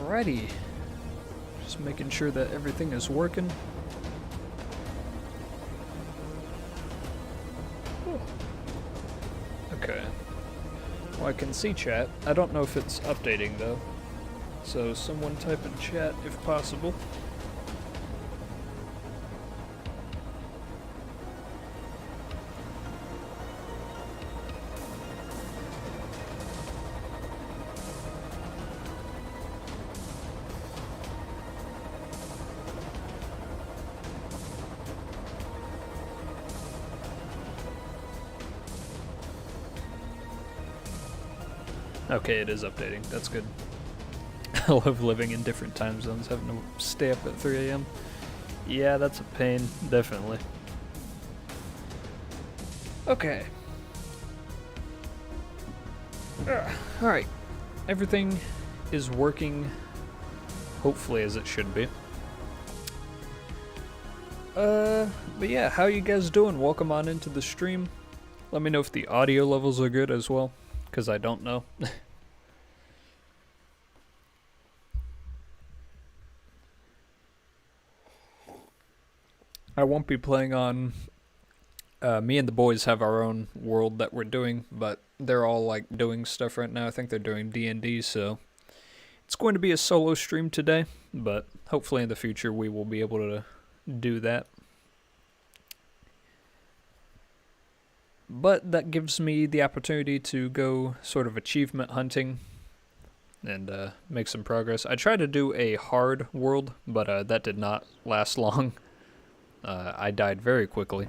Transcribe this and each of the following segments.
Alrighty. Just making sure that everything is working. Okay. Well, I can see chat. I don't know if it's updating though. So someone type in chat if possible. Okay, it is updating. That's good. I love living in different time zones, having to stay up at 3 a.m. Yeah, that's a pain, definitely. Okay. Alright. Everything is working, hopefully, as it should be. But yeah, how you guys doing? Welcome on into the stream. Let me know if the audio levels are good as well, because I don't know. I won't be playing on... me and the boys have our own world that we're doing, but they're all like doing stuff right now. I think they're doing D&D, so it's going to be a solo stream today, but hopefully in the future we will be able to do that. But that gives me the opportunity to go sort of achievement hunting and make some progress. I tried to do a hard world, but that did not last long. I died very quickly.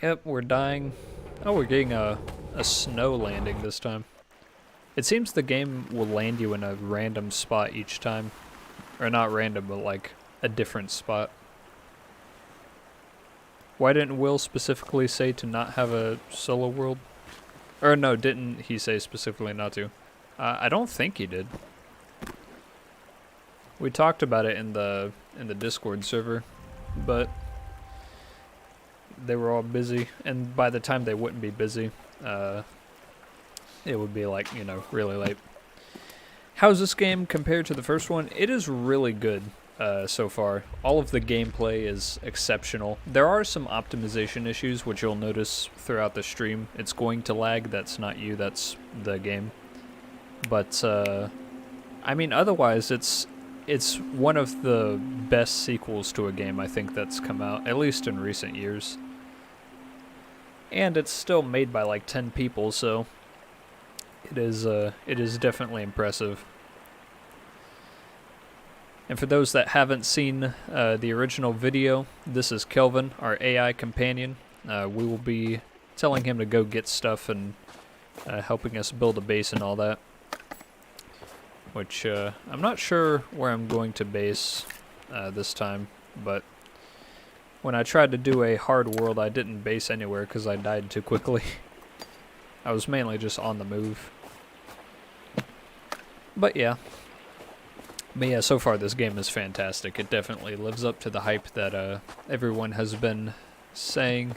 Yep, we're dying. Oh, we're getting a snow landing this time. It seems the game will land you in a random spot each time. Or not random, but like a different spot. Why didn't Will specifically say to not have a solo world? Or no, didn't he say specifically not to? I don't think he did. We talked about it in the Discord server, but they were all busy, and by the time they wouldn't be busy, it would be like, you know, really late. How's this game compared to the first one? It is really good so far. All of the gameplay is exceptional. There are some optimization issues, which you'll notice throughout the stream. It's going to lag. That's not you, that's the game. But, I mean, otherwise, it's one of the best sequels to a game, I think, that's come out, at least in recent years. And it's still made by like 10 people, so it is definitely impressive. And for those that haven't seen the original video, this is Kelvin, our AI companion. We will be telling him to go get stuff and helping us build a base and all that. Which, I'm not sure where I'm going to base this time, but when I tried to do a hard world, I didn't base anywhere because I died too quickly. I was mainly just on the move. But yeah, so far this game is fantastic. It definitely lives up to the hype that everyone has been saying.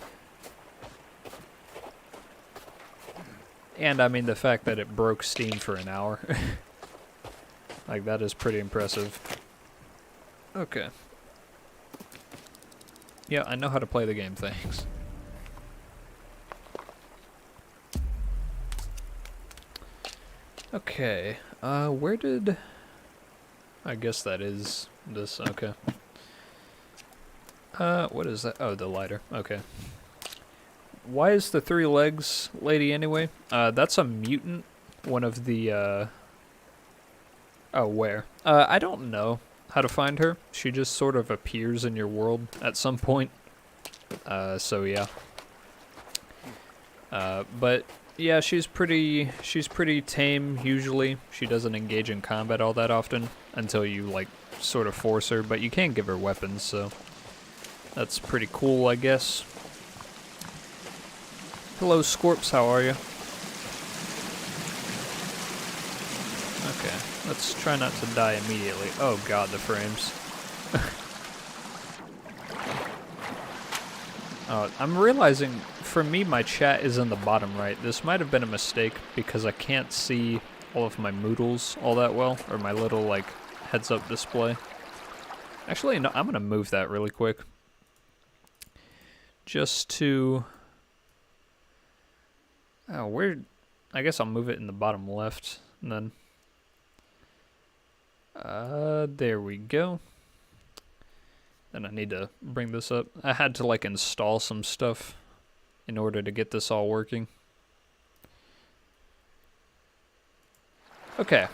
And I mean the fact that it broke Steam for an hour. Like, that is pretty impressive. Okay. Yeah, I know how to play the game, thanks. Okay, where did... I guess that is this, okay. What is that? Oh, the lighter, okay. Why is the 3 legs lady anyway? That's a mutant, one of the, Oh, where? I don't know how to find her. She just sort of appears in your world at some point. So yeah. But yeah, she's pretty tame usually. She doesn't engage in combat all that often until you like sort of force her, but you can give her weapons, so that's pretty cool, I guess. Hello, Scorps, how are you? Okay. Let's try not to die immediately. Oh god, the frames. I'm realizing, for me, my chat is in the bottom right. This might have been a mistake, because I can't see, all of my moodles all that well, or my little, like, heads-up display. Actually, no, I'm going to move that really quick. Just to... Oh, where... I guess I'll move it in the bottom left, and then... there we go. Then I need to bring this up. I had to, like, install some stuff in order to get this all working. Okay.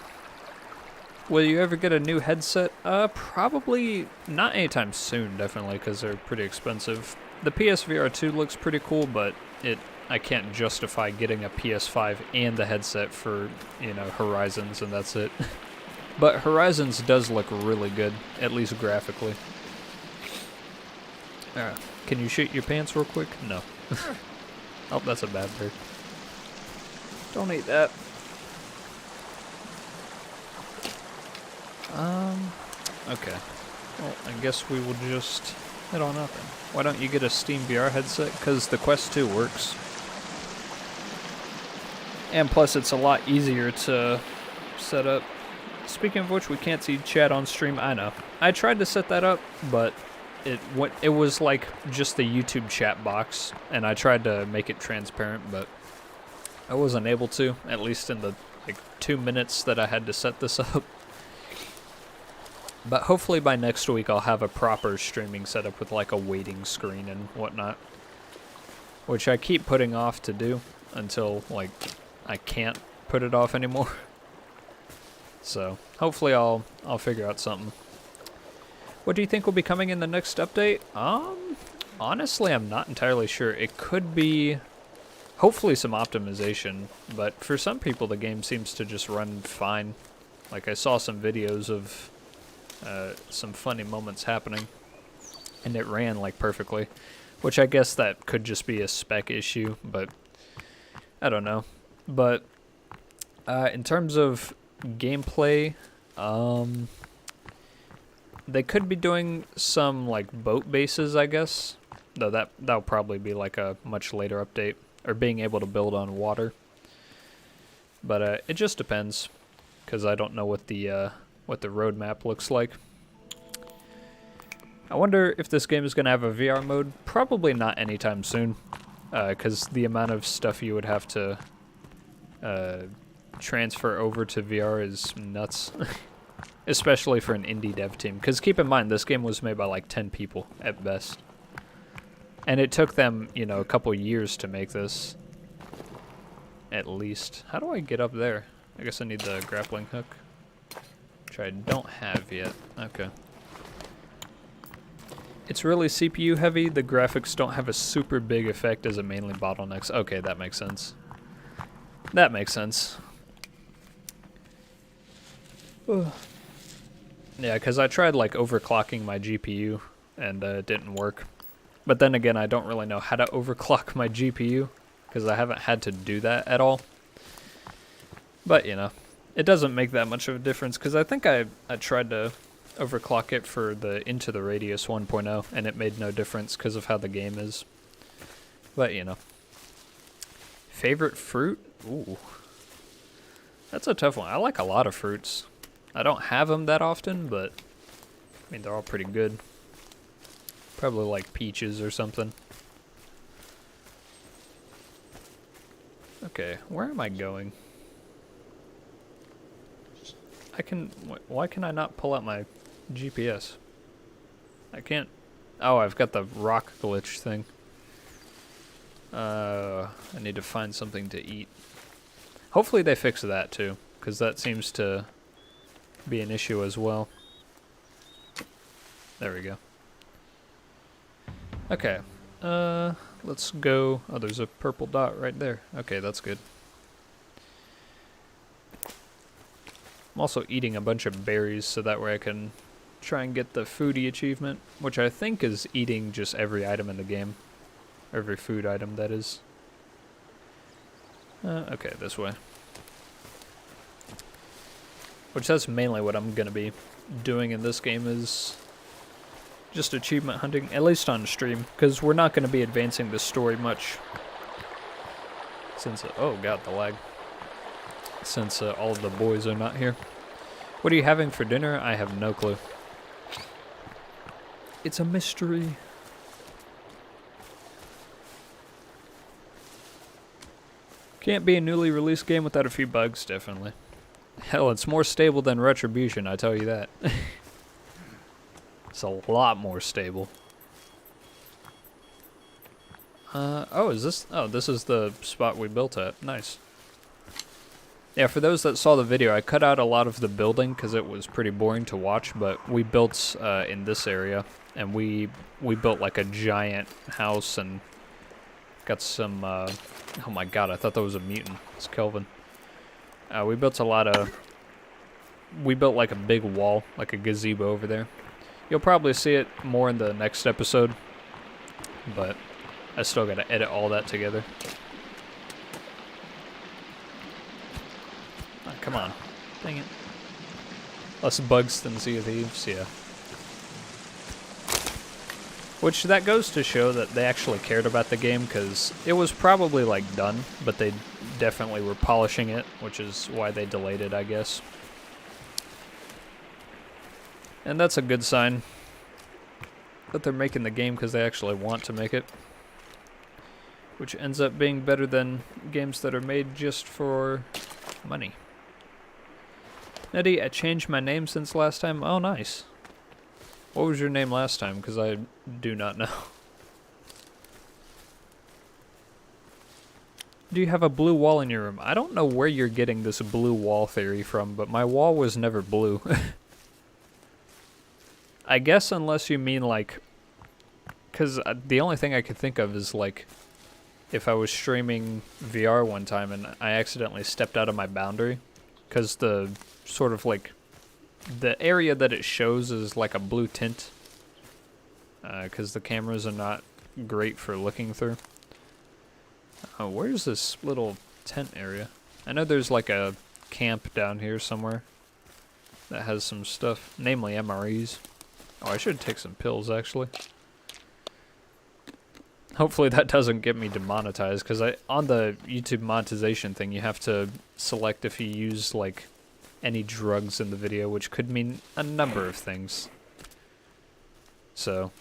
Will you ever get a new headset? Probably not anytime soon, definitely, because they're pretty expensive. The PSVR 2 looks pretty cool, but I can't justify getting a PS5 and the headset for, you know, Horizons, and that's it. But Horizons does look really good, at least graphically. Can you shoot your pants real quick? No. Oh, that's a bad bird. Don't eat that. Okay. Well, I guess we will just head on up then. Why don't you get a Steam VR headset? Because the Quest 2 works. And plus, it's a lot easier to set up. Speaking of which, we can't see chat on stream. I know. I tried to set that up, but it was like just the YouTube chat box, and I tried to make it transparent, but I wasn't able to, at least in the like 2 minutes that I had to set this up. But hopefully by next week I'll have a proper streaming setup with like a waiting screen and whatnot, which I keep putting off to do until like I can't put it off anymore. So hopefully I'll figure out something. What do you think will be coming in the next update? Honestly, I'm not entirely sure. It could be hopefully some optimization, but for some people the game seems to just run fine. Like I saw some videos of some funny moments happening, and it ran like perfectly, which I guess that could just be a spec issue, but I don't know. But in terms of gameplay, they could be doing some like boat bases, I guess, though that'll probably be like a much later update, or being able to build on water. But it just depends, because I don't know what the roadmap looks like. I wonder if this game is going to have a VR mode. Probably not anytime soon, because the amount of stuff you would have to transfer over to VR is nuts. Especially for an indie dev team. Because keep in mind, this game was made by like 10 people at best. And it took them, you know, a couple years to make this. At least. How do I get up there? I guess I need the grappling hook. Which I don't have yet. Okay. It's really CPU heavy. The graphics don't have a super big effect as it mainly bottlenecks. Okay, that makes sense. That makes sense. Ugh. Yeah, because I tried like overclocking my GPU and it didn't work. But then again, I don't really know how to overclock my GPU because I haven't had to do that at all. But, you know, it doesn't make that much of a difference because I think I tried to overclock it for the Into the Radius 1.0 and it made no difference because of how the game is. But, you know. Favorite fruit? Ooh. That's a tough one. I like a lot of fruits. I don't have them that often, but I mean, they're all pretty good. Probably like peaches or something. Okay, where am I going? Why can I not pull out my GPS? I can't. Oh, I've got the rock glitch thing. I need to find something to eat. Hopefully they fix that too, because that seems to be an issue as well. There we go. Okay. Let's go. Oh, there's a purple dot right there. Okay, that's good. I'm also eating a bunch of berries so that way I can try and get the foodie achievement, which I think is eating just every item in the game. Every food item, that is. Okay, this way. Which that's mainly what I'm going to be doing in this game, is just achievement hunting, at least on stream, because we're not going to be advancing the story much. Since, oh god, the lag. since all of the boys are not here. What are you having for dinner? I have no clue. It's a mystery. Can't be a newly released game without a few bugs, definitely. Hell, it's more stable than Retribution, I tell you that. It's a lot more stable. Oh, is this? Oh, this is the spot we built at. Nice. Yeah, for those that saw the video, I cut out a lot of the building because it was pretty boring to watch, but we built in this area, and we built like a giant house and got some, oh my god, I thought that was a mutant. It's Kelvin. We built like a big wall, like a gazebo over there. You'll probably see it more in the next episode, but I still gotta edit all that together. Oh, come on. Dang it. Less bugs than Sea of Thieves, yeah. Which, that goes to show that they actually cared about the game, because it was probably, like, done, but they definitely were polishing it, which is why they delayed it, I guess. And that's a good sign that they're making the game because they actually want to make it. Which ends up being better than games that are made just for money. Nettie, I changed my name since last time. Oh, nice. What was your name last time? Because I do not know. Do you have a blue wall in your room? I don't know where you're getting this blue wall theory from, but my wall was never blue. I guess unless you mean like... Because the only thing I could think of is like... If I was streaming VR one time and I accidentally stepped out of my boundary. Because the sort of like... The area that it shows is like a blue tint. Because the cameras are not great for looking through. Oh, where's this little tent area? I know there's like a camp down here somewhere that has some stuff, namely MREs. Oh, I should take some pills, actually. Hopefully that doesn't get me demonetized, because on the YouTube monetization thing, you have to select if you use, like, any drugs in the video, which could mean a number of things. So...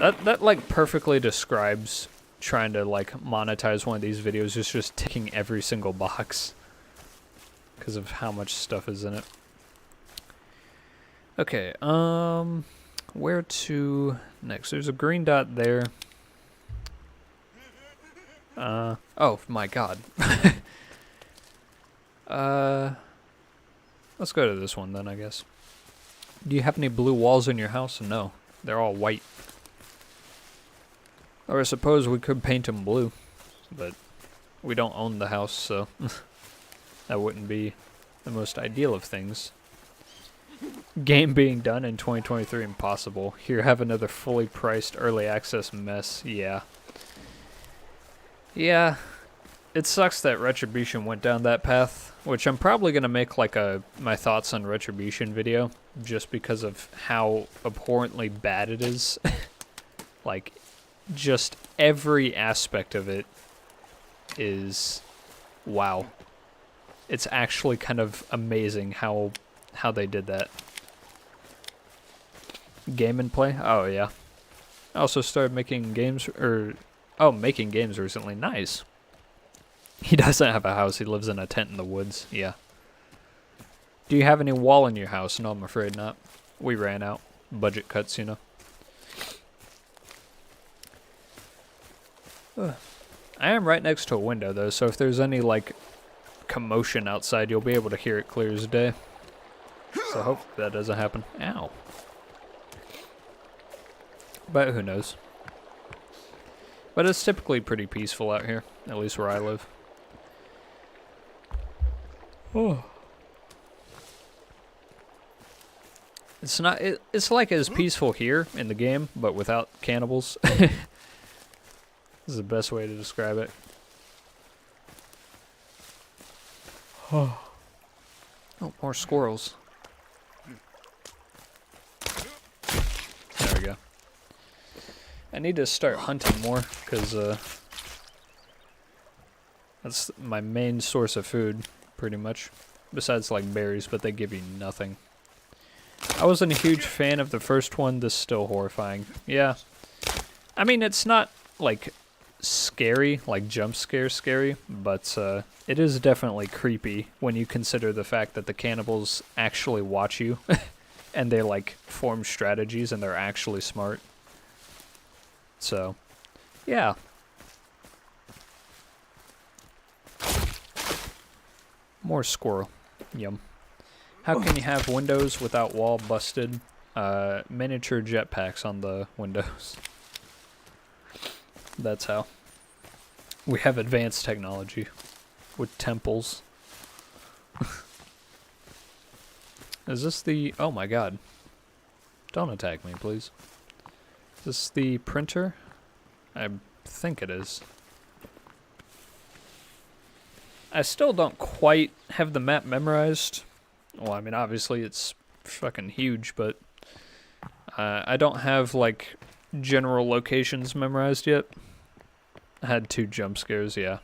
That like perfectly describes trying to like monetize one of these videos. It's just ticking every single box because of how much stuff is in it. Okay, where to next? There's a green dot there. Oh my god. Let's go to this one then, I guess. Do you have any blue walls in your house? No, they're all white. Or I suppose we could paint them blue, but we don't own the house, so that wouldn't be the most ideal of things. Game being done in 2023, impossible. Here, have another fully priced early access mess. Yeah. Yeah. It sucks that Retribution went down that path, which I'm probably going to make like my thoughts on Retribution video, just because of how abhorrently bad it is. Like... Just every aspect of it is wow. It's actually kind of amazing how they did that. Game and play? Oh yeah. I also started making games making games recently. Nice. He doesn't have a house, he lives in a tent in the woods. Yeah. Do you have any wall in your house? No, I'm afraid not. We ran out. Budget cuts, you know. I am right next to a window, though, so if there's any, like, commotion outside, you'll be able to hear it clear as day. So hopefully that doesn't happen. Ow. But who knows. But it's typically pretty peaceful out here, at least where I live. Oh. It's not, it's like as peaceful here in the game, but without cannibals. This is the best way to describe it. Oh, more squirrels. There we go. I need to start hunting more, because That's my main source of food, pretty much. Besides, like, berries, but they give you nothing. I wasn't a huge fan of the first one. This is still horrifying. Yeah. I mean, it's not, like, scary, like jump scare scary, but it is definitely creepy when you consider the fact that the cannibals actually watch you and they, like, form strategies and they're actually smart. So, yeah. More squirrel. Yum. How can you have windows without wall busted? Miniature jetpacks on the windows. That's how. We have advanced technology with temples. Is this the... Oh my god. Don't attack me, please. Is this the printer? I think it is. I still don't quite have the map memorized. Well, I mean, obviously it's fucking huge, but I don't have, like, general locations memorized yet. I had 2 jump scares, yeah.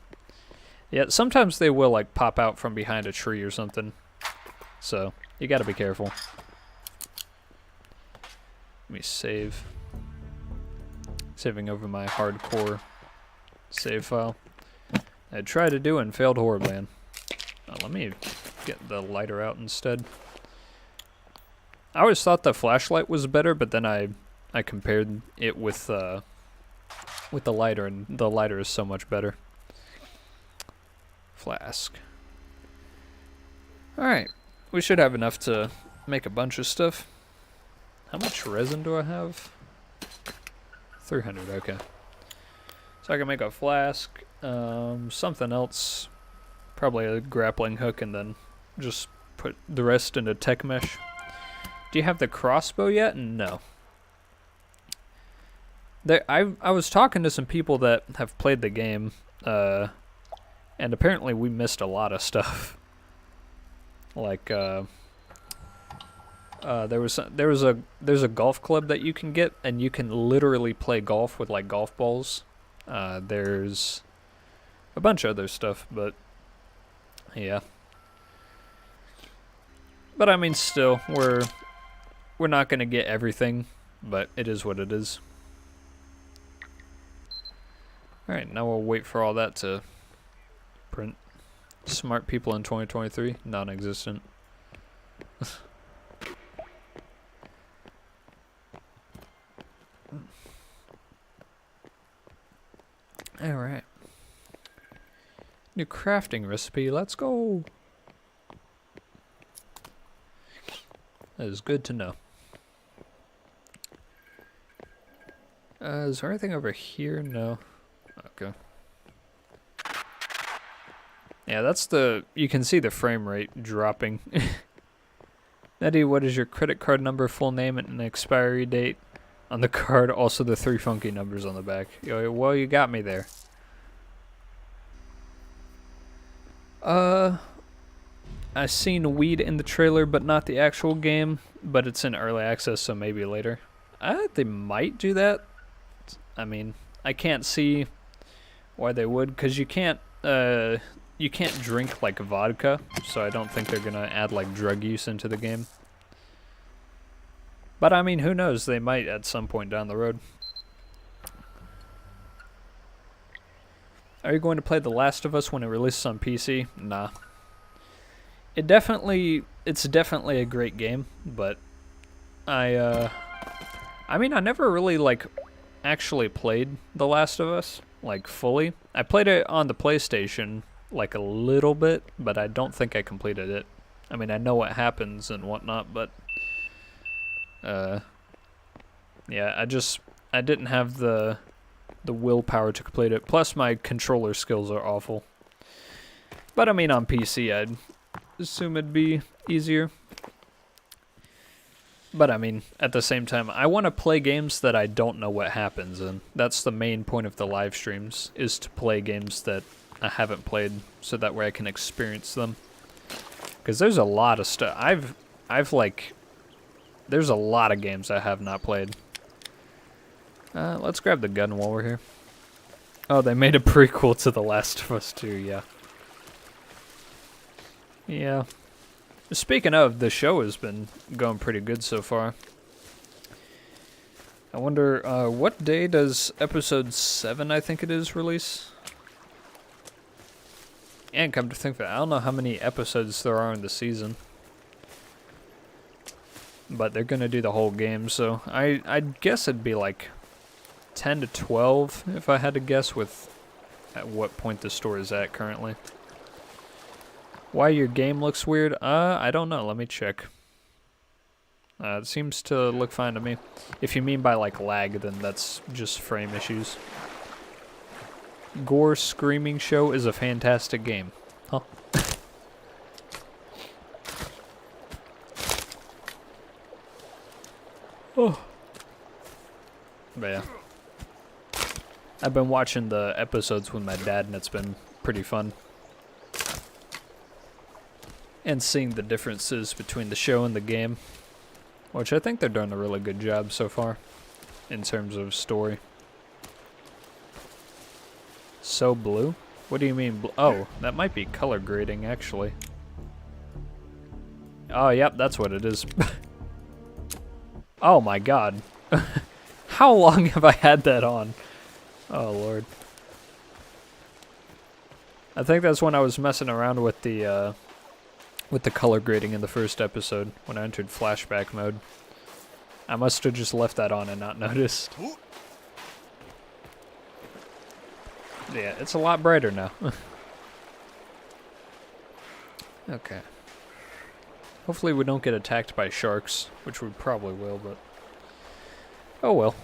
Yeah, sometimes they will, like, pop out from behind a tree or something. So, you gotta be careful. Let me save. Saving over my hardcore save file. I tried to do and failed horribly. Oh, let me get the lighter out instead. I always thought the flashlight was better, but then I compared it with the lighter, and the lighter is so much better. Flask. Alright, we should have enough to make a bunch of stuff. How much resin do I have? 300, okay. So I can make a flask, something else, probably a grappling hook, and then just put the rest into tech mesh. Do you have the crossbow yet? No. I was talking to some people that have played the game, and apparently we missed a lot of stuff. Like, there's a golf club that you can get, and you can literally play golf with, like, golf balls. There's a bunch of other stuff, but yeah. But I mean, still, we're not gonna get everything, but it is what it is. Alright, now we'll wait for all that to print. Smart people in 2023, non-existent. Alright. New crafting recipe, let's go! That is good to know. Is there anything over here? No. Okay. Yeah, that's the... You can see the frame rate dropping. Eddie, what is your credit card number, full name, and expiry date? On the card, also the 3 funky numbers on the back. Yo, well, you got me there. I seen weed in the trailer, but not the actual game. But it's in early access, so maybe later. They might do that. I mean, I can't see why they would, because you can't drink, like, vodka, so I don't think they're gonna add, like, drug use into the game. But I mean, who knows? They might at some point down the road. Are you going to play The Last of Us when it releases on PC? Nah. It's definitely a great game, but I mean, I never really, like, actually played The Last of Us, like, fully. I played it on the PlayStation, like, a little bit, but I don't think I completed it. I mean, I know what happens and whatnot, but yeah, I didn't have the willpower to complete it. Plus, my controller skills are awful. But I mean, on PC, I'd assume it'd be easier. But I mean, at the same time, I want to play games that I don't know what happens, and that's the main point of the live streams, is to play games that I haven't played, so that way I can experience them. Because there's a lot of stuff. There's a lot of games I have not played. Let's grab the gun while we're here. Oh, they made a prequel to The Last of Us 2, yeah. Yeah. Speaking of, the show has been going pretty good so far. I wonder, what day does episode 7, I think it is, release? And come to think of it, I don't know how many episodes there are in the season. But they're gonna do the whole game, so I'd guess it'd be like 10 to 12, if I had to guess, with at what point the story is at currently. Why your game looks weird? I don't know. Let me check. It seems to look fine to me. If you mean by like lag, then that's just frame issues. Gore Screaming Show is a fantastic game. Huh? Oh. But yeah. I've been watching the episodes with my dad, and it's been pretty fun. And seeing the differences between the show and the game, which I think they're doing a really good job so far in terms of story. So blue? What do you mean? Oh, that might be color grading, actually. Oh, yep, that's what it is. Oh my god. How long have I had that on? Oh, Lord. I think that's when I was messing around with the color grading in the first episode, when I entered flashback mode. I must have just left that on and not noticed. Yeah, it's a lot brighter now. Okay. Hopefully we don't get attacked by sharks, which we probably will, but... oh well.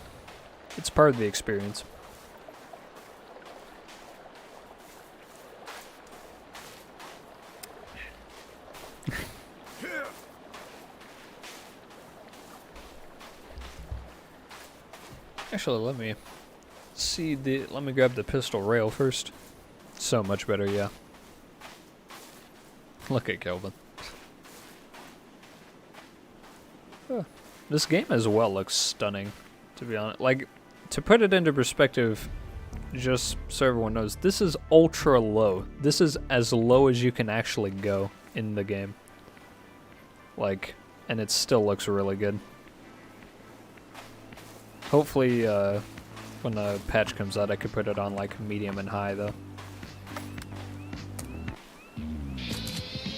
It's part of the experience. Actually, let me see let me grab the pistol rail first. So much better, yeah. Look at Kelvin. Oh, this game as well looks stunning, to be honest. Like, to put it into perspective, just so everyone knows, this is ultra low. This is as low as you can actually go in the game. Like, and it still looks really good. Hopefully, when the patch comes out, I could put it on, like, medium and high, though.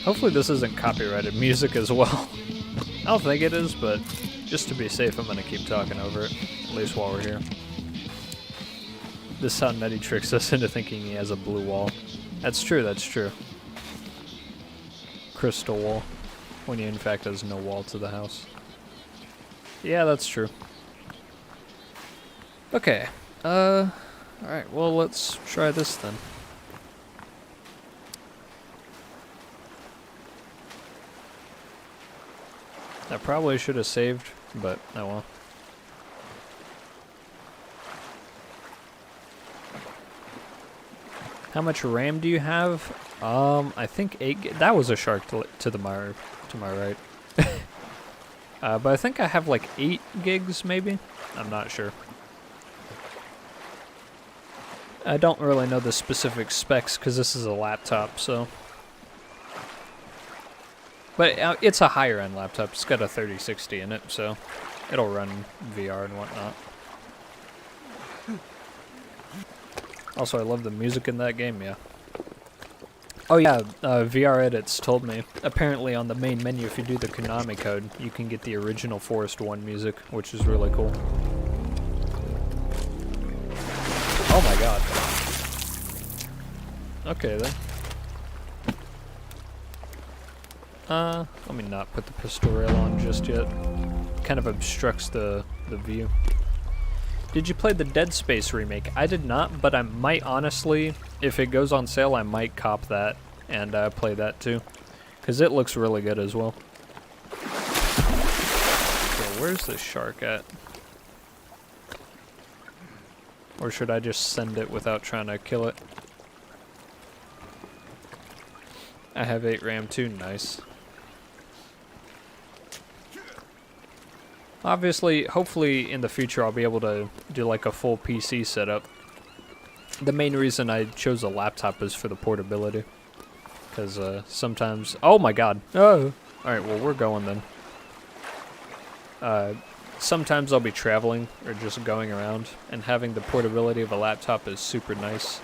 Hopefully this isn't copyrighted music as well. I don't think it is, but just to be safe, I'm gonna keep talking over it, at least while we're here. This is how Nettie tricks us into thinking he has a blue wall. That's true, that's true. Crystal wall, when he in fact has no wall to the house. Yeah, that's true. Okay, alright, well, let's try this then. I probably should have saved, but oh well. How much RAM do you have? I think 8 that was a shark to my right. But I think I have like 8 gigs maybe? I'm not sure. I don't really know the specific specs because this is a laptop, so. But it's a higher end laptop. It's got a 3060 in it, so it'll run VR and whatnot. Also, I love the music in that game, yeah. Oh yeah, VR Edits told me, apparently on the main menu, if you do the Konami code, you can get the original Forest 1 music, which is really cool. Oh my god. Okay then. Let me not put the pistol rail on just yet. Kind of obstructs the view. Did you play the Dead Space remake? I did not, but I might honestly, if it goes on sale, I might cop that and play that too. Because it looks really good as well. Okay, where's the shark at? Or should I just send it without trying to kill it? I have 8 RAM too, nice. Obviously, hopefully in the future I'll be able to do like a full PC setup. The main reason I chose a laptop is for the portability. Because sometimes... Oh my god. Oh. Alright, well we're going then. Sometimes I'll be traveling or just going around, and having the portability of a laptop is super nice.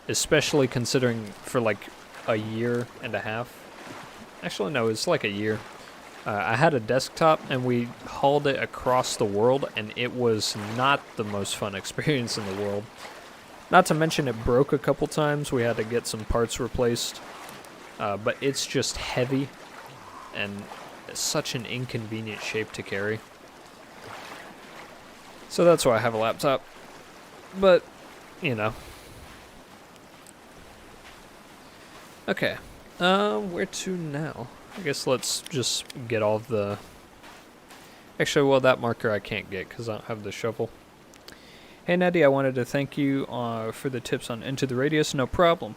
Especially considering for like a year and a half. Actually, no, it's like a year. I had a desktop and we hauled it across the world, and it was not the most fun experience in the world. Not to mention it broke a couple times. We had to get some parts replaced. But it's just heavy and such an inconvenient shape to carry. So that's why I have a laptop. But, you know. Okay. Where to now? I guess let's just get all of the... Actually, well, that marker I can't get because I don't have the shovel. Hey, Nettie, I wanted to thank you for the tips on Into the Radius. No problem.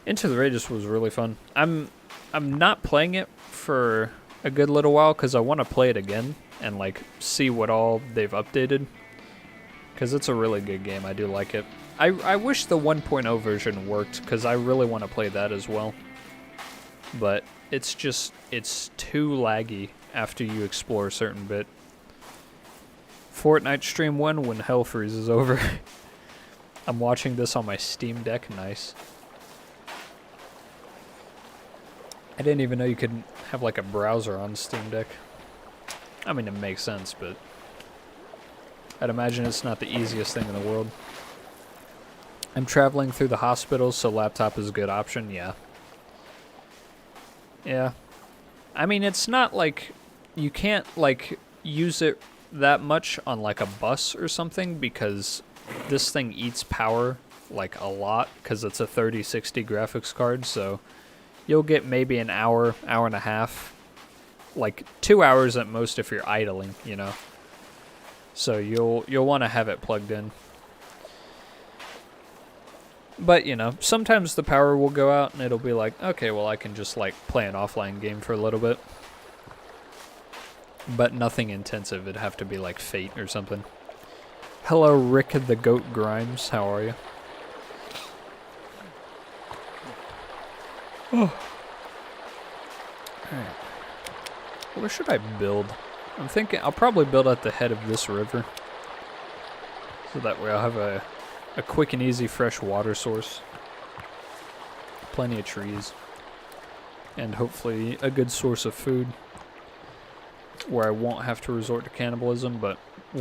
Into the Radius was really fun. I'm not playing it for a good little while because I want to play it again and like see what all they've updated, because it's a really good game. I do like it. I wish the 1.0 version worked because I really want to play that as well, but it's too laggy after you explore a certain bit. Fortnite stream 1 when hell freezes over. I'm watching this on my Steam Deck. Nice. I didn't even know you could have like a browser on Steam Deck. I mean, it makes sense, but I'd imagine it's not the easiest thing in the world. I'm traveling through the hospitals, so laptop is a good option. Yeah. Yeah. I mean, it's not like you can't like use it that much on like a bus or something, because this thing eats power like a lot because it's a 3060 graphics card, so you'll get maybe an hour, hour and a half, like 2 hours at most if you're idling, you know. So you'll want to have it plugged in. But, you know, sometimes the power will go out and it'll be like, okay, well I can just like play an offline game for a little bit. But nothing intensive. It'd have to be like Fate or something. Hello, Rick the Goat Grimes. How are you? Oh. Alright. Where should I build? I'm thinking I'll probably build at the head of this river. So that way I'll have a quick and easy fresh water source. Plenty of trees. And hopefully a good source of food. Where I won't have to resort to cannibalism, but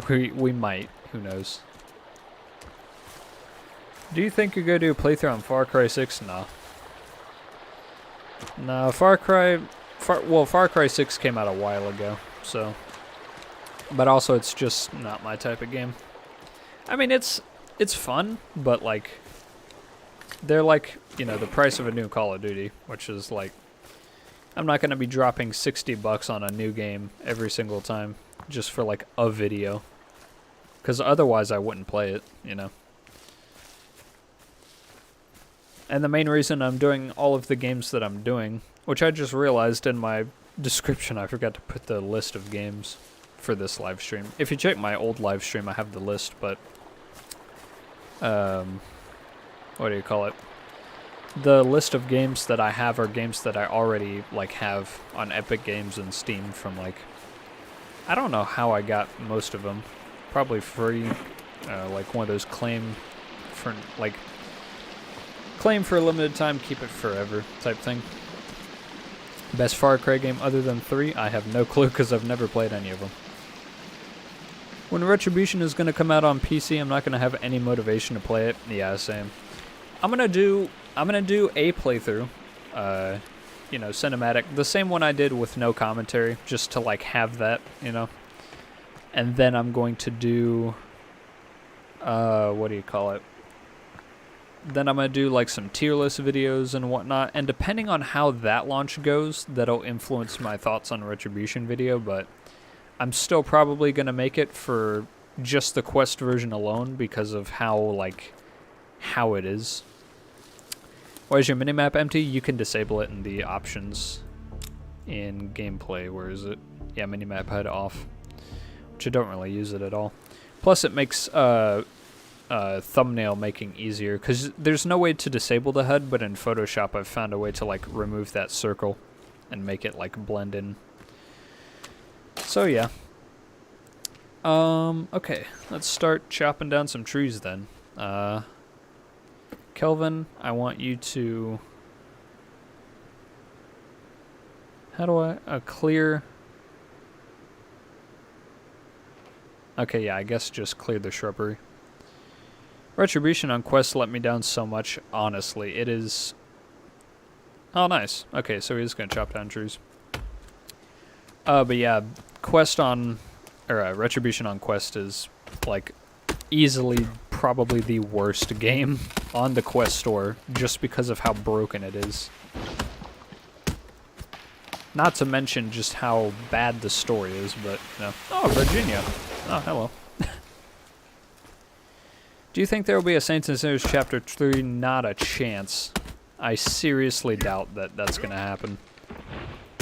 we might. Who knows? Do you think you're going to do a playthrough on Far Cry 6? Nah. No, Far Cry 6 came out a while ago, so. But also it's just not my type of game. I mean, it's fun, but like, they're like, you know, the price of a new Call of Duty, which is like, I'm not going to be dropping $60 on a new game every single time just for like a video. Because otherwise I wouldn't play it, you know. And the main reason I'm doing all of the games that I'm doing, which I just realized in my description, I forgot to put the list of games for this live stream. If you check my old live stream, I have the list, but what do you call it? The list of games that I have are games that I already like have on Epic Games and Steam from like, I don't know how I got most of them. Probably free, like one of those claim for a limited time, keep it forever type thing. Best Far Cry game other than 3? I have no clue because I've never played any of them. When Retribution is going to come out on PC, I'm not going to have any motivation to play it. Yeah, same. I'm gonna do a playthrough, you know, cinematic, the same one I did with no commentary, just to like have that, you know. And then I'm going to do, what do you call it? Then I'm going to do like some tier list videos and whatnot. And depending on how that launch goes, that'll influence my thoughts on Retribution video. But I'm still probably going to make it for just the Quest version alone because of how it is. Why is your minimap empty? You can disable it in the options in gameplay. Where is it? Yeah, minimap HUD off. Which I don't really use it at all. Plus it makes thumbnail making easier, because there's no way to disable the HUD, but in Photoshop I've found a way to like remove that circle and make it like blend in. So yeah. Okay, let's start chopping down some trees then. Kelvin, I want you to... How do I... clear... Okay, yeah, I guess just clear the shrubbery. Retribution on quest let me down so much, honestly. It is... Oh, nice. Okay, so he's gonna chop down trees. But yeah, quest on... Or Retribution on quest is, like, easily probably the worst game on the quest store, just because of how broken it is. Not to mention just how bad the story is, but, you know. Oh, Virginia. Oh, hello. Do you think there will be a Saints and Sinners Chapter 3? Not a chance. I seriously doubt that that's going to happen.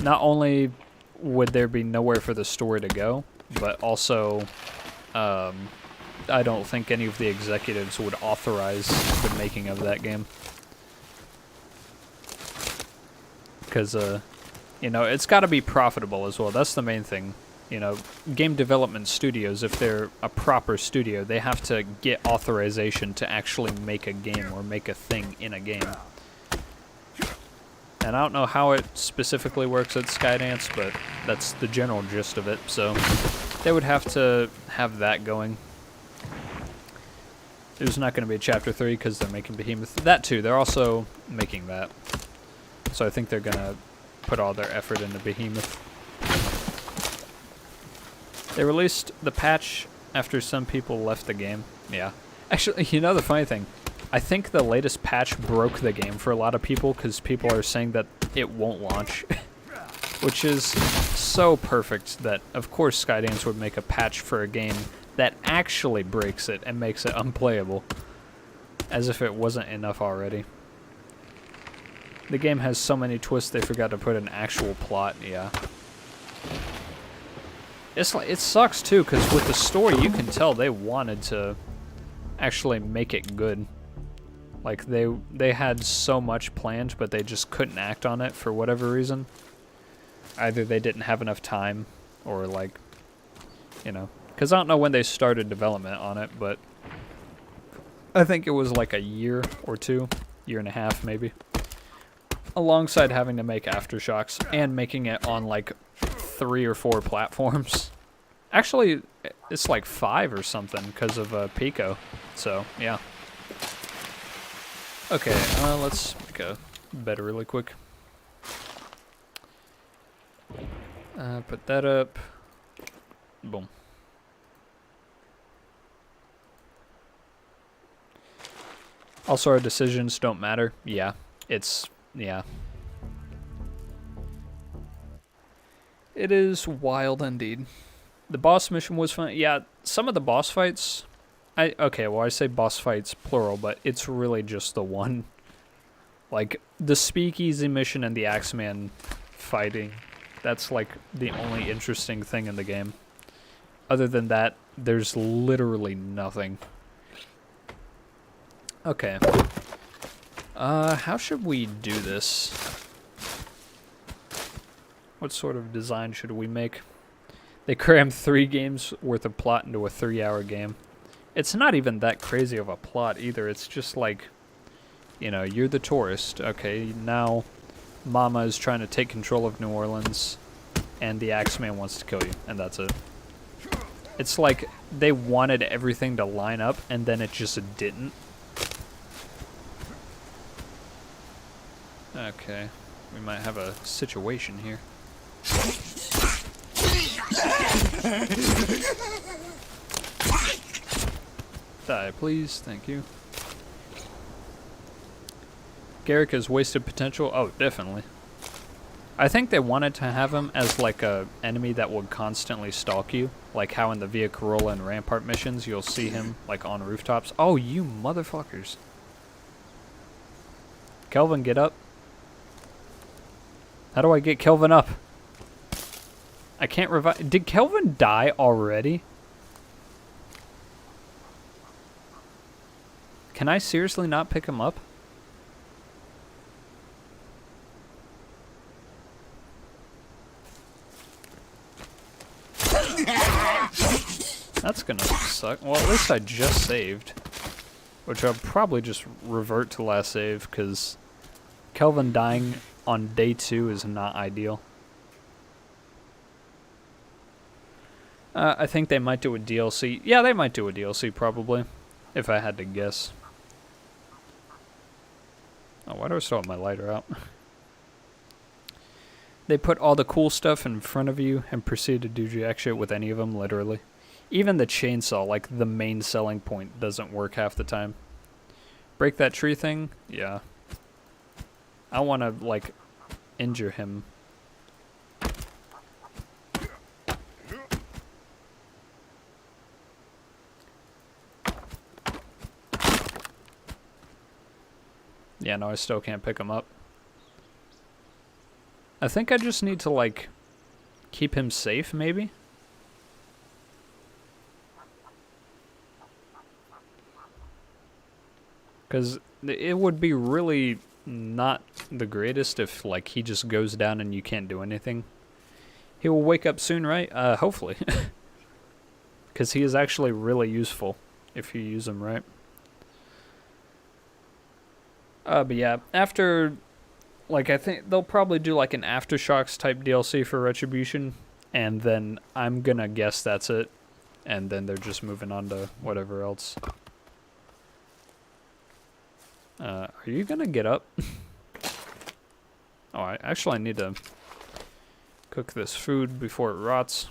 Not only would there be nowhere for the story to go, but also I don't think any of the executives would authorize the making of that game. Because, you know, it's got to be profitable as well. That's the main thing. You know, game development studios, if they're a proper studio, they have to get authorization to actually make a game or make a thing in a game. And I don't know how it specifically works at Skydance, but that's the general gist of it. So they would have to have that going. There's not going to be a Chapter 3 because they're making Behemoth. That too, they're also making that. So I think they're going to put all their effort into Behemoth. They released the patch after some people left the game. Yeah. Actually, you know the funny thing? I think the latest patch broke the game for a lot of people because people are saying that it won't launch. Which is so perfect that, of course, Skydance would make a patch for a game that actually breaks it and makes it unplayable. As if it wasn't enough already. The game has so many twists they forgot to put an actual plot, yeah. It's like, it sucks too, because with the story you can tell they wanted to actually make it good. Like they had so much planned, but they just couldn't act on it for whatever reason. Either they didn't have enough time, or like, you know, because I don't know when they started development on it, but I think it was like a year or two, year and a half maybe. Alongside having to make Aftershocks and making it on like 3 or 4 platforms. Actually, it's like 5 or something because of Pico. So, yeah. Okay, let's make a bed really quick. Put that up. Boom. Also, our decisions don't matter. Yeah, yeah. It is wild indeed. The boss mission was fun. Yeah, some of the boss fights... Okay, well, I say boss fights plural, but it's really just the one. Like, the Speakeasy mission and the Axeman fighting. That's, like, the only interesting thing in the game. Other than that, there's literally nothing. Okay. How should we do this? What sort of design should we make? They crammed 3 games worth of plot into a 3-hour game. It's not even that crazy of a plot either. It's just like, you know, you're the tourist. Okay, now Mama is trying to take control of New Orleans, and the Axeman wants to kill you, and that's it. It's like they wanted everything to line up, and then it just didn't. Okay, we might have a situation here. Die, please. Thank you. Garrick has wasted potential. Oh, definitely. I think they wanted to have him as like a enemy that would constantly stalk you, like how in the Via Corolla and Rampart missions you'll see him like on rooftops. Oh, you motherfuckers! Kelvin, get up. How do I get Kelvin up? I can't revive. Did Kelvin die already? Can I seriously not pick him up? That's gonna suck. Well, at least I just saved. Which I'll probably just revert to last save, because Kelvin dying on day 2 is not ideal. I think they might do a DLC. Yeah, they might do a DLC, probably. If I had to guess. Oh, why do I still have my lighter out? They put all the cool stuff in front of you and proceed to do jack shit with any of them, literally. Even the chainsaw, like the main selling point, doesn't work half the time. Break that tree thing? Yeah. I want to, like, injure him. Yeah, no, I still can't pick him up. I think I just need to, like, keep him safe, maybe? Because it would be really not the greatest if, like, he just goes down and you can't do anything. He will wake up soon, right? Hopefully. Because he is actually really useful if you use him right. But yeah, after, like, I think they'll probably do, like, an Aftershocks type DLC for Retribution. And then I'm gonna guess that's it. And then they're just moving on to whatever else. Are you gonna get up? Oh, I need to cook this food before it rots.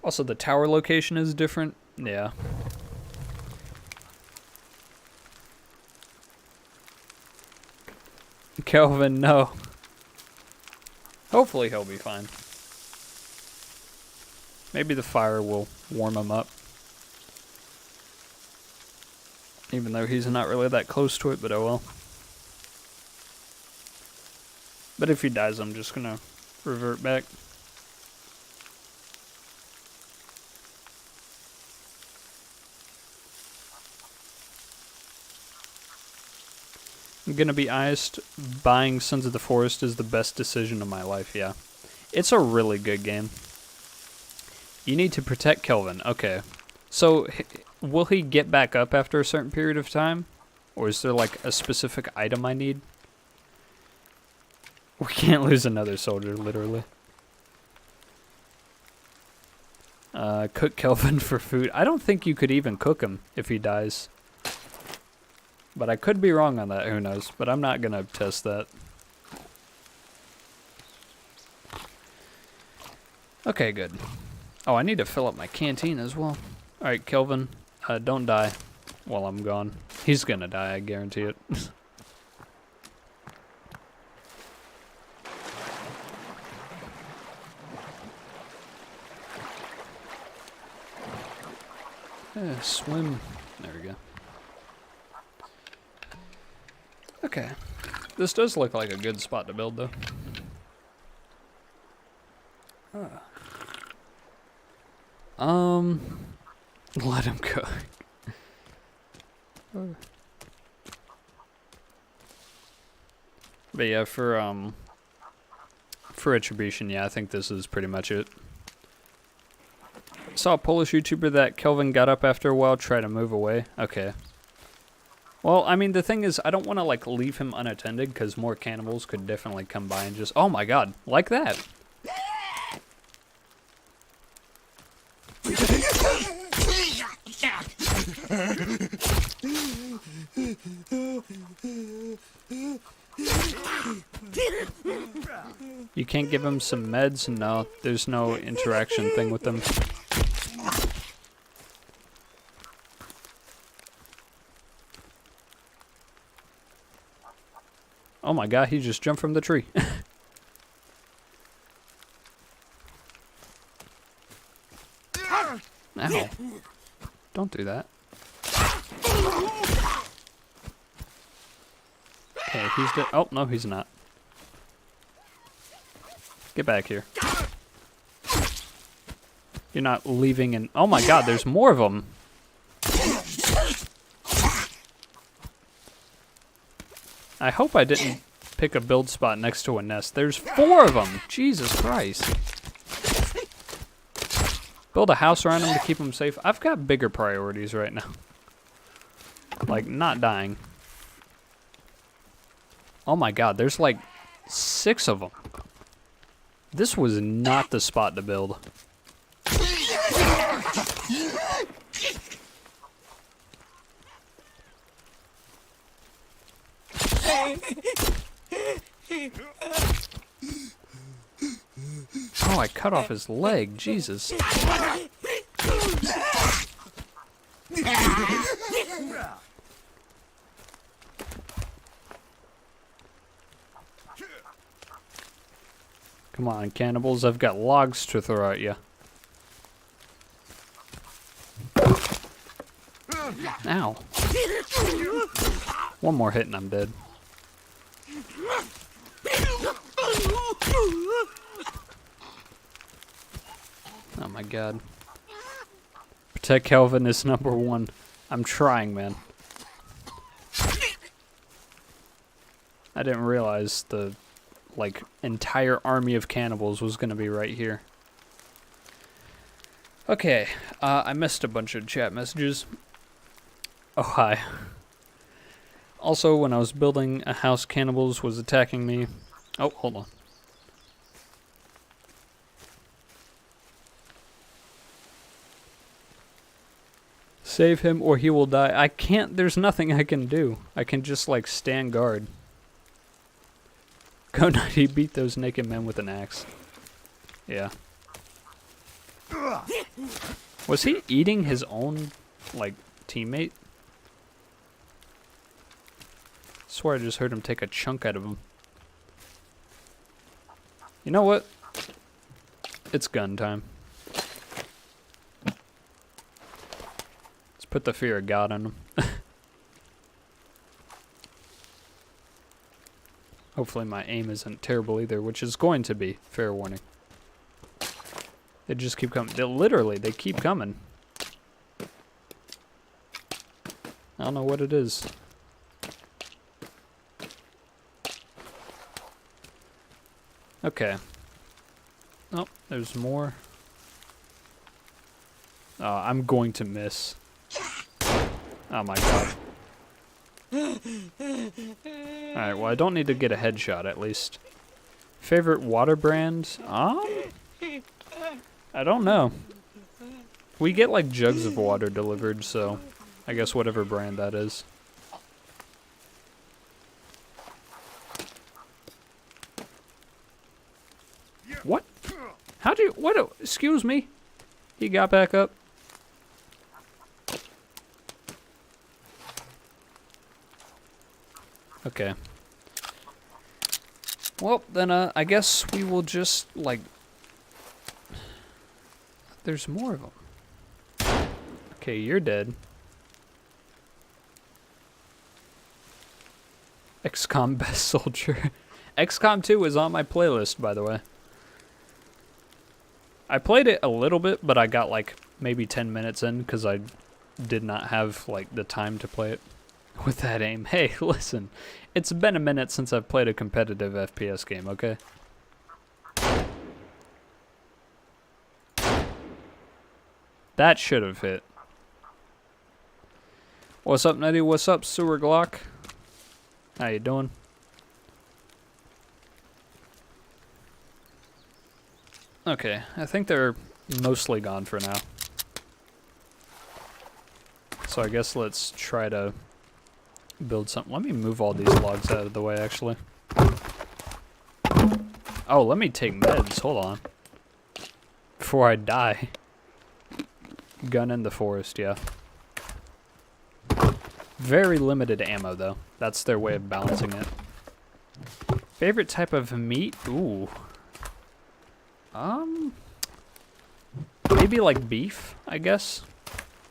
Also, the tower location is different. Yeah. Kelvin, no. Hopefully he'll be fine. Maybe the fire will warm him up. Even though he's not really that close to it, but oh well. But if he dies, I'm just gonna revert back. I'm gonna be honest, buying Sons of the Forest is the best decision of my life, yeah. It's a really good game. You need to protect Kelvin, okay. So, will he get back up after a certain period of time? Or is there, like, a specific item I need? We can't lose another soldier, literally. Cook Kelvin for food. I don't think you could even cook him if he dies. But I could be wrong on that, who knows. But I'm not gonna test that. Okay, good. Oh, I need to fill up my canteen as well. Alright, Kelvin, don't die while I'm gone. He's gonna die, I guarantee it. Swim. There we go. Okay. This does look like a good spot to build, though. Let him cook. But yeah, for Retribution, yeah, I think this is pretty much it. Saw a Polish YouTuber that Kelvin got up after a while, try to move away. Okay. Well, I mean, the thing is, I don't want to, like, leave him unattended, because more cannibals could definitely come by and just... Oh my god, like that! You can't give him some meds? No, there's no interaction thing with them. Oh my god, he just jumped from the tree. Ow. Don't do that. Okay, he's dead. Oh, no, he's not. Get back here. You're not leaving in... Oh my god, there's more of them. I hope I didn't pick a build spot next to a nest. There's 4 of them. Jesus Christ. Build a house around them to keep them safe. I've got bigger priorities right now. Like, not dying. Oh my god, there's like 6 of them. This was not the spot to build. Oh, I cut off his leg. Jesus. Come on, cannibals. I've got logs to throw at you. Ow. One more hit and I'm dead. Oh my god. Protect Kelvin is #1. I'm trying, man. I didn't realize the, like, entire army of cannibals was gonna be right here. Okay, I missed a bunch of chat messages. Oh, hi. Also, when I was building a house, cannibals was attacking me. Oh, hold on. Save him or he will die. I can't, there's nothing I can do. I can just, like, stand guard. Go Nighty beat those naked men with an axe. Yeah. Was he eating his own, like, teammate? I swear I just heard him take a chunk out of him. You know what? It's gun time. Let's put the fear of God on him. Hopefully my aim isn't terrible either, which is going to be. Fair warning. They just keep coming. They keep coming. I don't know what it is. Okay. Oh, there's more. Oh, I'm going to miss. Oh my god. Alright, well I don't need to get a headshot at least. Favorite water brand? I don't know. We get like jugs of water delivered, so I guess whatever brand that is. What? How'd you, what, excuse me? He got back up. Okay. Well, then, I guess we will just, like... There's more of them. Okay, you're dead. XCOM Best Soldier. XCOM 2 is on my playlist, by the way. I played it a little bit, but I got, like, maybe 10 minutes in, because I did not have, like, the time to play it. With that aim. Hey, listen. It's been a minute since I've played a competitive FPS game, okay? That should have hit. What's up, Nettie? What's up, Sewer Glock? How you doing? Okay, I think they're mostly gone for now. So I guess let's try to build something. Let me move all these logs out of the way, actually. Oh, let me take meds. Hold on. Before I die. Gun in the forest, yeah. Very limited ammo, though. That's their way of balancing it. Favorite type of meat? Ooh. Maybe like beef, I guess.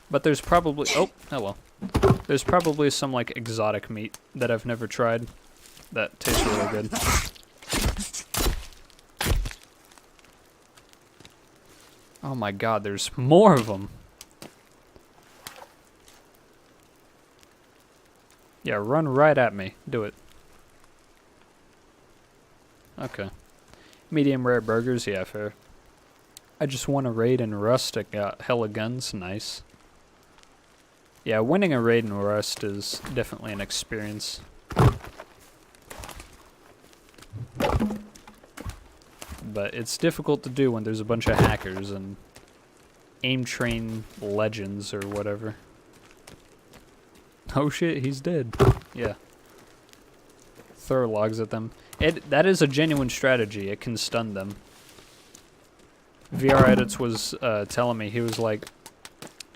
But there's probably... Oh, hello. There's probably some, like, exotic meat that I've never tried that tastes really good. Oh my god, there's more of them. Yeah, run right at me. Do it. Okay. Medium rare burgers, yeah, fair. I just won a raid in Rust. I got hella guns, nice. Yeah, winning a raid in Rust is definitely an experience. But it's difficult to do when there's a bunch of hackers and aim train legends or whatever. Oh shit, he's dead. Yeah. Throw logs at them. That is a genuine strategy. It can stun them. VR Edits was telling me, he was like,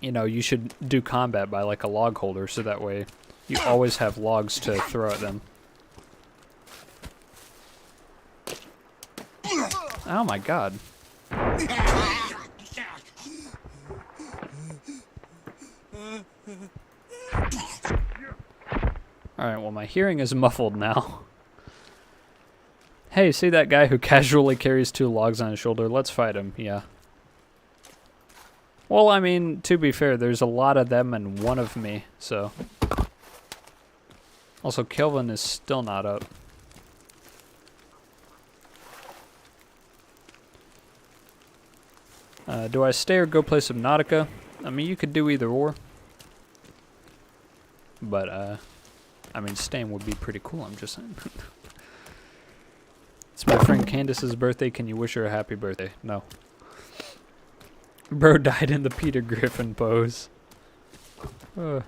you know, you should do combat by like a log holder so that way you always have logs to throw at them. Oh my god. Alright, well my hearing is muffled now. Hey, see that guy who casually carries 2 logs on his shoulder? Let's fight him, yeah. Well, I mean, to be fair, there's a lot of them and 1 of me, so. Also, Kelvin is still not up. Do I stay or go play Subnautica? I mean, you could do either or. But, I mean, staying would be pretty cool, I'm just saying. It's my friend Candace's birthday. Can you wish her a happy birthday? No. Bro died in the Peter Griffin pose. I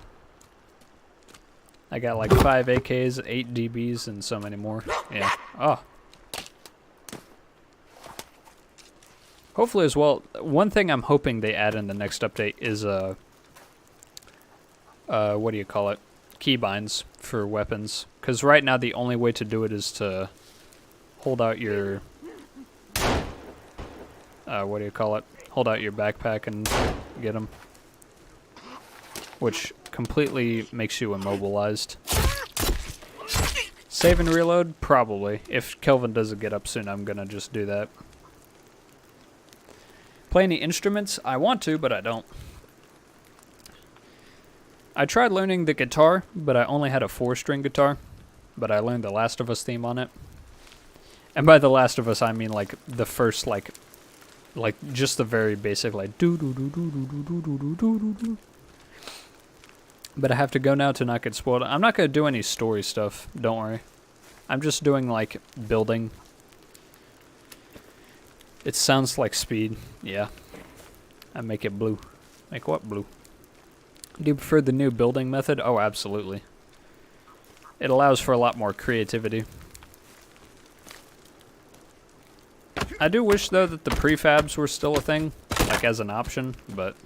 got like 5 AKs, 8 DBs, and so many more. Yeah. Oh. Hopefully as well, one thing I'm hoping they add in the next update is, what do you call it? Keybinds for weapons. Because right now the only way to do it is to hold out your, what do you call it? Hold out your backpack and get them. Which completely makes you immobilized. Save and reload? Probably. If Kelvin doesn't get up soon, I'm gonna just do that. Play any instruments? I want to, but I don't. I tried learning the guitar, but I only had a 4-string guitar. But I learned the Last of Us theme on it. And by the Last of Us, I mean like the first like just the very basic like do do do do do do do do do do. But I have to go now to not get spoiled. I'm not gonna do any story stuff. Don't worry. I'm just doing like building. It sounds like speed. Yeah. I make it blue. Make what blue? Do you prefer the new building method? Oh, absolutely. It allows for a lot more creativity. I do wish, though, that the prefabs were still a thing, like as an option, but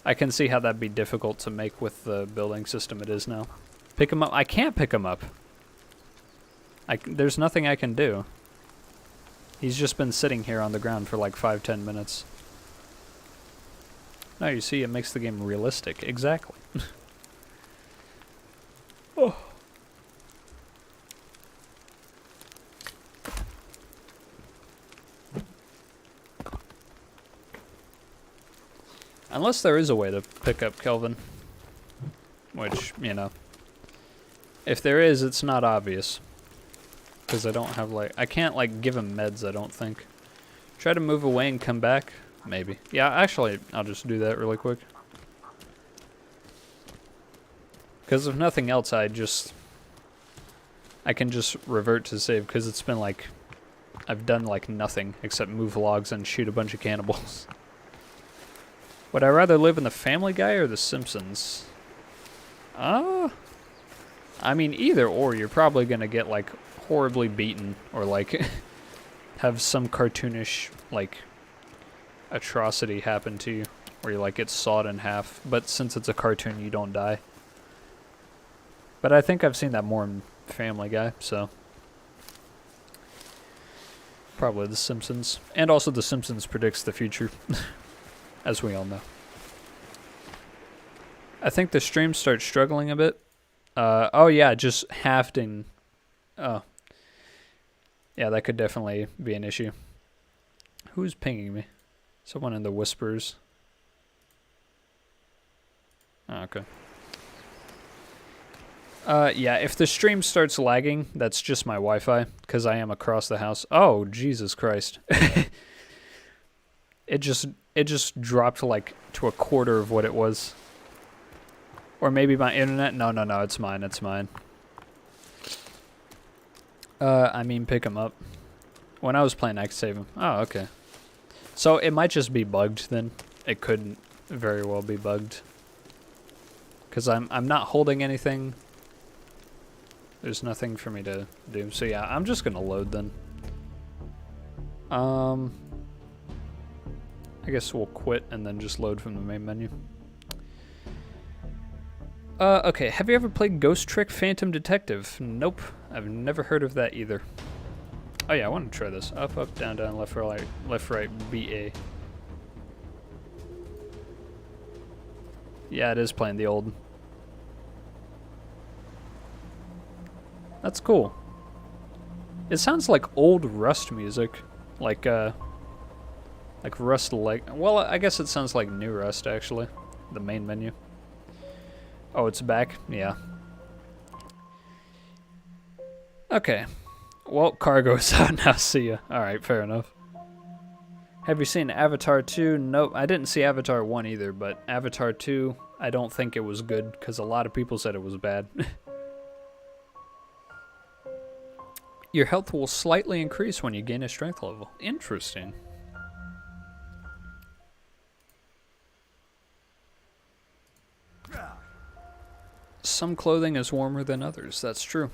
I can see how that'd be difficult to make with the building system it is now. Pick them up? I can't pick them up. There's nothing I can do. He's just been sitting here on the ground for like 5-10 minutes. No, you see, it makes the game realistic. Exactly. Oh. Unless there is a way to pick up Kelvin. Which, you know. If there is, it's not obvious. Because I don't have, like... I can't, like, give him meds, I don't think. Try to move away and come back? Maybe. Yeah, actually, I'll just do that really quick. Because if nothing else, I can just revert to save, because it's been, like... I've done, like, nothing except move logs and shoot a bunch of cannibals. Would I rather live in the Family Guy or the Simpsons? I mean, either or, you're probably gonna get, like, horribly beaten, or, like, have some cartoonish, like, atrocity happen to you, where you, like, get sawed in half, but since it's a cartoon, you don't die. But I think I've seen that more in Family Guy, so... Probably The Simpsons. And also The Simpsons predicts the future, as we all know. I think the stream starts struggling a bit. Oh yeah, just hafting. Oh. Yeah, that could definitely be an issue. Who's pinging me? Someone in the whispers. Oh, okay. Yeah, if the stream starts lagging, that's just my Wi-Fi, because I am across the house. Oh, Jesus Christ. It just dropped like to a quarter of what it was. Or maybe my internet? No, it's mine, it's mine. I mean pick him up. When I was playing, I could save him. Oh, okay. So it might just be bugged then. It couldn't very well be bugged. Because I'm not holding anything. There's nothing for me to do. So yeah, I'm just gonna load then. I guess we'll quit and then just load from the main menu. Okay, have you ever played Ghost Trick Phantom Detective? Nope, I've never heard of that either. Oh yeah, I want to try this. Up, up, down, down, left, right, BA. Yeah, it is playing the old. That's cool. It sounds like old Rust music. Like Rust well, I guess it sounds like new Rust, actually. The main menu. Oh, it's back? Yeah. Okay. Well, cargo's out now, see ya. Alright, fair enough. Have you seen Avatar 2? Nope, I didn't see Avatar 1 either, but Avatar 2, I don't think it was good, because a lot of people said it was bad. Your health will slightly increase when you gain a strength level. Interesting. Some clothing is warmer than others. That's true.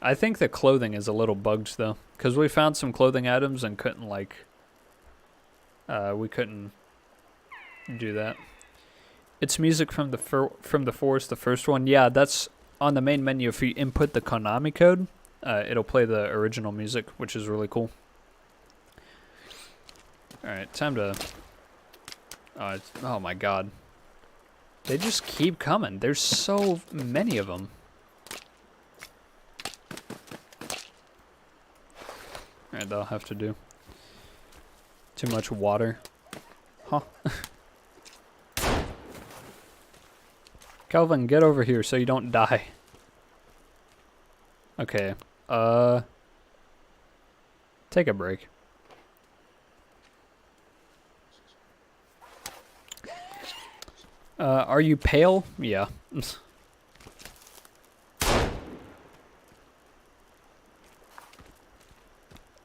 I think the clothing is a little bugged though, because we found some clothing items and couldn't we couldn't do that. It's music from the forest, the first one. Yeah, that's on the main menu. If you input the Konami code, it'll play the original music, which is really cool. All right, time to. Oh my God. They just keep coming. There's so many of them. Alright, that'll have to do. Too much water. Huh. Calvin, get over here so you don't die. Okay. Take a break. Are you pale? Yeah.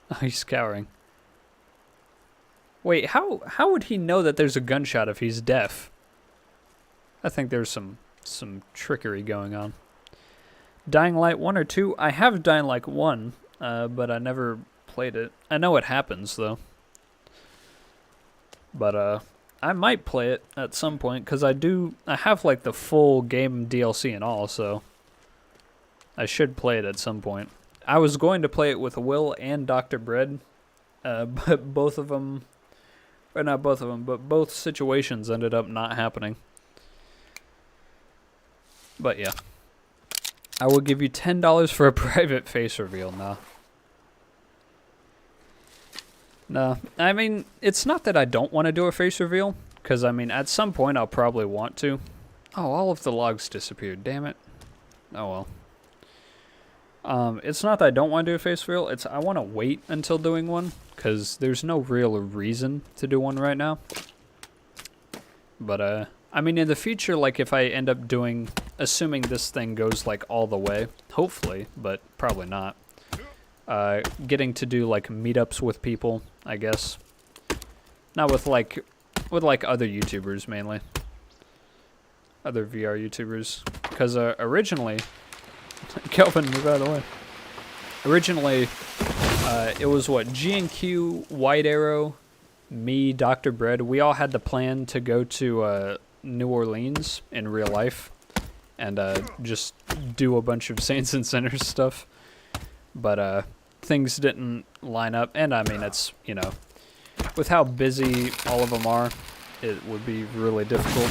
Oh, he's cowering. Wait, how would he know that there's a gunshot if he's deaf? I think there's some trickery going on. Dying Light 1 or 2? I have Dying Light 1, but I never played it. I know it happens, though. But, I might play it at some point, because I have, like, the full game DLC and all, so I should play it at some point. I was going to play it with Will and Dr. Bread, but both of them, or not both of them, but both situations ended up not happening. But yeah. I will give you $10 for a private face reveal. No, I mean, it's not that I don't want to do a face reveal, because, I mean, at some point I'll probably want to. Oh, all of the logs disappeared, damn it. Oh well. It's not that I don't want to do a face reveal, it's I want to wait until doing one, because there's no real reason to do one right now. But, I mean, in the future, like, if I end up doing, assuming this thing goes, like, all the way, hopefully, but probably not. Getting to do like meetups with people, I guess. Not with like other YouTubers mainly. Other VR YouTubers. Because originally, Kelvin, move out of the way. Originally, it was what, G&Q, White Arrow, me, Dr. Bread. We all had the plan to go to New Orleans in real life and just do a bunch of Saints and Sinners stuff. But things didn't line up, and I mean, it's, you know, with how busy all of them are, it would be really difficult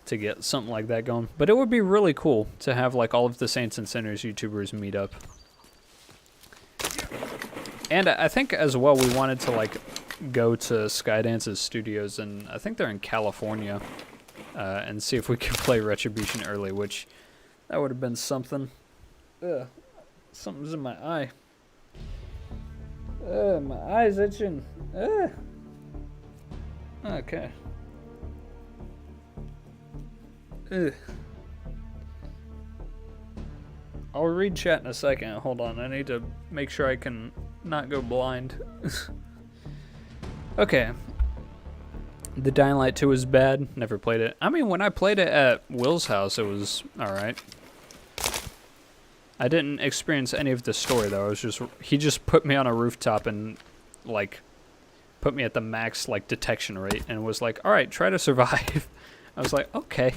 to get something like that going. But it would be really cool to have like all of the Saints and Sinners YouTubers meet up. And I think as well we wanted to like go to Skydance's studios, and I think they're in California, and see if we could play Retribution early, which That would have been something. Ugh. Something's in my eye. My eye's itching. Okay. Ugh. I'll read chat in a second. Hold on, I need to make sure I can not go blind. Okay. The Dying Light 2 is bad. Never played it. I mean, when I played it at Will's house, it was alright. I didn't experience any of the story, though. He just put me on a rooftop and, like, put me at the max, like, detection rate and was like, alright, try to survive. I was like, okay.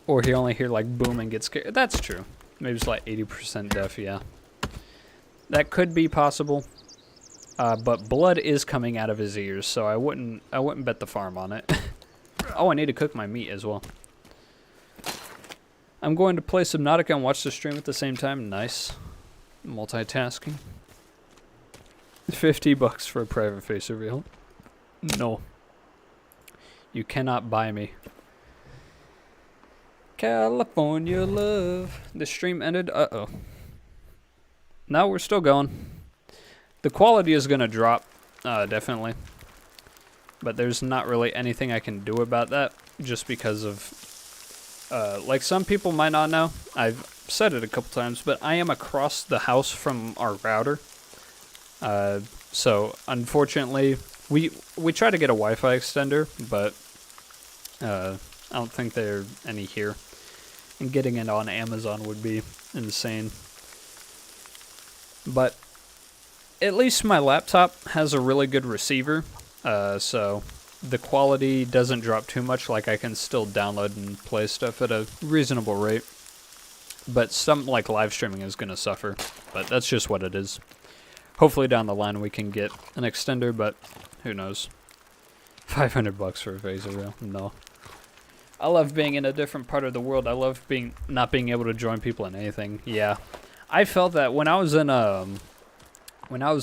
Or he only hear, like, boom and get scared. That's true. Maybe it's like 80% deaf, yeah. That could be possible. But blood is coming out of his ears, so I wouldn't bet the farm on it. Oh, I need to cook my meat as well. I'm going to play Subnautica and watch the stream at the same time. Nice. Multitasking. $50 for a private face reveal. No. You cannot buy me. California love. The stream ended. Uh-oh. No, we're still going. The quality is going to drop, definitely. But there's not really anything I can do about that, just because of, like some people might not know, I've said it a couple times, but I am across the house from our router. So, unfortunately, we try to get a Wi-Fi extender, but I don't think there are any here. And getting it on Amazon would be insane. But at least my laptop has a really good receiver, so the quality doesn't drop too much. Like, I can still download and play stuff at a reasonable rate. But some, like, live streaming is going to suffer, but that's just what it is. Hopefully down the line we can get an extender, but who knows. $500 for a phaser reel? No. I love being in a different part of the world. I love not being able to join people in anything. Yeah. I felt that when I was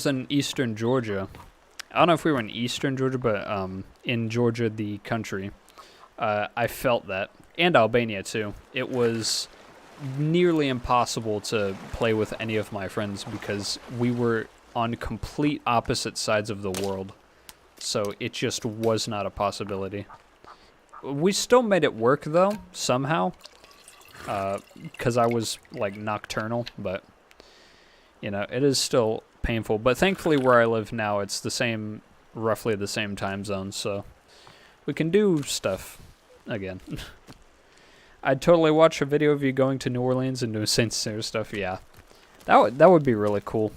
in eastern Georgia. I don't know if we were in eastern Georgia, but in Georgia, the country, I felt that. And Albania, too. It was nearly impossible to play with any of my friends because we were on complete opposite sides of the world. So it just was not a possibility. We still made it work, though, somehow. Because I was, like, nocturnal, but, you know, it is still painful. But thankfully where I live now, it's the same, roughly the same time zone, so we can do stuff again. I'd totally watch a video of you going to New Orleans and doing Saint Cyr stuff. Yeah, that would be really cool.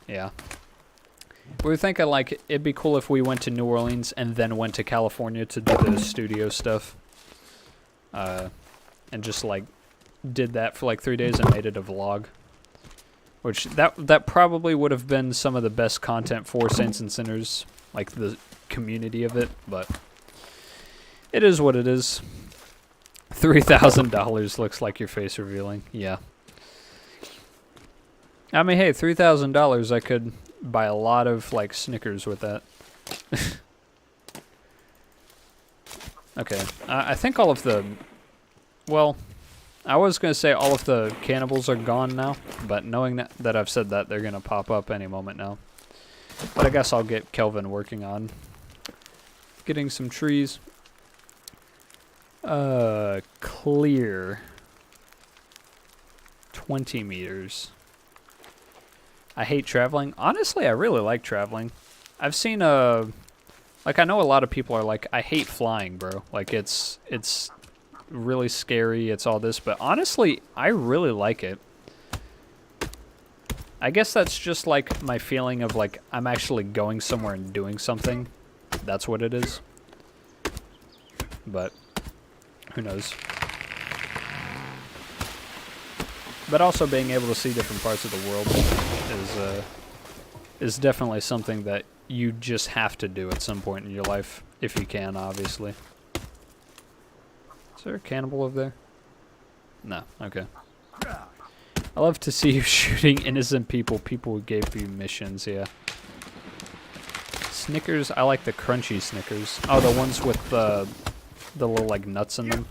Yeah, we were thinking, like, it'd be cool if we went to New Orleans and then went to California to do the studio stuff, and just, like, did that for like 3 days and made it a vlog. Which, that probably would have been some of the best content for Saints and Sinners, like the community of it, but it is what it is. $3,000 looks like your face revealing. Yeah. I mean, hey, $3,000, I could buy a lot of, like, Snickers with that. Okay, I think all of the, well, I was going to say all of the cannibals are gone now, but knowing that I've said that, they're going to pop up any moment now. But I guess I'll get Kelvin working on getting some trees. Clear. 20 meters. I hate traveling. Honestly, I really like traveling. I've seen, like, I know a lot of people are like, I hate flying, bro. Like, it's really scary, it's all this, but honestly, I really like it. I guess that's just, like, my feeling of, like, I'm actually going somewhere and doing something. That's what it is. But who knows. But also being able to see different parts of the world is definitely something that you just have to do at some point in your life, if you can, obviously. Is there a cannibal over there? No, okay. I love to see you shooting innocent people who gave you missions, yeah. Snickers, I like the crunchy Snickers. Oh, the ones with the the little like nuts in them.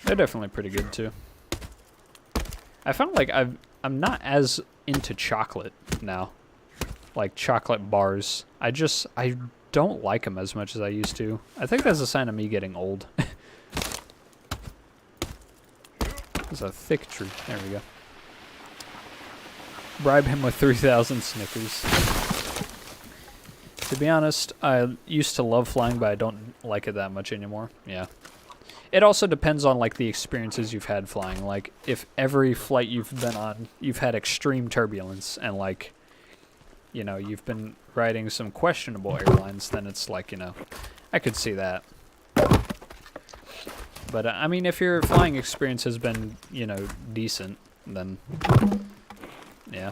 They're definitely pretty good too. I found like I'm not as into chocolate now, like chocolate bars. I don't like them as much as I used to. I think that's a sign of me getting old. There's a thick tree. There we go. Bribe him with 3,000 Snickers. To be honest, I used to love flying, but I don't like it that much anymore. Yeah. It also depends on, like, the experiences you've had flying. Like, if every flight you've been on, you've had extreme turbulence, and, like, you know, you've been riding some questionable airlines, then it's like, you know, I could see that. But, I mean, if your flying experience has been, you know, decent, then, yeah.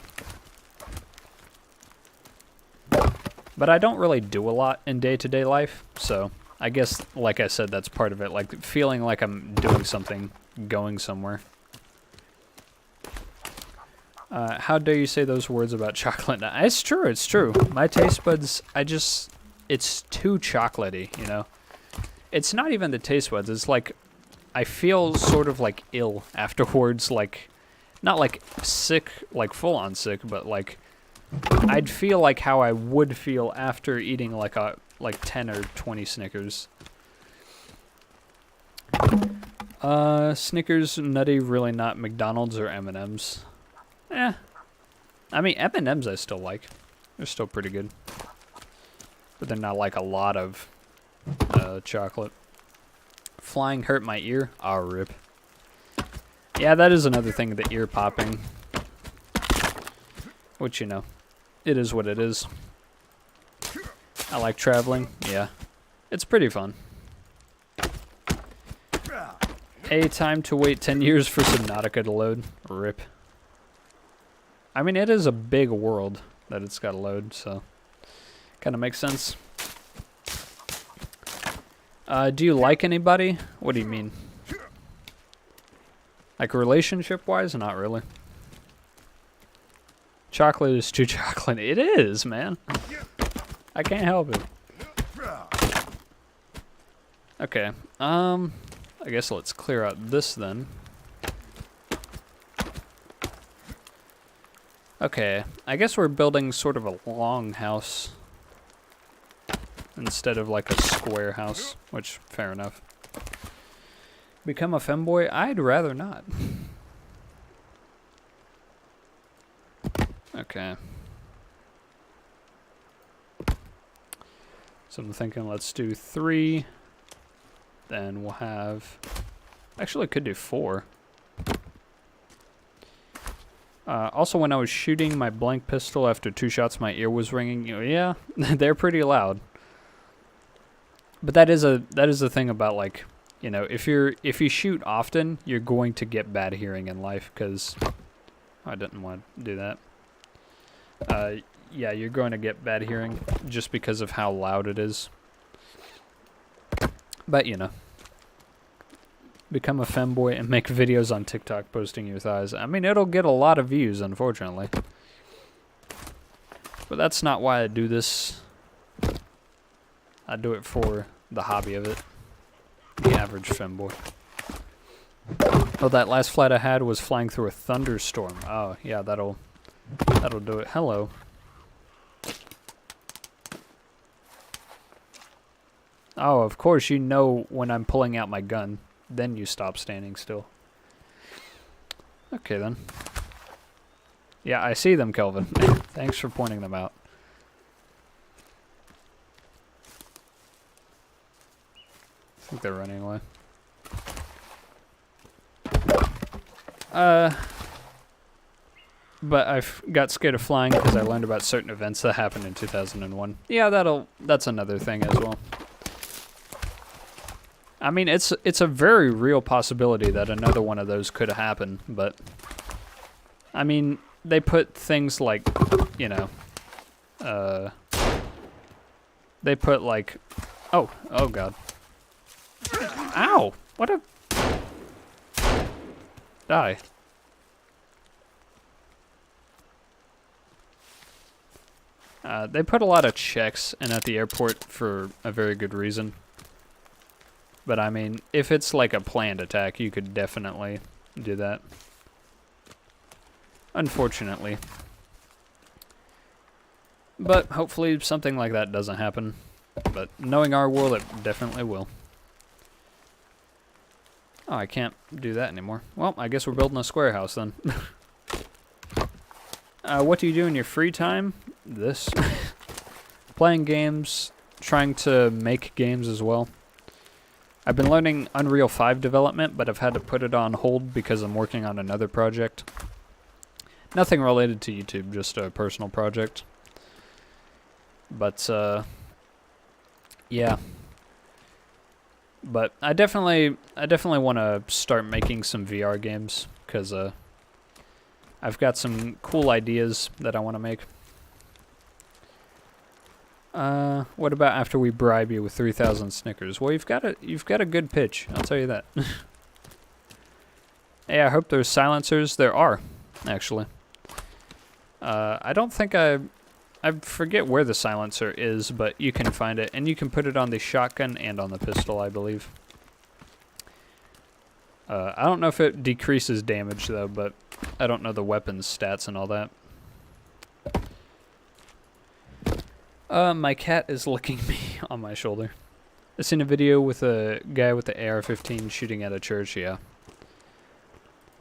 But I don't really do a lot in day-to-day life, so I guess, like I said, that's part of it. Like, feeling like I'm doing something, going somewhere. How dare you say those words about chocolate? It's true, it's true. My taste buds, it's too chocolatey, you know? It's not even the taste buds, it's like, I feel sort of like ill afterwards, like, not like sick, like full-on sick, but like, I'd feel like how I would feel after eating like 10 or 20 Snickers. Snickers, nutty, really not McDonald's or M&M's. Eh. I mean, M&M's I still like. They're still pretty good. But they're not like a lot of chocolate. Flying hurt my ear? Ah, rip. Yeah, that is another thing, the ear popping. Which, you know, it is what it is. I like traveling. Yeah. It's pretty fun. Time to wait 10 years for Subnautica to load. Rip. I mean, it is a big world that it's got to load, so kind of makes sense. Do you like anybody? What do you mean? Like relationship-wise? Not really. Chocolate is too chocolate. It is, man. I can't help it. Okay. I guess let's clear out this then. Okay. I guess we're building sort of a long house instead of like a square house, which, fair enough. Become a femboy? I'd rather not. Okay. So I'm thinking let's do 3. Then we'll have... Actually, I could do 4. Also, when I was shooting my blank pistol after 2 shots, my ear was ringing. You know, yeah, they're pretty loud. But that is a thing about, like, you know, if you shoot often, you're going to get bad hearing in life. Because I didn't want to do that. Yeah, you're going to get bad hearing just because of how loud it is. But, you know. Become a femboy and make videos on TikTok posting your thighs. I mean, it'll get a lot of views, unfortunately. But that's not why I do this. I do it for the hobby of it. The average femboy. Oh, that last flight I had was flying through a thunderstorm. Oh, yeah, that'll do it. Hello. Oh, of course, you know when I'm pulling out my gun. Then you stop standing still. Okay, then. Yeah, I see them, Kelvin. Thanks for pointing them out. I think they're running away. But I got scared of flying because I learned about certain events that happened in 2001. Yeah, that's another thing as well. I mean, it's a very real possibility that another one of those could happen, but I mean, they put things like, you know, they put like, oh god. Ow! What a... Die. They put a lot of checks in at the airport for a very good reason. But I mean, if it's like a planned attack, you could definitely do that. Unfortunately. But hopefully something like that doesn't happen. But knowing our world, it definitely will. Oh, I can't do that anymore. Well, I guess we're building a square house then. What do you do in your free time? This. Playing games, trying to make games as well. I've been learning Unreal 5 development, but I've had to put it on hold because I'm working on another project. Nothing related to YouTube, just a personal project. But, yeah. But I definitely want to start making some VR games, because I've got some cool ideas that I want to make. What about after we bribe you with 3,000 Snickers? Well, you've got a good pitch, I'll tell you that. Hey, I hope there's silencers. There are, actually. I don't think I forget where the silencer is, but you can find it, and you can put it on the shotgun and on the pistol, I believe. I don't know if it decreases damage, though, but I don't know the weapon's stats and all that. My cat is licking me on my shoulder. I seen a video with a guy with the AR-15 shooting at a church, yeah.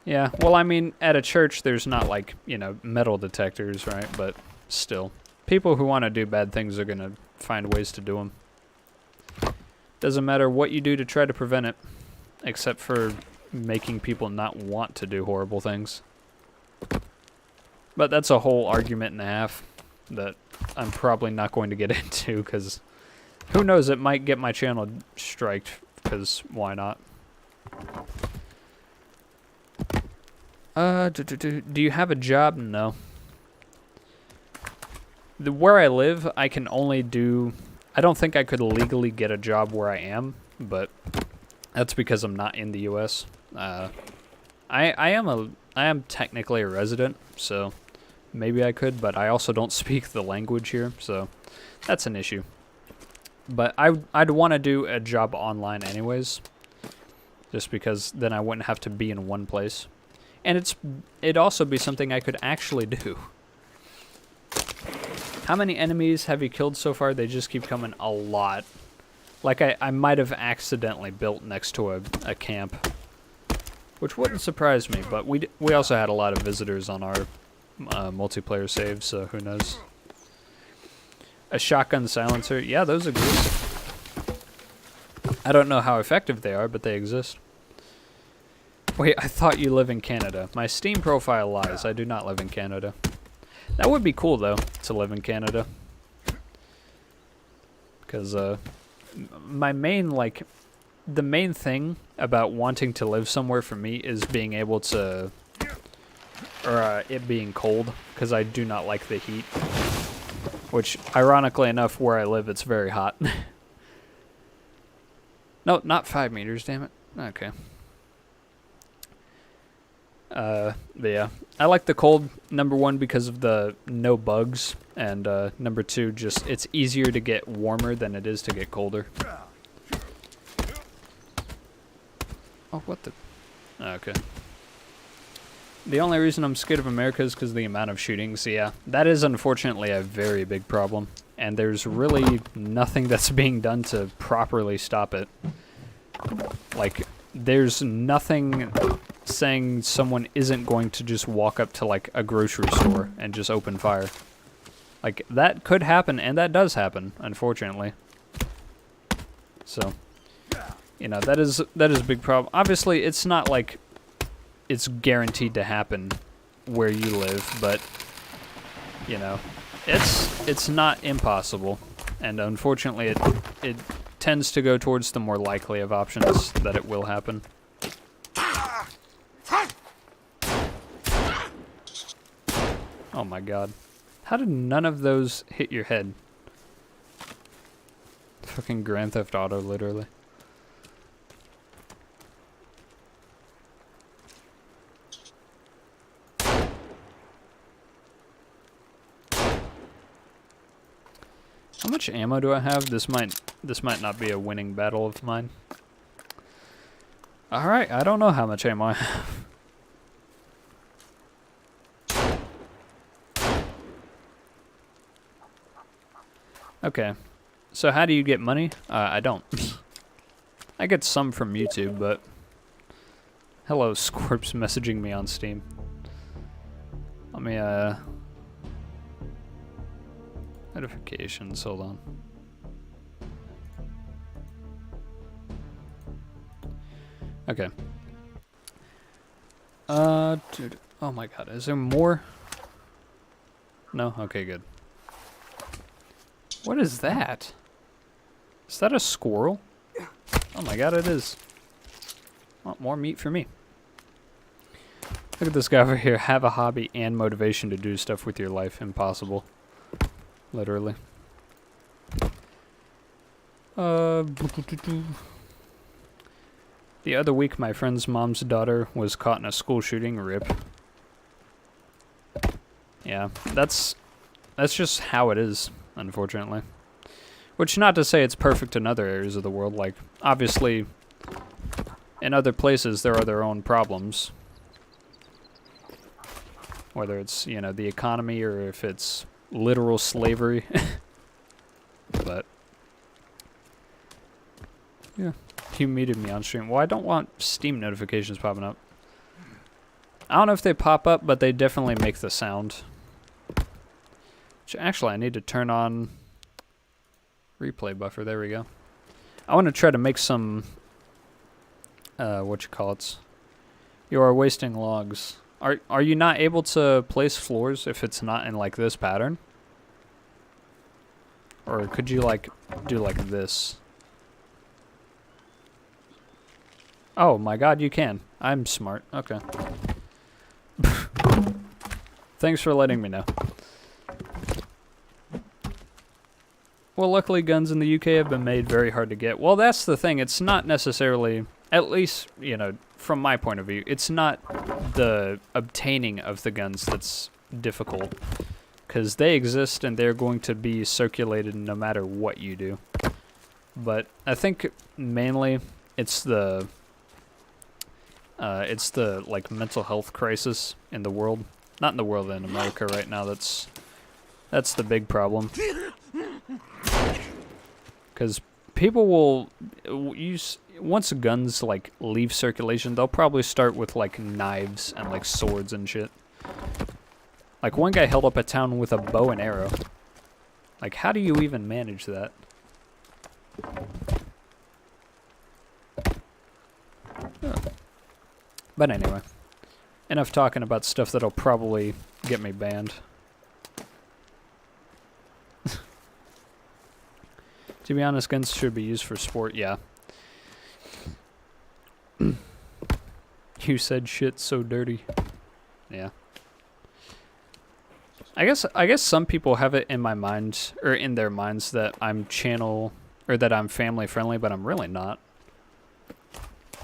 Yeah, well, I mean, at a church, there's not, like, you know, metal detectors, right? But still, people who want to do bad things are going to find ways to do them. Doesn't matter what you do to try to prevent it, except for making people not want to do horrible things. But that's a whole argument and a half that I'm probably not going to get into, because who knows, it might get my channel striked, because why not? Do you have a job? No. Where I live, I can only do... I don't think I could legally get a job where I am, but that's because I'm not in the U.S. I am technically a resident, so maybe I could, but I also don't speak the language here, so that's an issue. But I'd want to do a job online anyways, just because then I wouldn't have to be in one place. And it'd also be something I could actually do. How many enemies have you killed so far? They just keep coming a lot. Like I might have accidentally built next to a camp, which wouldn't surprise me, but we also had a lot of visitors on our multiplayer save, so who knows. A shotgun silencer, yeah, those exist. I don't know how effective they are, but they exist. Wait, I thought you live in Canada. My Steam profile lies. I do not live in Canada. That would be cool, though, to live in Canada. Because, my main, like, the main thing about wanting to live somewhere for me is being able to, or it being cold, because I do not like the heat. Which, ironically enough, where I live, it's very hot. No, not 5 meters, damn it. Okay. But yeah, I like the cold, number one, because of the no bugs, and number two, just it's easier to get warmer than it is to get colder. Oh, what the? Okay. The only reason I'm scared of America is because of the amount of shootings. Yeah, that is unfortunately a very big problem, and there's really nothing that's being done to properly stop it. Like, there's nothing saying someone isn't going to just walk up to, like, a grocery store and just open fire. Like, that could happen, and that does happen, unfortunately. So, you know, that is a big problem. Obviously, it's not like it's guaranteed to happen where you live, but, you know, it's not impossible. And unfortunately, it tends to go towards the more likely of options that it will happen. Oh my god. How did none of those hit your head? Fucking Grand Theft Auto, literally. How much ammo do I have? This might not be a winning battle of mine. Alright, I don't know how much ammo I have. Okay, so how do you get money? I don't. I get some from YouTube, but... Hello, Scorp's messaging me on Steam. Let me, notifications, hold on. Okay. Dude, oh my god, is there more? No? Okay, good. What is that? Is that a squirrel? Oh my god, it is. Well, more meat for me. Look at this guy over here. Have a hobby and motivation to do stuff with your life. Impossible. Literally. The other week, my friend's mom's daughter was caught in a school shooting. RIP. Yeah, that's just how it is, unfortunately. Which, not to say it's perfect in other areas of the world. Like, obviously, in other places, there are their own problems. Whether it's, you know, the economy or if it's literal slavery. But, yeah. You muted me on stream. Well, I don't want Steam notifications popping up. I don't know if they pop up, but they definitely make the sound. Which, actually, I need to turn on replay buffer. There we go. I want to try to make some... whatchamacallits. You are wasting logs. Are you not able to place floors if it's not in, like, this pattern? Or could you, like, do like this? Oh my god, you can. I'm smart. Okay. Thanks for letting me know. Well, luckily guns in the UK have been made very hard to get. Well, that's the thing. It's not necessarily, at least, you know, from my point of view, it's not the obtaining of the guns that's difficult. Because they exist and they're going to be circulated no matter what you do. But I think mainly it's the like mental health crisis in the world. Not in the world, in America right now. That's the big problem. Because people will use, once guns like leave circulation, they'll probably start with like knives and like swords and shit. Like one guy held up a town with a bow and arrow. Like, how do you even manage that? Oh. But anyway, enough talking about stuff that'll probably get me banned. To be honest, guns should be used for sport, yeah. You said shit so dirty. Yeah. I guess some people have it in my mind, or in their minds, that I'm that I'm family friendly, but I'm really not.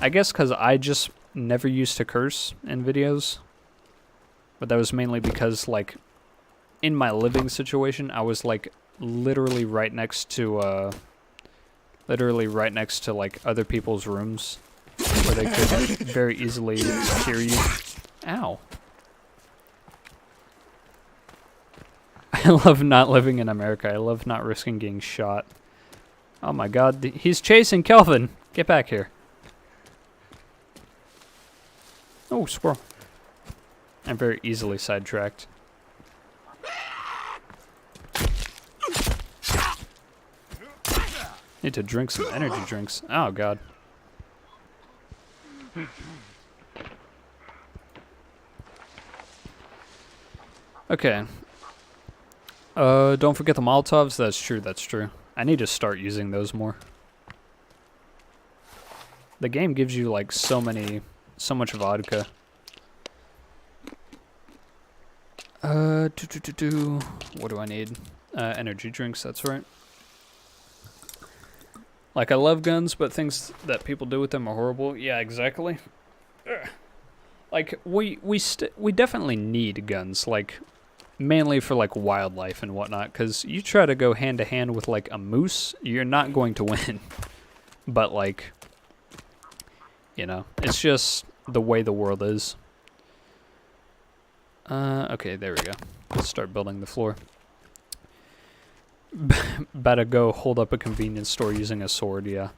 I guess because I just never used to curse in videos. But that was mainly because, like, in my living situation, I was, like, literally right next to, like, other people's rooms. Where they could very easily hear you. Ow. I love not living in America. I love not risking getting shot. Oh my god, he's chasing Kelvin. Get back here. Oh, squirrel. I'm very easily sidetracked. Need to drink some energy drinks. Oh god. Okay. Don't forget the Molotovs. That's true, that's true. I need to start using those more. The game gives you, like, so much vodka. What do I need? Energy drinks, that's right. Like, I love guns, but things that people do with them are horrible. Yeah, exactly. Ugh. Like, we definitely need guns, like, mainly for, like, wildlife and whatnot, because you try to go hand-to-hand with, like, a moose, you're not going to win. But, like, You know, it's just the way the world is. Okay, there we go. Let's start building the floor. Better go hold up a convenience store using a sword, yeah.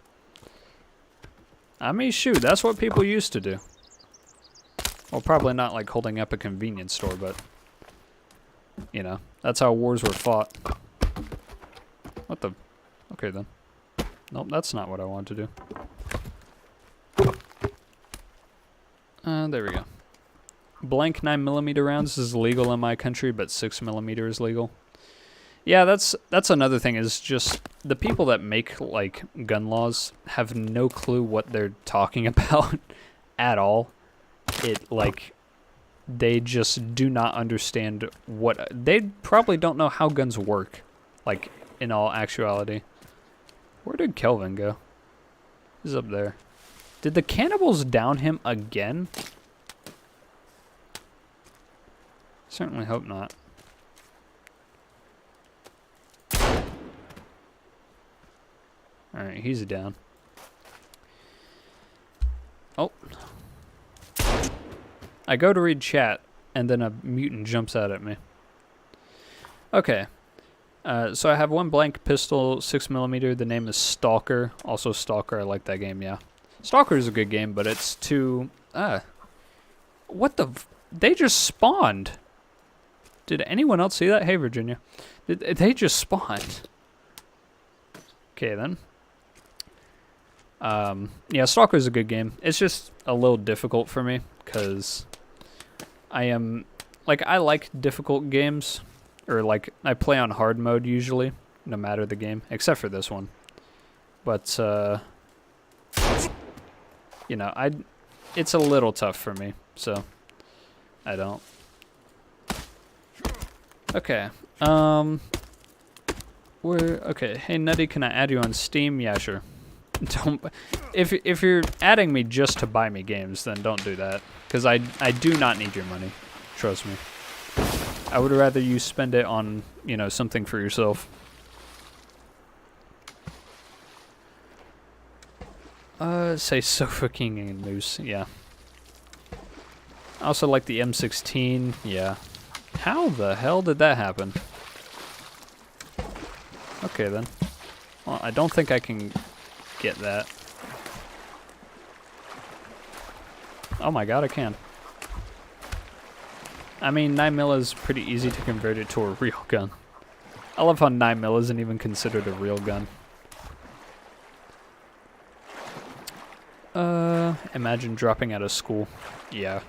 I mean, shoot, that's what people used to do. Well, probably not like holding up a convenience store, but... You know, that's how wars were fought. What the... Okay, then. Nope, that's not what I wanted to do. There we go. Blank 9mm rounds is legal in my country, but 6mm is legal. Yeah, that's another thing, is just the people that make, like, gun laws have no clue what they're talking about at all. They just do not understand what... They probably don't know how guns work, like, in all actuality. Where did Kelvin go? He's up there. Did the cannibals down him again? Certainly hope not. Alright, he's down. Oh. I go to read chat, and then a mutant jumps out at me. Okay. So I have one blank pistol, 6mm. The name is Stalker. Also Stalker, I like that game, yeah. Stalker is a good game, but it's too... What the... They just spawned. Did anyone else see that? Hey, Virginia. They just spawned. Okay, then. Yeah, Stalker is a good game. It's just a little difficult for me, because I am... Like, I like difficult games. Or, like, I play on hard mode, usually, no matter the game. Except for this one. But, you know, it's a little tough for me, so I don't. Okay. Okay. Hey, Nutty, can I add you on Steam? Yeah, sure. Don't. If you're adding me just to buy me games, then don't do that, because I do not need your money. Trust me. I would rather you spend it on, you know, something for yourself. Say Sofa King and Moose. Yeah. I also like the M16. Yeah. How the hell did that happen? Okay, then. Well, I don't think I can get that. Oh my god, I can. I mean, 9mm is pretty easy to convert it to a real gun. I love how 9mm isn't even considered a real gun. Imagine dropping out of school. Yeah.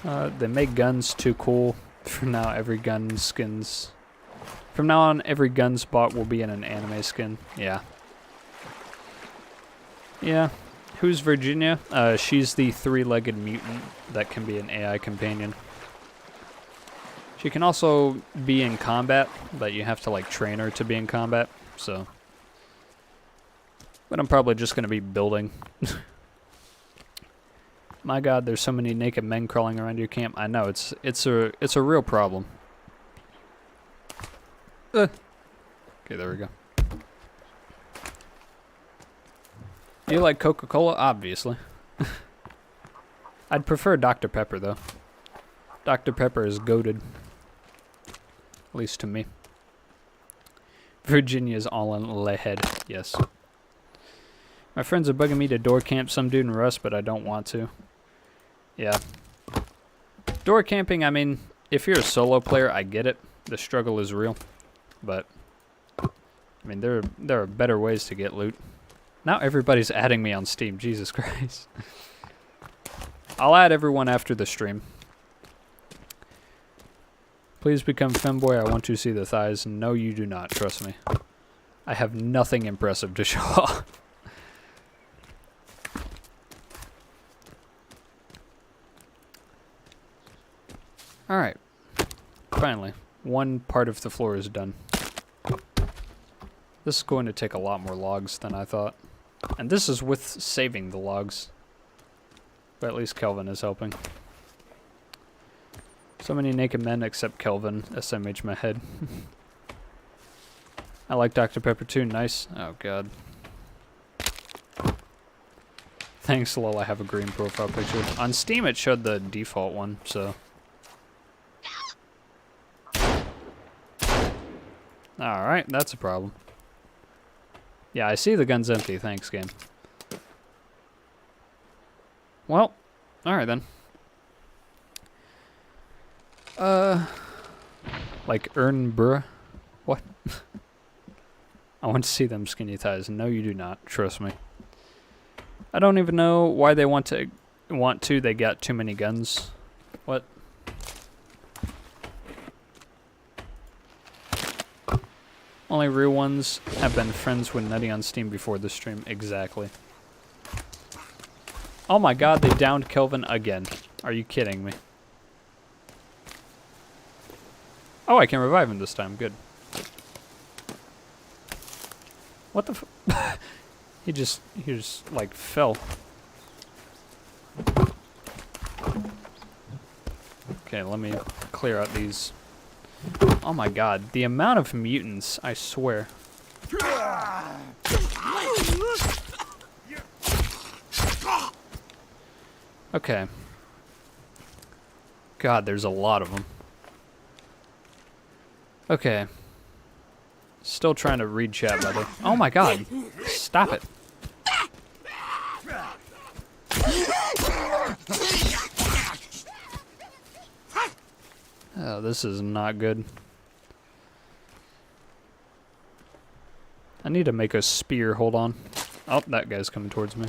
They make guns too cool. From now, every gun skins... From now on, every gun spot will be in an anime skin. Yeah. Yeah. Who's Virginia? She's the three-legged mutant that can be an AI companion. She can also be in combat, but you have to, like, train her to be in combat, so... But I'm probably just gonna be building. My god, there's so many naked men crawling around your camp. I know, it's a real problem. Okay, there we go. You like Coca-Cola? Obviously. I'd prefer Dr. Pepper, though. Dr. Pepper is goated. At least to me. Virginia's all in the head. Yes. My friends are bugging me to door camp some dude in Rust, but I don't want to. Yeah. Door camping, I mean, if you're a solo player, I get it. The struggle is real. But, I mean, there are better ways to get loot. Now everybody's adding me on Steam. Jesus Christ. I'll add everyone after the stream. Please become femboy. I want to see the thighs. No, you do not. Trust me. I have nothing impressive to show off. Alright. Finally. One part of the floor is done. This is going to take a lot more logs than I thought. And this is with saving the logs. But at least Kelvin is helping. So many naked men except Kelvin. SMH my head. I like Dr. Pepper too. Nice. Oh god. Thanks, lol, I have a green profile picture. On Steam, it showed the default one, so... Alright, that's a problem. Yeah, I see the gun's empty. Thanks, game. Well, alright then. Like, bruh? What? I want to see them skinny thighs. No, you do not. Trust me. I don't even know why they want to. They got too many guns. What? Only real ones have been friends with Nutty on Steam before the stream. Exactly. Oh my god, they downed Kelvin again. Are you kidding me? Oh, I can revive him this time. Good. What the f... He just, like, fell. Okay, let me clear out these. Oh my god, the amount of mutants, I swear. Okay. God, there's a lot of them. Okay. Still trying to read chat, by the way. Oh my god. Stop it. Oh, this is not good. I need to make a spear. Hold on. Oh, that guy's coming towards me.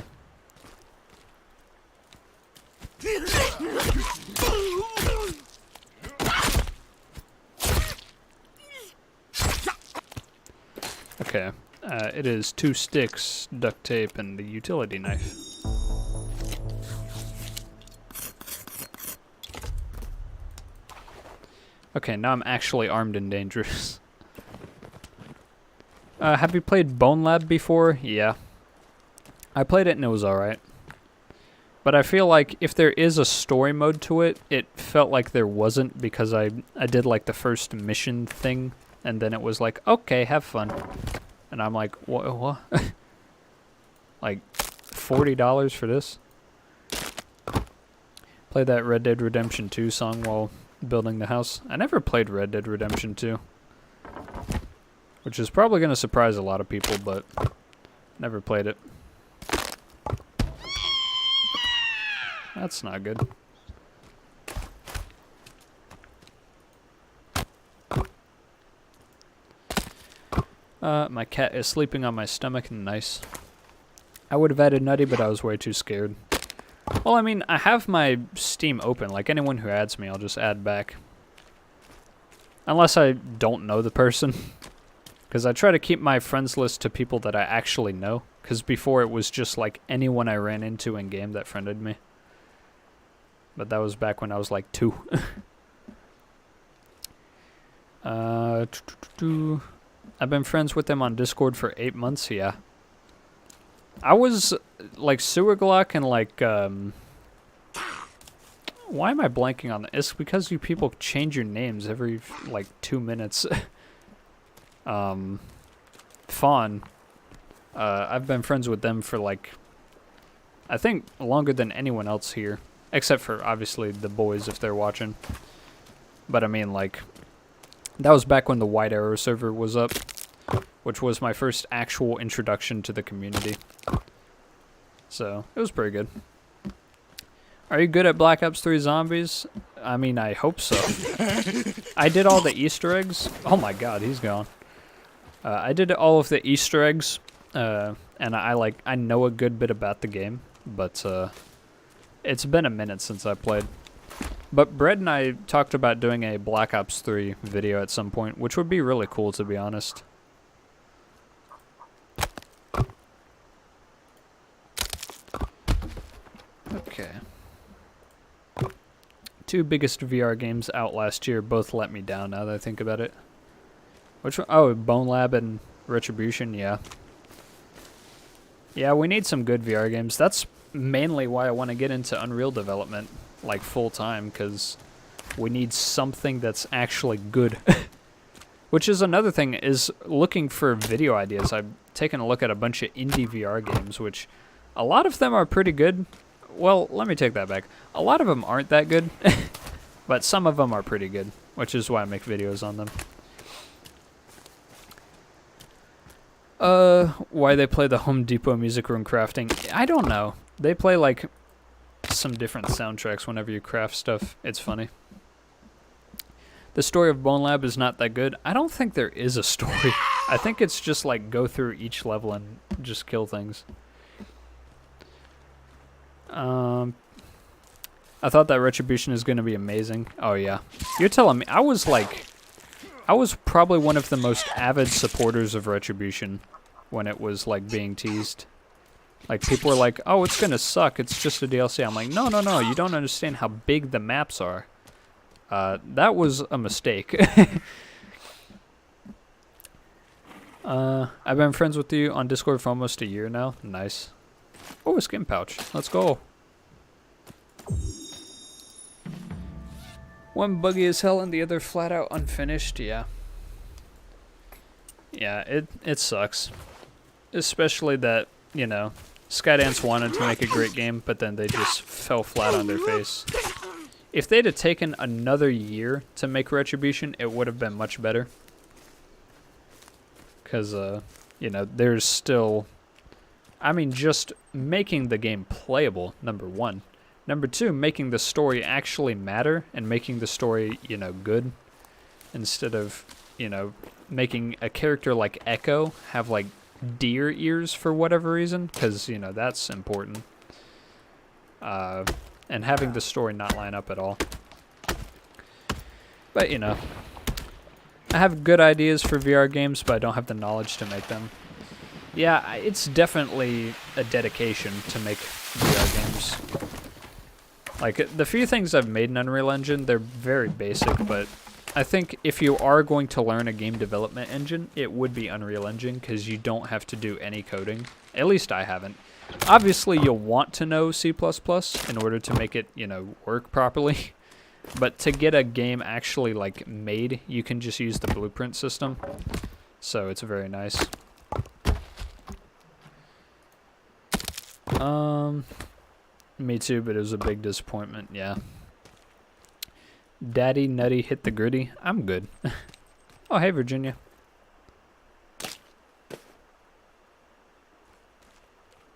Okay. It is 2 sticks, duct tape, and the utility knife. Okay, now I'm actually armed and dangerous. Have you played Bone Lab before? Yeah. I played it and it was alright. But I feel like if there is a story mode to it, it felt like there wasn't because I did like the first mission thing and then it was like, okay, have fun. And I'm like, what? Like, $40 for this? Play that Red Dead Redemption 2 song while building the house. I never played Red Dead Redemption 2. Which is probably going to surprise a lot of people, but never played it. That's not good. My cat is sleeping on my stomach. Nice. I would have added Nutty, but I was way too scared. Well, I mean, I have my Steam open. Like, anyone who adds me, I'll just add back. Unless I don't know the person. Because I try to keep my friends list to people that I actually know. Because before it was just, like, anyone I ran into in-game that friended me. But that was back when I was, like, 2. I've been friends with them on Discord for 8 months, yeah. I was, like, Sewer Glock and, like, why am I blanking on that? It's because you people change your names every, like, 2 minutes. Fawn. I've been friends with them for, like, I think longer than anyone else here. Except for, obviously, the boys if they're watching. But, I mean, like, that was back when the White Arrow server was up. Which was my first actual introduction to the community. So, it was pretty good. Are you good at Black Ops 3 Zombies? I mean, I hope so. I did all the Easter eggs. Oh my god, he's gone. I did all of the Easter eggs. And I know a good bit about the game. But, it's been a minute since I played. But Brett and I talked about doing a Black Ops 3 video at some point, which would be really cool, to be honest. Okay. 2 biggest VR games out last year both let me down now that I think about it. Which one? Oh, Bone Lab and Retribution, yeah. Yeah, we need some good VR games. That's mainly why I want to get into Unreal development, like, full-time, because we need something that's actually good. Which is another thing, is looking for video ideas. I've taken a look at a bunch of indie VR games, which A lot of them are pretty good. Well, let me take that back. A lot of them aren't that good, but some of them are pretty good, which is why I make videos on them. Why they play the Home Depot music room crafting? I don't know. They play, like, some different soundtracks whenever you craft stuff. It's funny. The story of Bone Lab is not that good. I don't think there is a story. I think it's just, like, go through each level and just kill things. I thought that Retribution is going to be amazing. Oh, yeah. You're telling me. I was probably one of the most avid supporters of Retribution when it was, like, being teased. Like, people were like, oh, it's gonna suck, it's just a DLC. I'm like, no, you don't understand how big the maps are. That was a mistake. I've been friends with you on Discord for almost a year now. Nice. Oh, a skin pouch. Let's go. One buggy as hell and the other flat out unfinished, yeah. Yeah, it sucks. Especially that, you know, Skydance wanted to make a great game, but then they just fell flat on their face. If they'd have taken another year to make Retribution, it would have been much better. Because, you know, there's still... I mean, just making the game playable, number one. Number two, making the story actually matter and making the story, you know, good. Instead of, you know, making a character like Echo have, like, deer ears for whatever reason. Because, you know, that's important. And having the story not line up at all. But, you know, I have good ideas for VR games, but I don't have the knowledge to make them. Yeah, it's definitely a dedication to make VR games. Like, the few things I've made in Unreal Engine, they're very basic, but I think if you are going to learn a game development engine, it would be Unreal Engine, because you don't have to do any coding. At least I haven't. Obviously, you'll want to know C++ in order to make it, you know, work properly. But to get a game actually, like, made, you can just use the blueprint system. So it's very nice. Me too, but it was a big disappointment, yeah. Daddy Nutty hit the gritty. I'm good. Oh, hey, Virginia.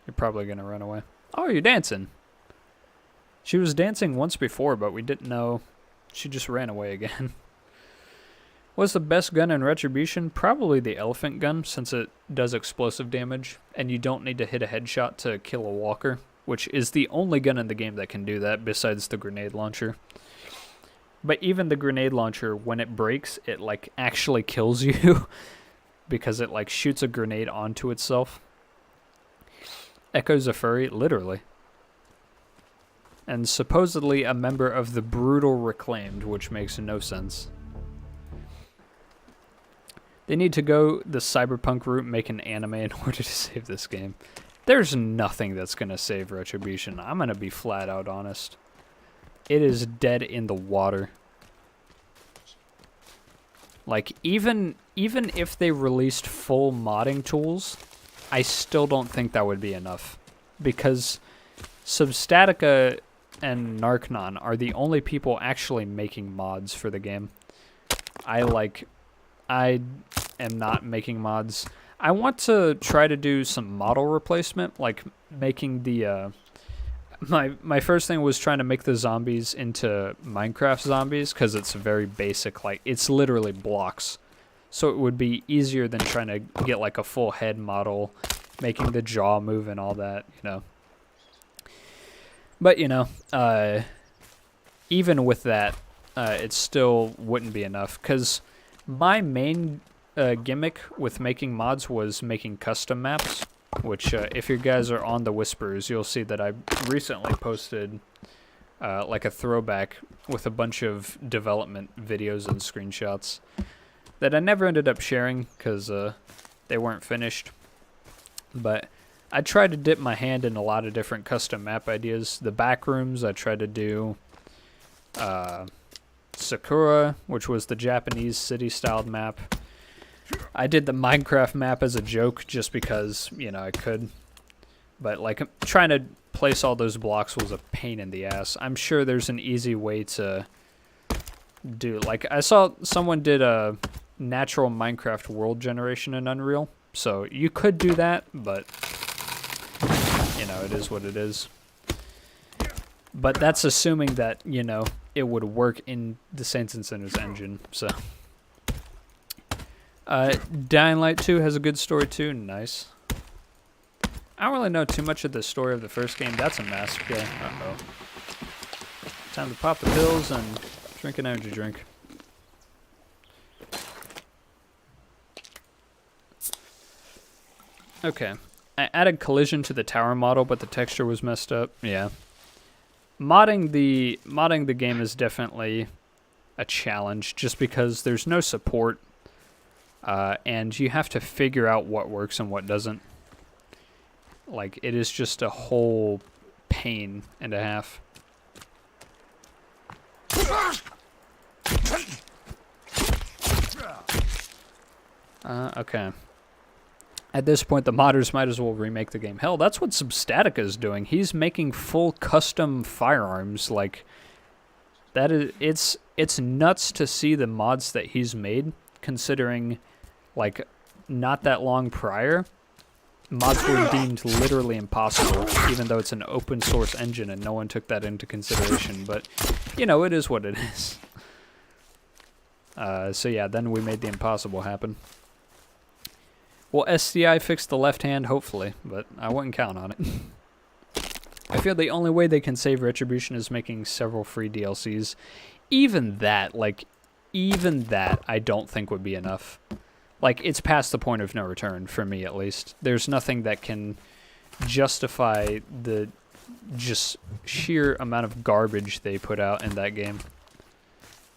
You're probably gonna run away. Oh, you're dancing. She was dancing once before, but we didn't know. She just ran away again. What's the best gun in Retribution? Probably the elephant gun, since it does explosive damage, and you don't need to hit a headshot to kill a walker, which is the only gun in the game that can do that, besides the grenade launcher. But even the grenade launcher, when it breaks, it, like, actually kills you, because it, like, shoots a grenade onto itself. Echo's a furry, literally. And supposedly a member of the Brutal Reclaimed, which makes no sense. They need to go the cyberpunk route, make an anime in order to save this game. There's nothing that's going to save Retribution. I'm going to be flat out honest. It is dead in the water. Like, even if they released full modding tools, I still don't think that would be enough. Because Substatica and Narcnon are the only people actually making mods for the game. I am not making mods. I want to try to do some model replacement, like making the my first thing was trying to make the zombies into Minecraft zombies, because it's very basic, like it's literally blocks. So it would be easier than trying to get like a full head model, making the jaw move and all that, you know. But, you know, even with that, it still wouldn't be enough, because my main gimmick with making mods was making custom maps, which if you guys are on the Whispers, you'll see that I recently posted like a throwback with a bunch of development videos and screenshots that I never ended up sharing because they weren't finished. But I tried to dip my hand in a lot of different custom map ideas. The Backrooms, I tried to do Sakura, which was the Japanese city-styled map. I did the Minecraft map as a joke just because, you know, I could. But like trying to place all those blocks was a pain in the ass. I'm sure there's an easy way to do. Like I saw someone did a natural Minecraft world generation in Unreal, so you could do that, but you know, it is what it is. But that's assuming that, you know, it would work in the Saints and Sinners engine, so. Dying Light 2 has a good story too, nice. I don't really know too much of the story of the first game. That's a massacre. Uh-oh. Time to pop the pills and drink an energy drink. Okay. I added collision to the tower model, but the texture was messed up. Yeah. Modding the game is definitely a challenge just because there's no support. And you have to figure out what works and what doesn't. Like, it is just a whole pain and a half. Okay. At this point, the modders might as well remake the game. Hell, that's what Substatica is doing. He's making full custom firearms. Like, that is, it's nuts to see the mods that he's made, considering, like, not that long prior, mods were deemed literally impossible, even though it's an open source engine and no one took that into consideration. But, you know, it is what it is. So yeah, then we made the impossible happen. Well, SCI fixed the left hand, hopefully, but I wouldn't count on it. I feel the only way they can save Retribution is making several free DLCs. Even that I don't think would be enough. Like, it's past the point of no return, for me at least. There's nothing that can justify the just sheer amount of garbage they put out in that game.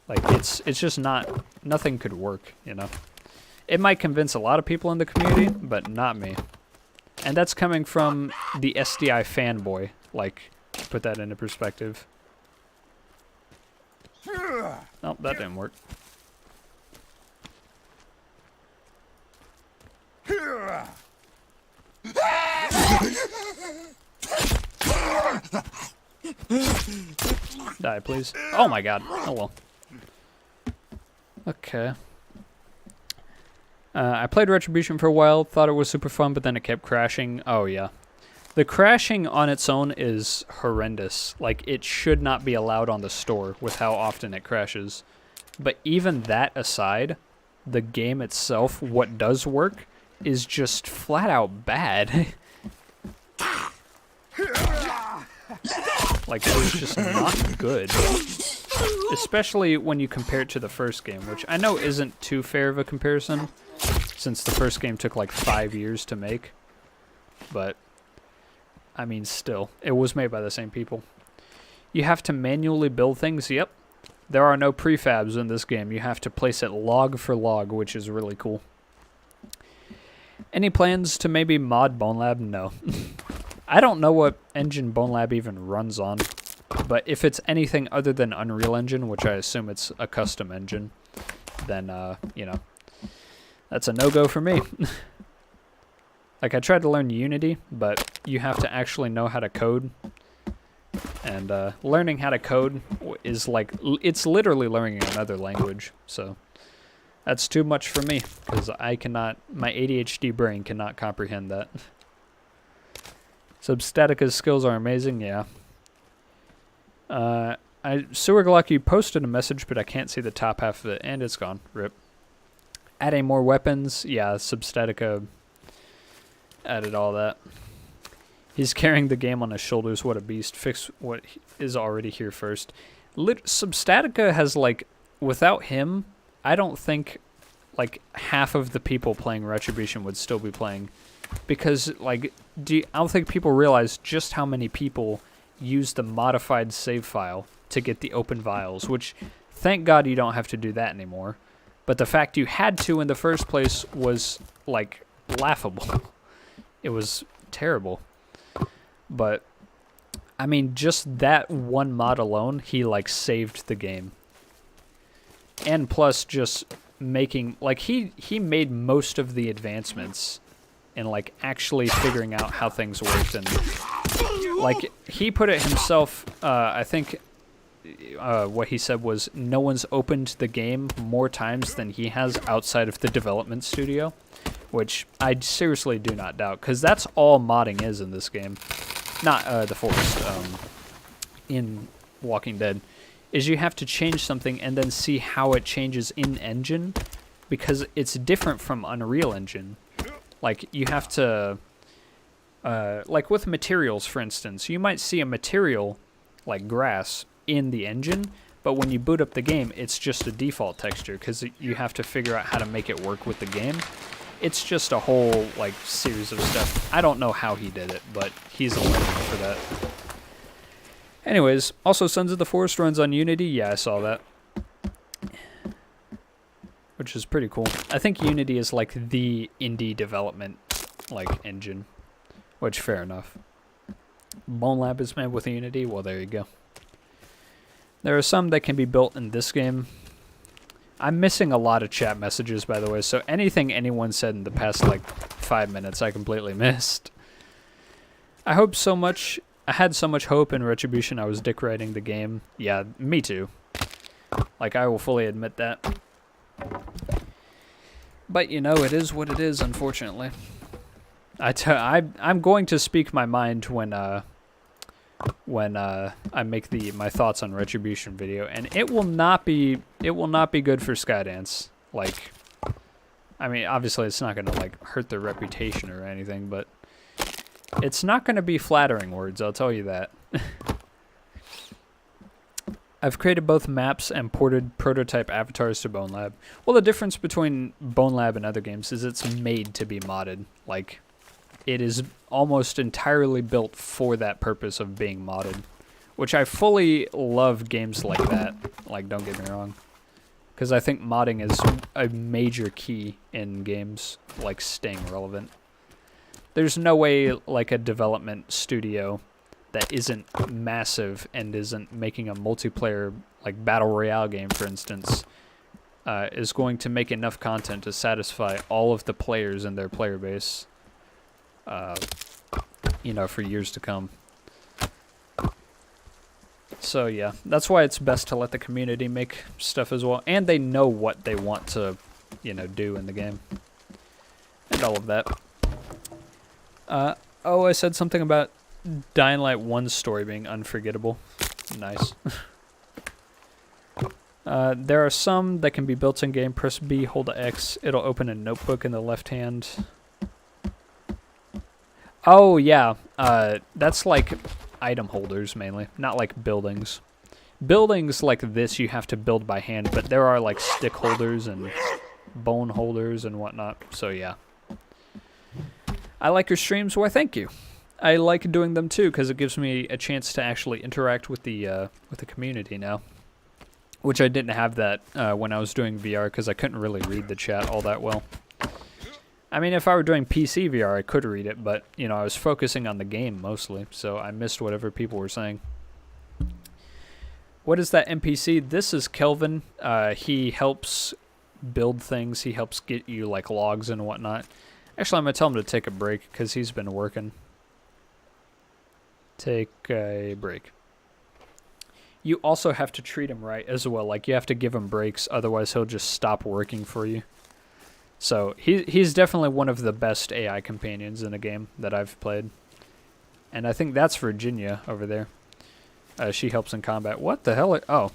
Like, it's just not, nothing could work, you know? It might convince a lot of people in the community, but not me. And that's coming from the SDI fanboy, like, to put that into perspective. Oh, that didn't work. Die, please. Oh my god. Oh well. Okay. I played Retribution for a while, thought it was super fun, but then it kept crashing. Oh yeah. The crashing on its own is horrendous. Like, it should not be allowed on the store with how often it crashes. But even that aside, the game itself, what does work, is just flat out bad. Like, it was just not good. Especially when you compare it to the first game, which I know isn't too fair of a comparison, since the first game took like 5 years to make. But, I mean, still, it was made by the same people. You have to manually build things, yep. There are no prefabs in this game. You have to place it log for log, which is really cool. Any plans to maybe mod BoneLab? No. I don't know what engine BoneLab even runs on, but if it's anything other than Unreal Engine, which I assume it's a custom engine, then, you know, that's a no-go for me. Like, I tried to learn Unity, but you have to actually know how to code. And learning how to code is like, it's literally learning another language, so that's too much for me, because I cannot, my ADHD brain cannot comprehend that. Substatica's skills are amazing, yeah. Sewer Glock, you posted a message, but I can't see the top half of it, and it's gone. Rip. Adding more weapons, yeah, Substatica added all that. He's carrying the game on his shoulders, what a beast. Fix what is already here first. Substatica has, like, without him, I don't think, like, half of the people playing Retribution would still be playing. Because, like, I don't think people realize just how many people use the modified save file to get the open vials, which, thank God you don't have to do that anymore. But the fact you had to in the first place was, like, laughable. It was terrible. But, I mean, just that one mod alone, he, like, saved the game. And plus, just making, like, he made most of the advancements in like actually figuring out how things worked. And like he put it himself, I think what he said was no one's opened the game more times than he has outside of the development studio, which I seriously do not doubt, because that's all modding is in this game. Not the Forest, in Walking Dead, is you have to change something and then see how it changes in engine, because it's different from Unreal Engine. Like, you have to, like with materials, for instance, you might see a material, like grass, in the engine, but when you boot up the game, it's just a default texture, because you have to figure out how to make it work with the game. It's just a whole, like, series of stuff. I don't know how he did it, but he's a legend for that. Anyways, also Sons of the Forest runs on Unity. Yeah, I saw that. Which is pretty cool. I think Unity is like the indie development like engine. Which, fair enough. Bone Lab is made with Unity. Well, there you go. There are some that can be built in this game. I'm missing a lot of chat messages, by the way, so anything anyone said in the past like 5 minutes I completely missed. I hope so much. I had so much hope in Retribution I was dick riding the game. Yeah, me too. Like, I will fully admit that. But, you know, it is what it is, unfortunately. I'm going to speak my mind when I make my thoughts on Retribution video, and it will not be good for Skydance. Like, I mean, obviously it's not going to like hurt their reputation or anything, but it's not going to be flattering words, I'll tell you that. I've created both maps and ported prototype avatars to Bone Lab. Well, the difference between Bone Lab and other games is it's made to be modded. Like, it is almost entirely built for that purpose of being modded. Which I fully love games like that. Like, don't get me wrong. Because I think modding is a major key in games, like, staying relevant. There's no way, like, a development studio that isn't massive and isn't making a multiplayer, like, battle royale game, for instance, is going to make enough content to satisfy all of the players in their player base, you know, for years to come. So, yeah, that's why it's best to let the community make stuff as well. And they know what they want to, you know, do in the game. And all of that. Oh, I said something about Dying Light 1's story being unforgettable. Nice. There are some that can be built in game. Press B, hold X. It'll open a notebook in the left hand. Oh, yeah. That's like item holders mainly, not like buildings. Buildings like this you have to build by hand, but there are like stick holders and bone holders and whatnot. So, yeah. I like your streams. Why, thank you. I like doing them too because it gives me a chance to actually interact with the community now, which I didn't have that when I was doing VR because I couldn't really read the chat all that well. I mean, if I were doing PC VR, I could read it, but you know, I was focusing on the game mostly, so I missed whatever people were saying. What is that NPC? This is Kelvin. He helps build things. He helps get you like logs and whatnot. Actually, I'm going to tell him to take a break because he's been working. Take a break. You also have to treat him right as well. Like, you have to give him breaks, otherwise he'll just stop working for you. So, he's definitely one of the best AI companions in a game that I've played. And I think that's Virginia over there. She helps in combat. What the hell? Oh.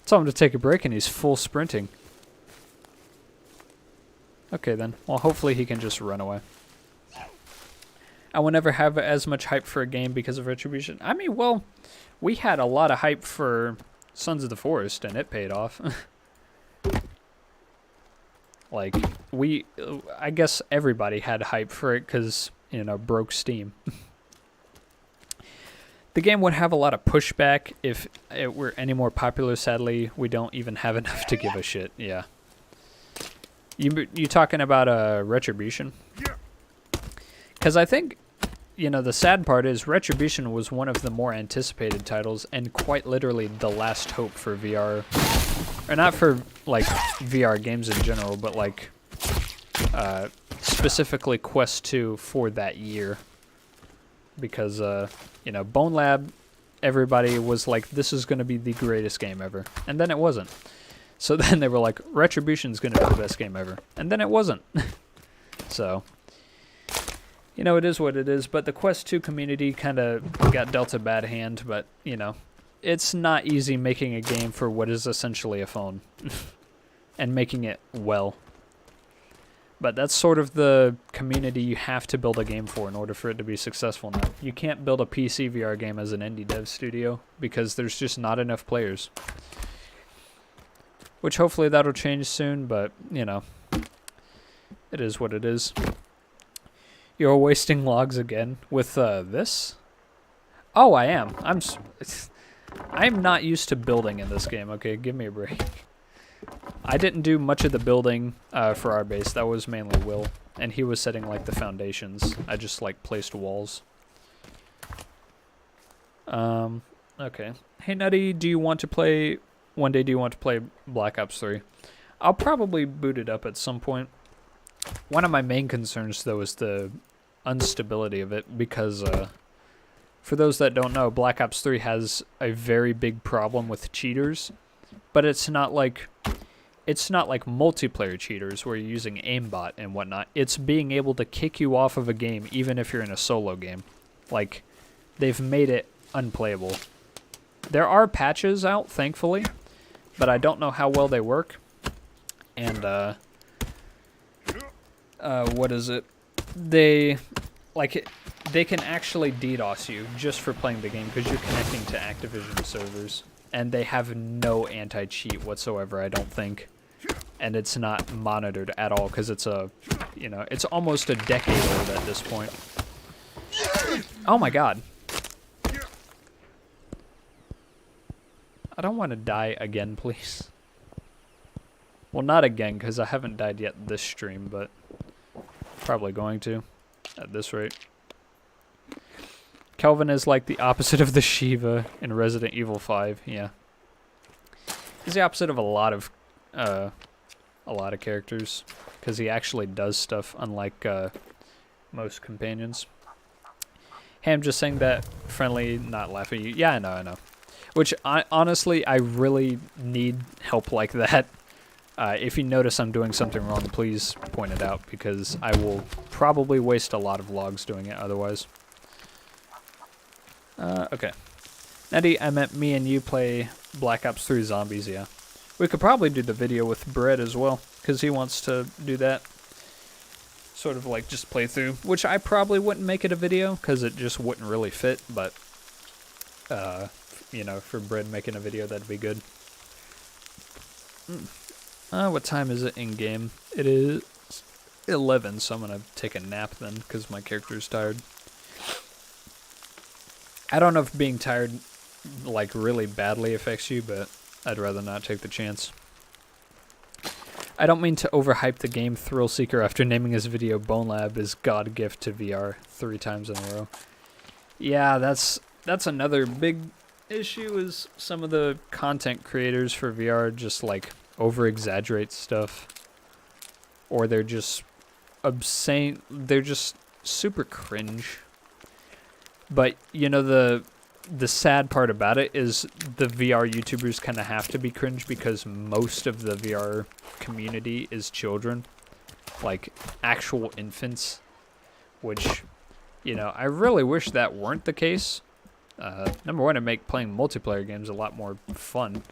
Tell him to take a break and he's full sprinting. Okay then. Well, hopefully he can just run away. I will never have as much hype for a game because of Retribution. I mean, well, we had a lot of hype for Sons of the Forest, and it paid off. Like, I guess everybody had hype for it because, you know, broke Steam. The game would have a lot of pushback if it were any more popular. Sadly, we don't even have enough to give a shit. Yeah. You talking about Retribution? Because I think, you know, the sad part is Retribution was one of the more anticipated titles and quite literally the last hope for VR. Or not for, like, VR games in general, but, like, specifically Quest 2 for that year. Because, you know, Bone Lab, everybody was like, this is going to be the greatest game ever. And then it wasn't. So then they were like, Retribution's going to be the best game ever. And then it wasn't. So, you know, it is what it is. But the Quest 2 community kind of got dealt a bad hand. But, you know, it's not easy making a game for what is essentially a phone. And making it well. But that's sort of the community you have to build a game for in order for it to be successful now. You can't build a PC VR game as an indie dev studio because there's just not enough players. Which hopefully that'll change soon, but, you know, it is what it is. You're wasting logs again with this? Oh, I am. I'm not used to building in this game. Okay, give me a break. I didn't do much of the building for our base. That was mainly Will, and he was setting like the foundations. I just like placed walls. Okay. Hey Nutty, do you want to play one day? Do you want to play Black Ops 3? I'll probably boot it up at some point. One of my main concerns though is the instability of it because for those that don't know, Black Ops 3 has a very big problem with cheaters. But it's not like multiplayer cheaters where you're using aimbot and whatnot. It's being able to kick you off of a game even if you're in a solo game. Like, they've made it unplayable. There are patches out, thankfully, but I don't know how well they work. And, what is it? They can actually DDoS you just for playing the game because you're connecting to Activision servers. And they have no anti-cheat whatsoever, I don't think. And it's not monitored at all because it's it's almost a decade old at this point. Oh my god. I don't want to die again, please. Well, not again because I haven't died yet this stream, but probably going to at this rate. Kelvin is like the opposite of the Shiva in Resident Evil 5. Yeah, he's the opposite of a lot of characters because he actually does stuff unlike most companions. Hey, I'm just saying that friendly, not laugh at you. Yeah, I know. Which honestly, I really need help like that. If you notice I'm doing something wrong, please point it out because I will probably waste a lot of logs doing it otherwise. Okay. Nettie, I meant me and you play Black Ops 3 Zombies, yeah. We could probably do the video with Brett as well, because he wants to do that. Sort of like just play through, which I probably wouldn't make it a video, because it just wouldn't really fit, but, you know, for Brett making a video, that'd be good. What time is it in-game? It is 11, so I'm going to take a nap then, because my character's tired. I don't know if being tired, like, really badly affects you, but I'd rather not take the chance. I don't mean to overhype the game Thrill Seeker after naming his video Bone Lab is God Gift to VR 3 times in a row. Yeah, that's another big issue is some of the content creators for VR just, like, over-exaggerate stuff. Or they're just obscene, they're just super cringe. But, you know, the sad part about it is the VR YouTubers kind of have to be cringe because most of the VR community is children. Like, actual infants. Which, you know, I really wish that weren't the case. Number one, it'd make playing multiplayer games a lot more fun.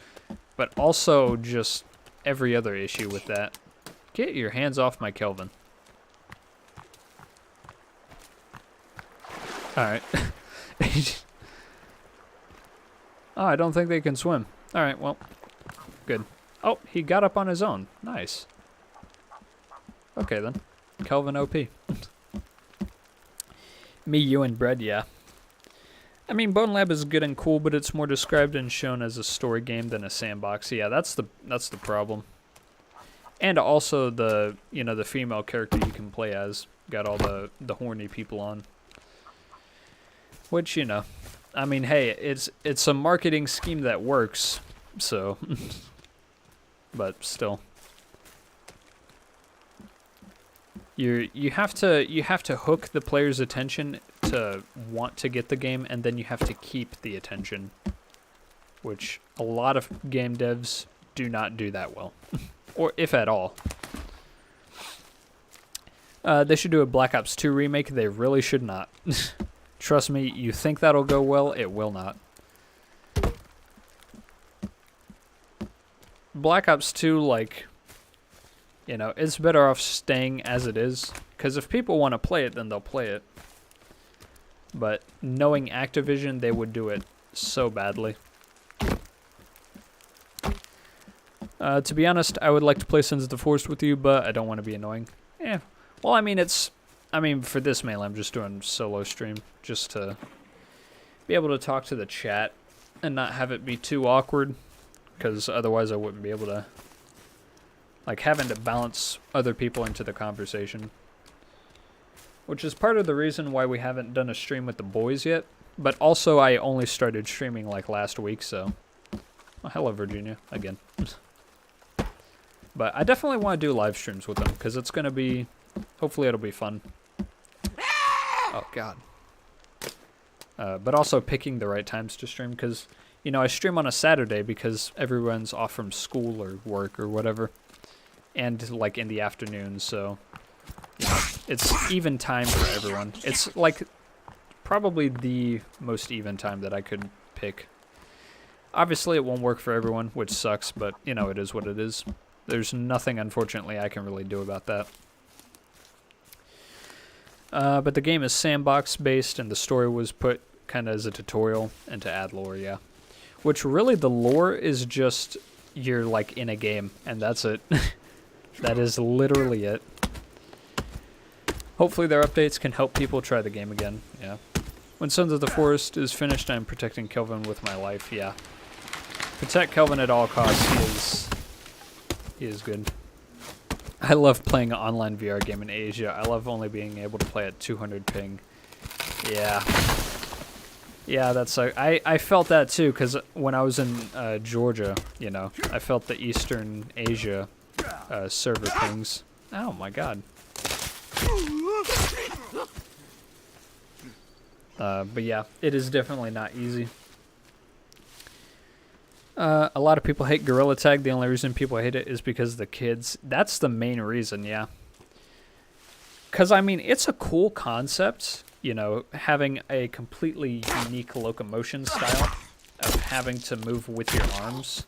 But also just every other issue with that. Get your hands off my Kelvin. Alright. Oh, I don't think they can swim. Alright, well, good. Oh, he got up on his own. Nice. Okay, then. Kelvin OP. Me, you, and Bread, yeah. I mean, Bone Lab is good and cool, but it's more described and shown as a story game than a sandbox. Yeah, that's the problem. And also the, you know, the female character you can play as got all the horny people on. Which, you know, I mean, hey, it's a marketing scheme that works, so, but still. You have to hook the player's attention to want to get the game, and then you have to keep the attention, which a lot of game devs do not do that well, or if at all. They should do a Black Ops 2 remake. They really should not. Trust me, you think that'll go well, it will not. Black Ops 2, like, you know, it's better off staying as it is, because if people want to play it, then they'll play it. But knowing Activision, they would do it so badly. To be honest, I would like to play Sins of the Forest with you, but I don't want to be annoying. Yeah. Well, I mean, for this mainly, I'm just doing solo stream, just to be able to talk to the chat and not have it be too awkward, because otherwise I wouldn't be able to, like, having to balance other people into the conversation. Which is part of the reason why we haven't done a stream with the boys yet, but also I only started streaming, like, last week, so... Oh, hello, Virginia, again. But I definitely want to do live streams with them, because it's going to be... Hopefully it'll be fun. Oh, God. But also picking the right times to stream, because, you know, I stream on a Saturday because everyone's off from school or work or whatever. And, like, in the afternoon, so... You know, it's even time for everyone. It's, like, probably the most even time that I could pick. Obviously, it won't work for everyone, which sucks, but, you know, it is what it is. There's nothing, unfortunately, I can really do about that. But the game is sandbox-based, and the story was put kind of as a tutorial and to add lore, yeah. Which, really, the lore is just you're, like, in a game, and that's it. That is literally it. Hopefully their updates can help people try the game again, yeah. When Sons of the Forest is finished, I'm protecting Kelvin with my life, yeah. Protect Kelvin at all costs. He is good. I love playing an online VR game in Asia. I love only being able to play at 200 ping. Yeah. Yeah, that's like... I felt that too, because when I was in Georgia, you know, I felt the Eastern Asia server pings. Oh my god. But yeah, it is definitely not easy. A lot of people hate Gorilla Tag. The only reason people hate it is because the kids. That's the main reason, yeah. Because, I mean, it's a cool concept, you know, having a completely unique locomotion style of having to move with your arms.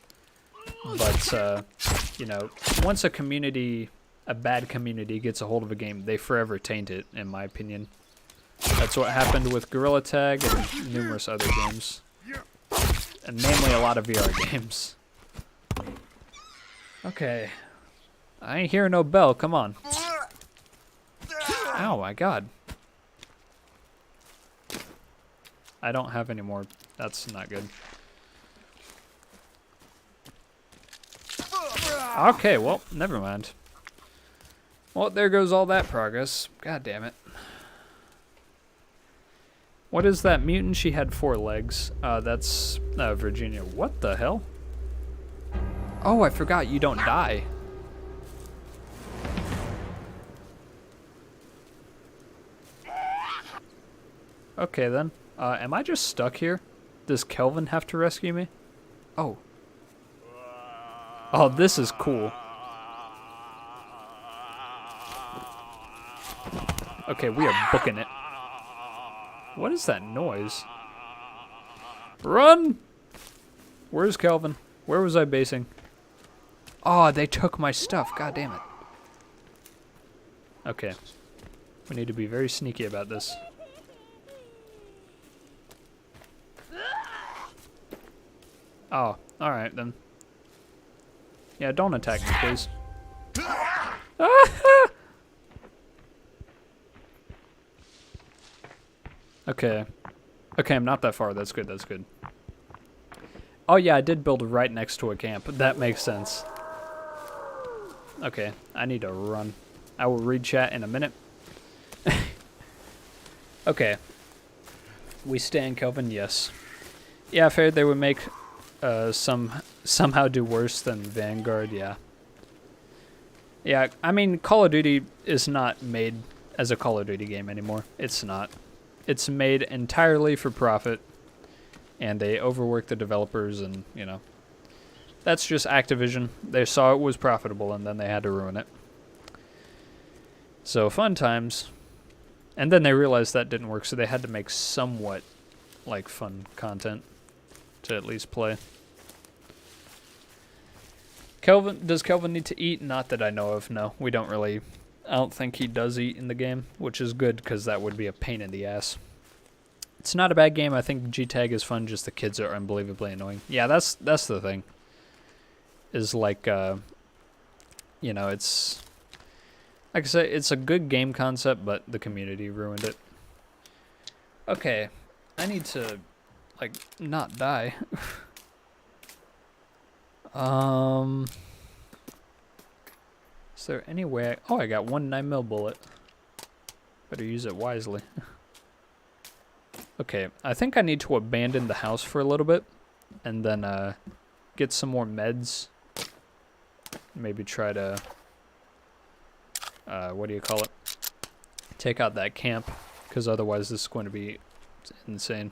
But, you know, once a community, a bad community gets a hold of a game, they forever taint it, in my opinion. That's what happened with Gorilla Tag and numerous other games. And namely a lot of VR games. Okay. I ain't hearing no bell, come on. Oh my god. I don't have any more. That's not good. Okay, well, never mind. Well, there goes all that progress. God damn it. What is that mutant? She had 4 legs. That's Virginia. What the hell? Oh, I forgot you don't die. Okay then. Am I just stuck here? Does Kelvin have to rescue me? Oh. Oh, this is cool. Okay, we are booking it. What is that noise? Run! Where's Kelvin? Where was I basing? Oh, they took my stuff. God damn it. Okay. We need to be very sneaky about this. Oh, alright then. Yeah, don't attack me, please. Okay. Okay, I'm not that far. That's good, that's good. Oh yeah, I did build right next to a camp. That makes sense. Okay, I need to run. I will read chat in a minute. Okay. We stand Kelvin, yes. Yeah, I figured they would make somehow do worse than Vanguard, yeah. Yeah, I mean, Call of Duty is not made as a Call of Duty game anymore. It's not. It's made entirely for profit, and they overwork the developers, and, you know, that's just Activision. They saw it was profitable, and then they had to ruin it. So, fun times. And then they realized that didn't work, so they had to make somewhat, like, fun content to at least play. Does Kelvin need to eat? Not that I know of, no. We don't really... I don't think he does eat in the game, which is good, because that would be a pain in the ass. It's not a bad game. I think G-Tag is fun, just the kids are unbelievably annoying. Yeah, that's the thing. Is like, you know, it's... Like I say, it's a good game concept, but the community ruined it. Okay, I need to, like, not die. Is there any way... Oh, I got one 9mm bullet. Better use it wisely. Okay, I think I need to abandon the house for a little bit. And then, get some more meds. Maybe try to... what do you call it? Take out that camp. Because otherwise this is going to be insane.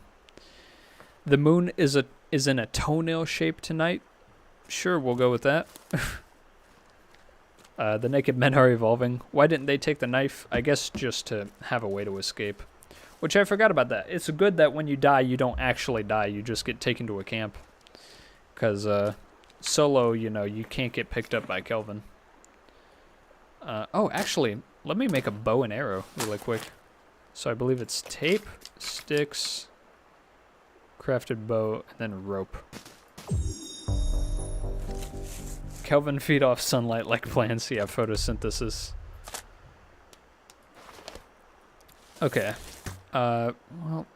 The moon is in a toenail shape tonight. Sure, we'll go with that. The naked men are evolving. Why didn't they take the knife? I guess just to have a way to escape. Which I forgot about that. It's good that when you die, you don't actually die. You just get taken to a camp. Because solo, you know, you can't get picked up by Kelvin. Oh, actually, let me make a bow and arrow really quick. So I believe it's tape, sticks, crafted bow, and then rope. Kelvin feed off sunlight like plants. Yeah, photosynthesis. Okay. Well,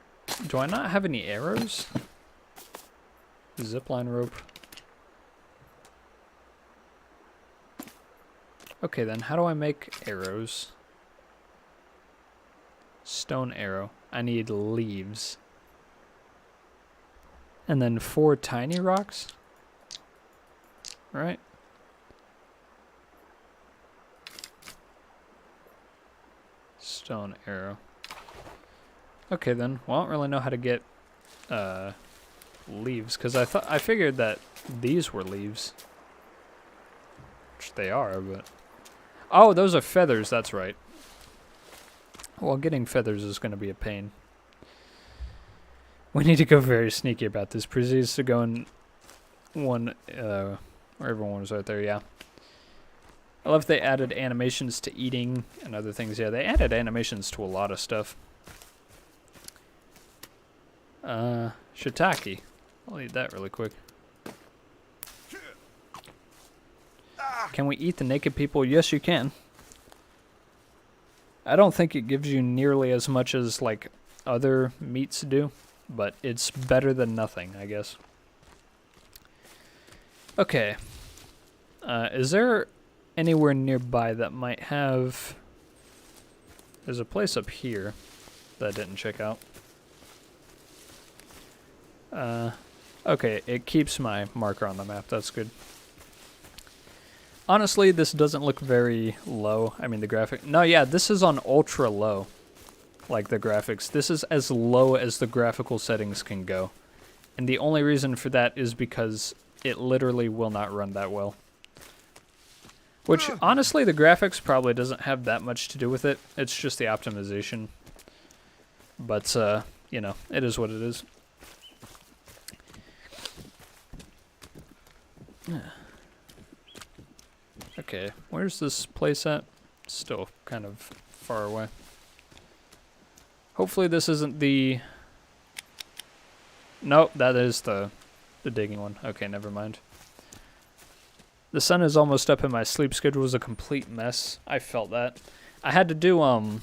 do I not have any arrows? Zipline rope. Okay, then how do I make arrows? Stone arrow. I need leaves. And then 4 tiny rocks? Right? Stone arrow. Okay then. Well, I don't really know how to get leaves, because I figured that these were leaves. Which they are, but... Oh, those are feathers, that's right. Well, getting feathers is going to be a pain. We need to go very sneaky about this. Proceeds to go in one, where everyone was right there, yeah. I love they added animations to eating and other things. Yeah, they added animations to a lot of stuff. Shiitake. I'll eat that really quick. Can we eat the naked people? Yes, you can. I don't think it gives you nearly as much as, like, other meats do, but it's better than nothing, I guess. Okay. Is there anywhere nearby that might have... There's a place up here that I didn't check out. Okay, it keeps my marker on the map. That's good. Honestly, this doesn't look very low. I mean, the graphic... No, yeah, this is on ultra low. Like, the graphics. This is as low as the graphical settings can go. And the only reason for that is because it literally will not run that well. Which, honestly, the graphics probably doesn't have that much to do with it. It's just the optimization. But, you know, it is what it is. Okay, where's this place at? Still kind of far away. Hopefully this isn't the... Nope, that is the digging one. Okay, never mind. The sun is almost up and my sleep schedule is a complete mess. I felt that. I had to do, I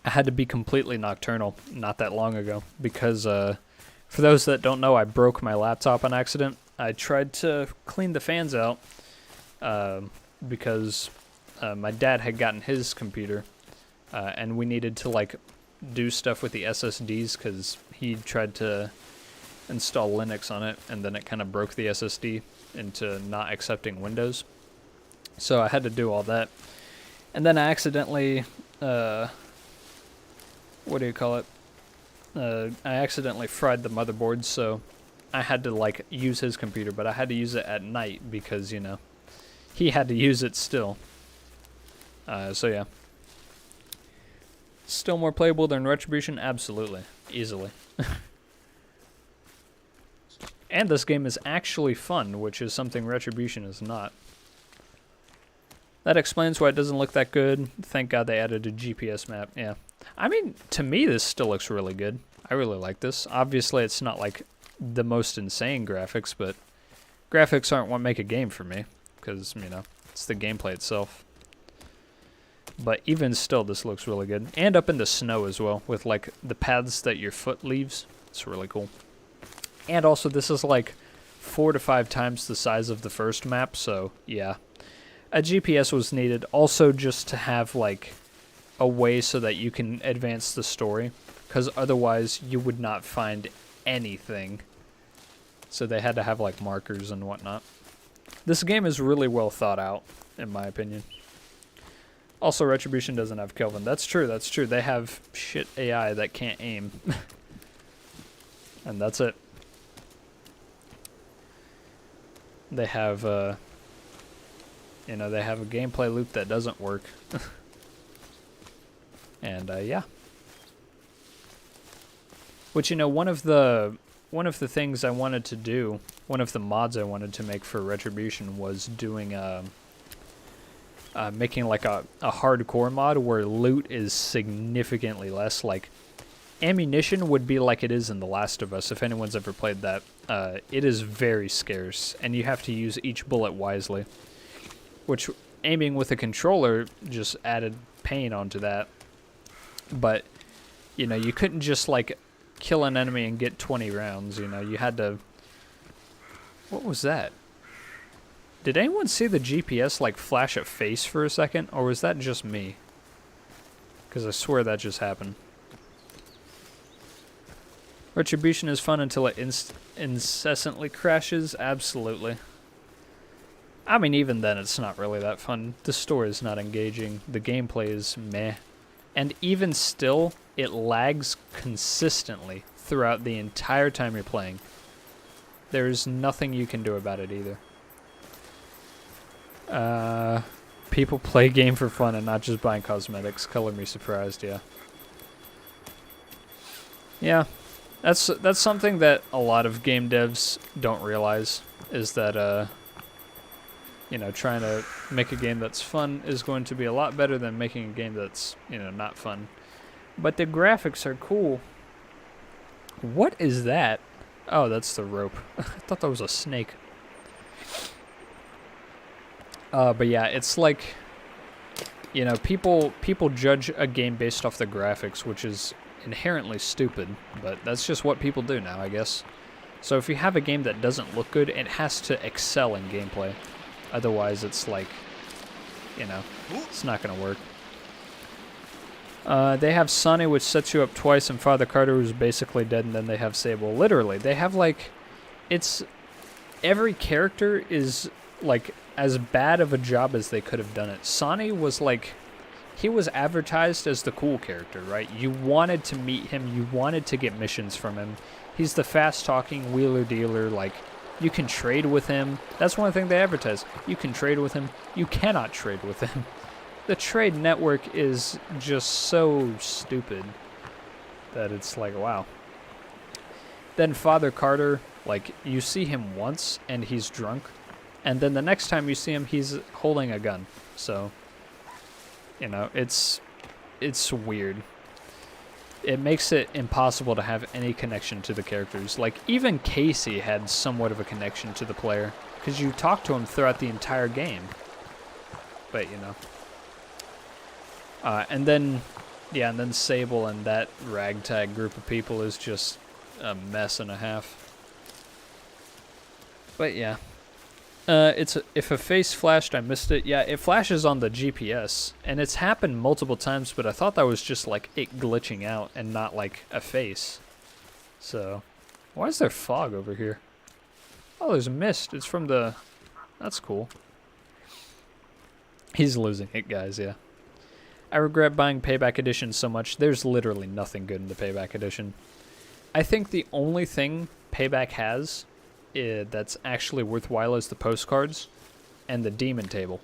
had to be completely nocturnal not that long ago because, for those that don't know, I broke my laptop on accident. I tried to clean the fans out, because my dad had gotten his computer, and we needed to, like, do stuff with the SSDs because he tried to install Linux on it, and then it kind of broke the SSD into not accepting Windows. So I had to do all that. And then I accidentally, what do you call it? I accidentally fried the motherboard, so I had to, like, use his computer, but I had to use it at night because, you know, he had to use it still. So yeah. Still more playable than Retribution? Absolutely. Easily. And this game is actually fun, which is something Retribution is not. That explains why it doesn't look that good. Thank God they added a GPS map. Yeah. I mean, to me, this still looks really good. I really like this. Obviously, it's not like the most insane graphics, but graphics aren't what make a game for me. Because, you know, it's the gameplay itself. But even still, this looks really good. And up in the snow as well, with, like, the paths that your foot leaves. It's really cool. And also, this is, like, 4 to 5 times the size of the first map, so, yeah. A GPS was needed, also just to have, like, a way so that you can advance the story, because otherwise you would not find anything. So they had to have, like, markers and whatnot. This game is really well thought out, in my opinion. Also, Retribution doesn't have Kelvin. That's true, that's true. They have shit AI that can't aim. And that's it. They have, you know, they have a gameplay loop that doesn't work. And, yeah. Which, you know, one of the things I wanted to do, one of the mods I wanted to make for Retribution was doing, making, like, a hardcore mod where loot is significantly less. Like, ammunition would be like it is in The Last of Us, if anyone's ever played that. It is very scarce, and you have to use each bullet wisely. Which, aiming with a controller just added pain onto that. But, you know, you couldn't just, like, kill an enemy and get 20 rounds, you know. You had to... What was that? Did anyone see the GPS, like, flash a face for a second? Or was that just me? Because I swear that just happened. Retribution is fun until it incessantly crashes. Absolutely. I mean, even then, it's not really that fun. The story is not engaging. The gameplay is meh. And even still, it lags consistently throughout the entire time you're playing. There's nothing you can do about it either. People play game for fun and not just buying cosmetics. Color me surprised, yeah. Yeah, that's something that a lot of game devs don't realize, is that, you know, trying to make a game that's fun is going to be a lot better than making a game that's, you know, not fun. But the graphics are cool. What is that? Oh, that's the rope. I thought that was a snake. But yeah, it's like, you know, people judge a game based off the graphics, which is inherently stupid, but that's just what people do now, I guess. So if you have a game that doesn't look good, it has to excel in gameplay. Otherwise, it's like, you know, it's not going to work. They have Sonny, which sets you up twice, and Father Carter, who's basically dead, and then they have Sable. Literally, they have, like, it's... Every character is, like, as bad of a job as they could have done it. Sonny was, like... He was advertised as the cool character, right? You wanted to meet him, you wanted to get missions from him. He's the fast-talking wheeler-dealer, like... You can trade with him. That's one thing they advertise. You can trade with him. You cannot trade with him. The trade network is just so stupid that it's like, wow. Then Father Carter, like, you see him once and he's drunk. And then the next time you see him, he's holding a gun. So, you know, it's weird. It makes it impossible to have any connection to the characters. Like, even Casey had somewhat of a connection to the player, because you talk to him throughout the entire game. But, you know. And then Sable and that ragtag group of people is just a mess and a half. But, yeah. If a face flashed, I missed it. Yeah, it flashes on the GPS, and it's happened multiple times, but I thought that was just, like, it glitching out and not, like, a face. So, why is there fog over here? Oh, there's mist. It's from the... That's cool. He's losing it, guys, yeah. I regret buying Payback Edition so much. There's literally nothing good in the Payback Edition. I think the only thing Payback has that's actually worthwhile is the postcards and the demon table.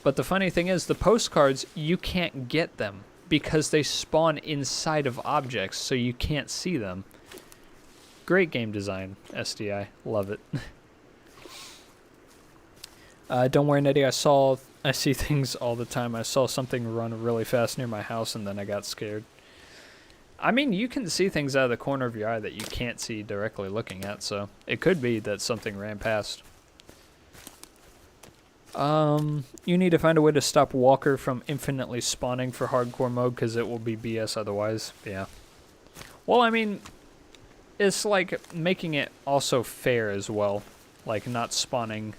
But the funny thing is, the postcards, you can't get them because they spawn inside of objects, so you can't see them. Great game design, SDI. Love it. Don't worry, Nettie. I see things all the time. I saw something run really fast near my house, and then I got scared. I mean, you can see things out of the corner of your eye that you can't see directly looking at, so it could be that something ran past. You need to find a way to stop Walker from infinitely spawning for hardcore mode, because it will be BS otherwise. Yeah. Well, I mean, it's like making it also fair as well. Like, not spawning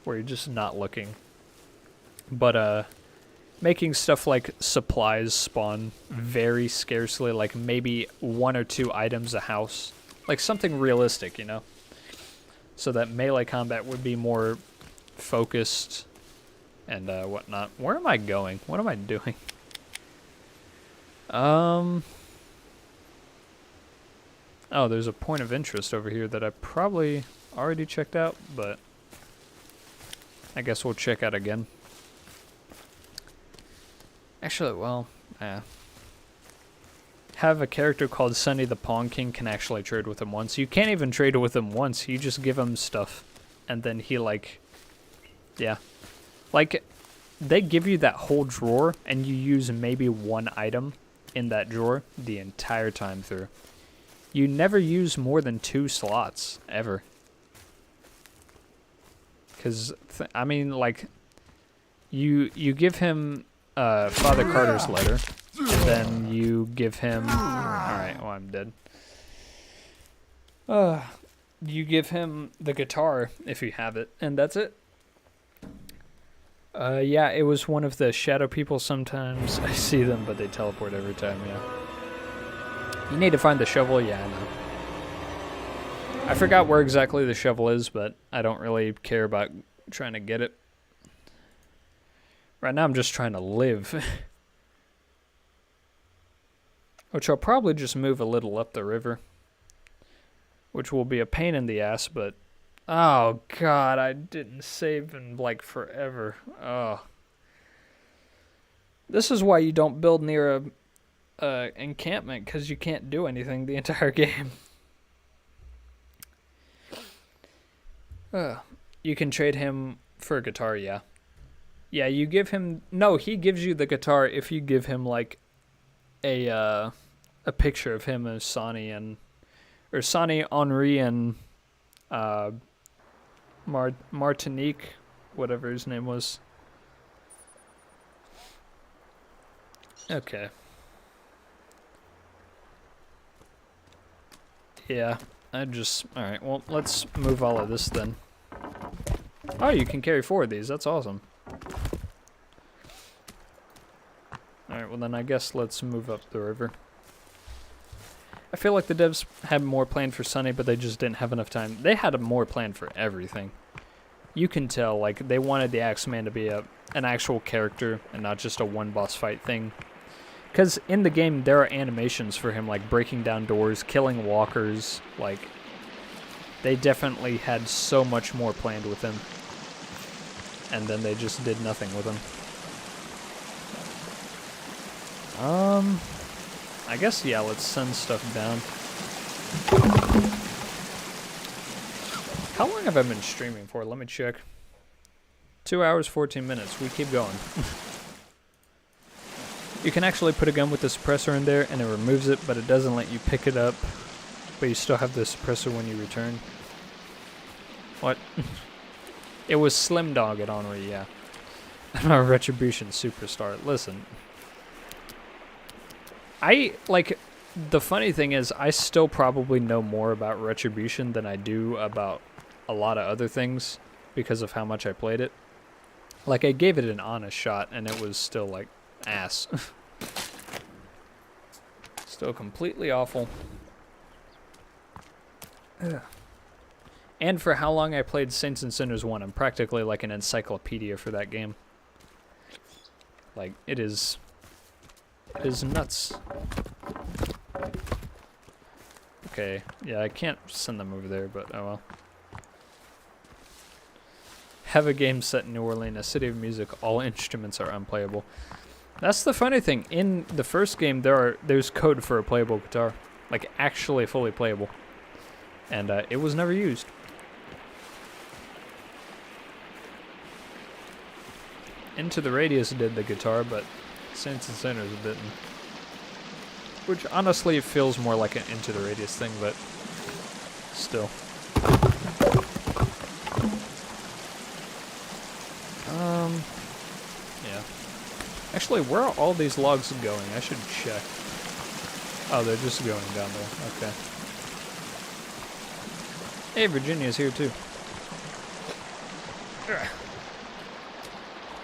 where you're just not looking. But, making stuff like supplies spawn very scarcely, like maybe 1 or 2 items a house. Like something realistic, you know? So that melee combat would be more focused and whatnot. Where am I going? What am I doing? Oh, there's a point of interest over here that I probably already checked out, but I guess we'll check out again. Actually, well, have a character called Sunny the Pawn King can actually trade with him once. You can't even trade with him once. You just give him stuff, and then he, like, yeah. Like, they give you that whole drawer, and you use maybe 1 item in that drawer the entire time through. You never use more than 2 slots, ever. Because, I mean, like, you give him Father Carter's letter, and then you give him... Alright, well, I'm dead. You give him the guitar, if you have it, and that's it. Yeah, it was one of the shadow people sometimes. I see them, but they teleport every time, yeah. You need to find the shovel, yeah, I know. I forgot where exactly the shovel is, but I don't really care about trying to get it. Right now I'm just trying to live. Which I'll probably just move a little up the river. Which will be a pain in the ass, but... Oh, God, I didn't save in, like, forever. Oh. This is why you don't build near a encampment, because you can't do anything the entire game. You can trade him for a guitar, yeah. Yeah, you give him... No, he gives you the guitar if you give him, like, a picture of him as Sonny and... Or Sonny, Henri, and... Martinique, whatever his name was. Okay. Yeah, Alright, well, let's move all of this then. Oh, you can carry 4 of these. That's awesome. Alright, well then I guess let's move up the river. I feel like the devs had more planned for Sunny, but they just didn't have enough time. They had more planned for everything. You can tell, like, they wanted the Axeman to be an actual character and not just a one-boss fight thing. Because in the game, there are animations for him, like breaking down doors, killing walkers. Like, they definitely had so much more planned with him. And then they just did nothing with him. I guess, yeah, let's send stuff down. How long have I been streaming for? Let me check. 2 hours, 14 minutes. We keep going. You can actually put a gun with the suppressor in there and it removes it, but it doesn't let you pick it up. But you still have the suppressor when you return. What? It was Slim Dog at Henri, yeah. I'm a Retribution superstar. Listen. The funny thing is, I still probably know more about Retribution than I do about a lot of other things because of how much I played it. Like, I gave it an honest shot, and it was still, like, ass. Still completely awful. Ugh. And for how long I played Saints and Sinners 1, I'm practically like an encyclopedia for that game. Like, it is nuts. Okay, yeah, I can't send them over there, but oh well. Have a game set in New Orleans, a city of music, all instruments are unplayable. That's the funny thing. In the first game, there's code for a playable guitar. Like, actually fully playable. And it was never used. Into the Radius did the guitar, but Saints and Sinners didn't. Which honestly feels more like an Into the Radius thing, but still. Yeah. Actually, where are all these logs going? I should check. Oh, they're just going down there. Okay. Hey, Virginia's here too.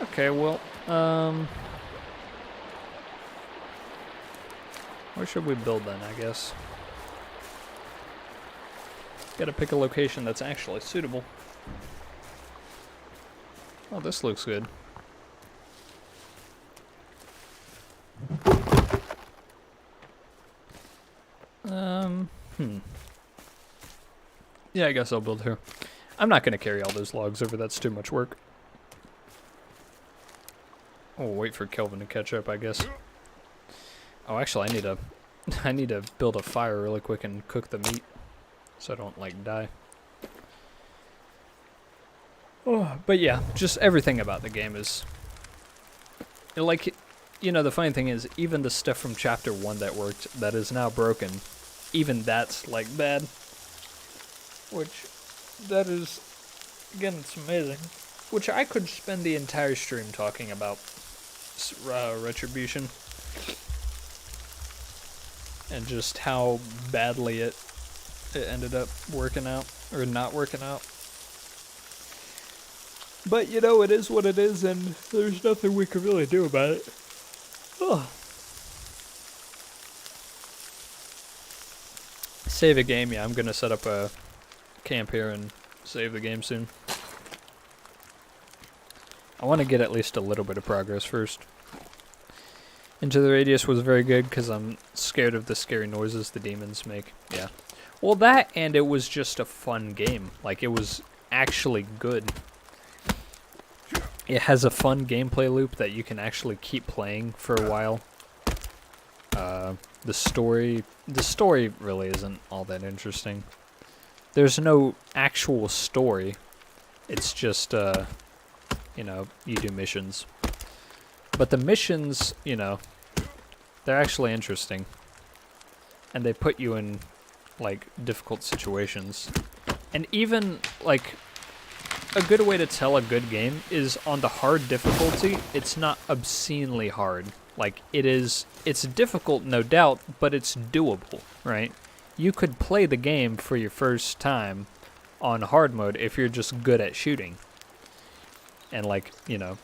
Okay, well, where should we build then, I guess? Gotta pick a location that's actually suitable. Oh, this looks good. Yeah, I guess I'll build here. I'm not gonna carry all those logs over, that's too much work. Oh, wait for Kelvin to catch up, I guess. Oh, actually, I need to build a fire really quick and cook the meat, so I don't, like, die. Oh, but yeah, just everything about the game is... Like, you know, the funny thing is, even the stuff from Chapter 1 that worked, that is now broken, even that's, like, bad. Which, that is... Again, it's amazing. Which I could spend the entire stream talking about Retribution. And just how badly it ended up working out, or not working out. But, you know, it is what it is, and there's nothing we can really do about it. Oh. Save a game, yeah, I'm gonna set up a camp here and save the game soon. I want to get at least a little bit of progress first. Into the Radius was very good because I'm scared of the scary noises the demons make. Yeah. Well, that and it was just a fun game. Like, it was actually good. It has a fun gameplay loop that you can actually keep playing for a while. The story really isn't all that interesting. There's no actual story. It's just, you know, you do missions. But the missions, you know, they're actually interesting. And they put you in, like, difficult situations. And even, like, a good way to tell a good game is on the hard difficulty, it's not obscenely hard. Like, it's difficult, no doubt, but it's doable, right? You could play the game for your first time on hard mode if you're just good at shooting. And, like, you know,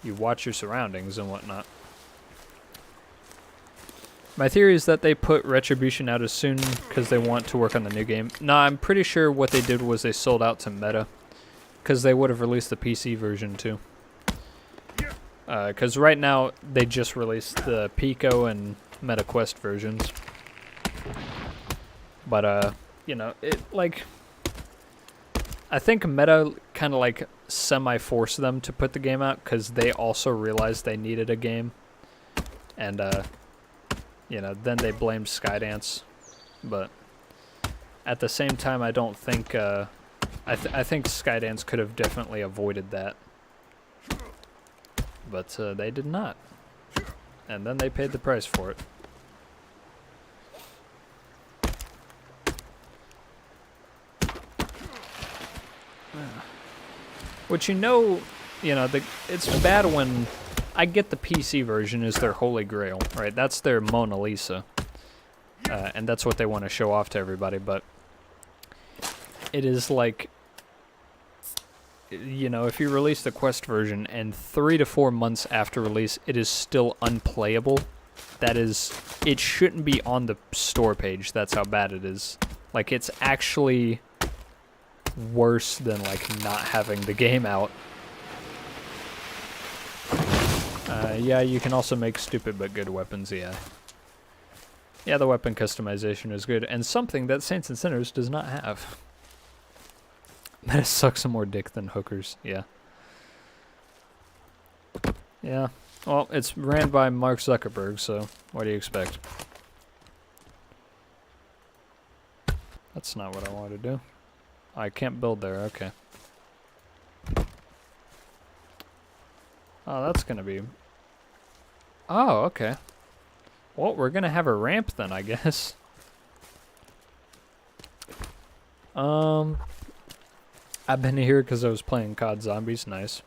you watch your surroundings and whatnot. My theory is that they put Retribution out as soon because they want to work on the new game. Nah, I'm pretty sure what they did was they sold out to Meta. Because they would have released the PC version too. Because right now, they just released the Pico and Meta Quest versions. But, you know, it, like... I think Meta kind of, like, semi-forced them to put the game out because they also realized they needed a game. And, you know, then they blamed Skydance. But at the same time, I don't think, I think Skydance could have definitely avoided that. But they did not. And then they paid the price for it. Which, you know, it's bad when... I get the PC version is their holy grail, right? That's their Mona Lisa. And that's what they want to show off to everybody, but... It is like... You know, if you release the Quest version and 3 to 4 months after release, it is still unplayable. That is... It shouldn't be on the store page. That's how bad it is. Like, it's actually... worse than, like, not having the game out. Yeah, you can also make stupid but good weapons, yeah. Yeah, the weapon customization is good, and something that Saints and Sinners does not have. That sucks some more dick than hookers, yeah. Yeah, well, it's ran by Mark Zuckerberg, so what do you expect? That's not what I want to do. I can't build there, okay. Oh, that's gonna be... Oh, okay. Well, we're gonna have a ramp then, I guess. I've been here because I was playing COD Zombies, nice.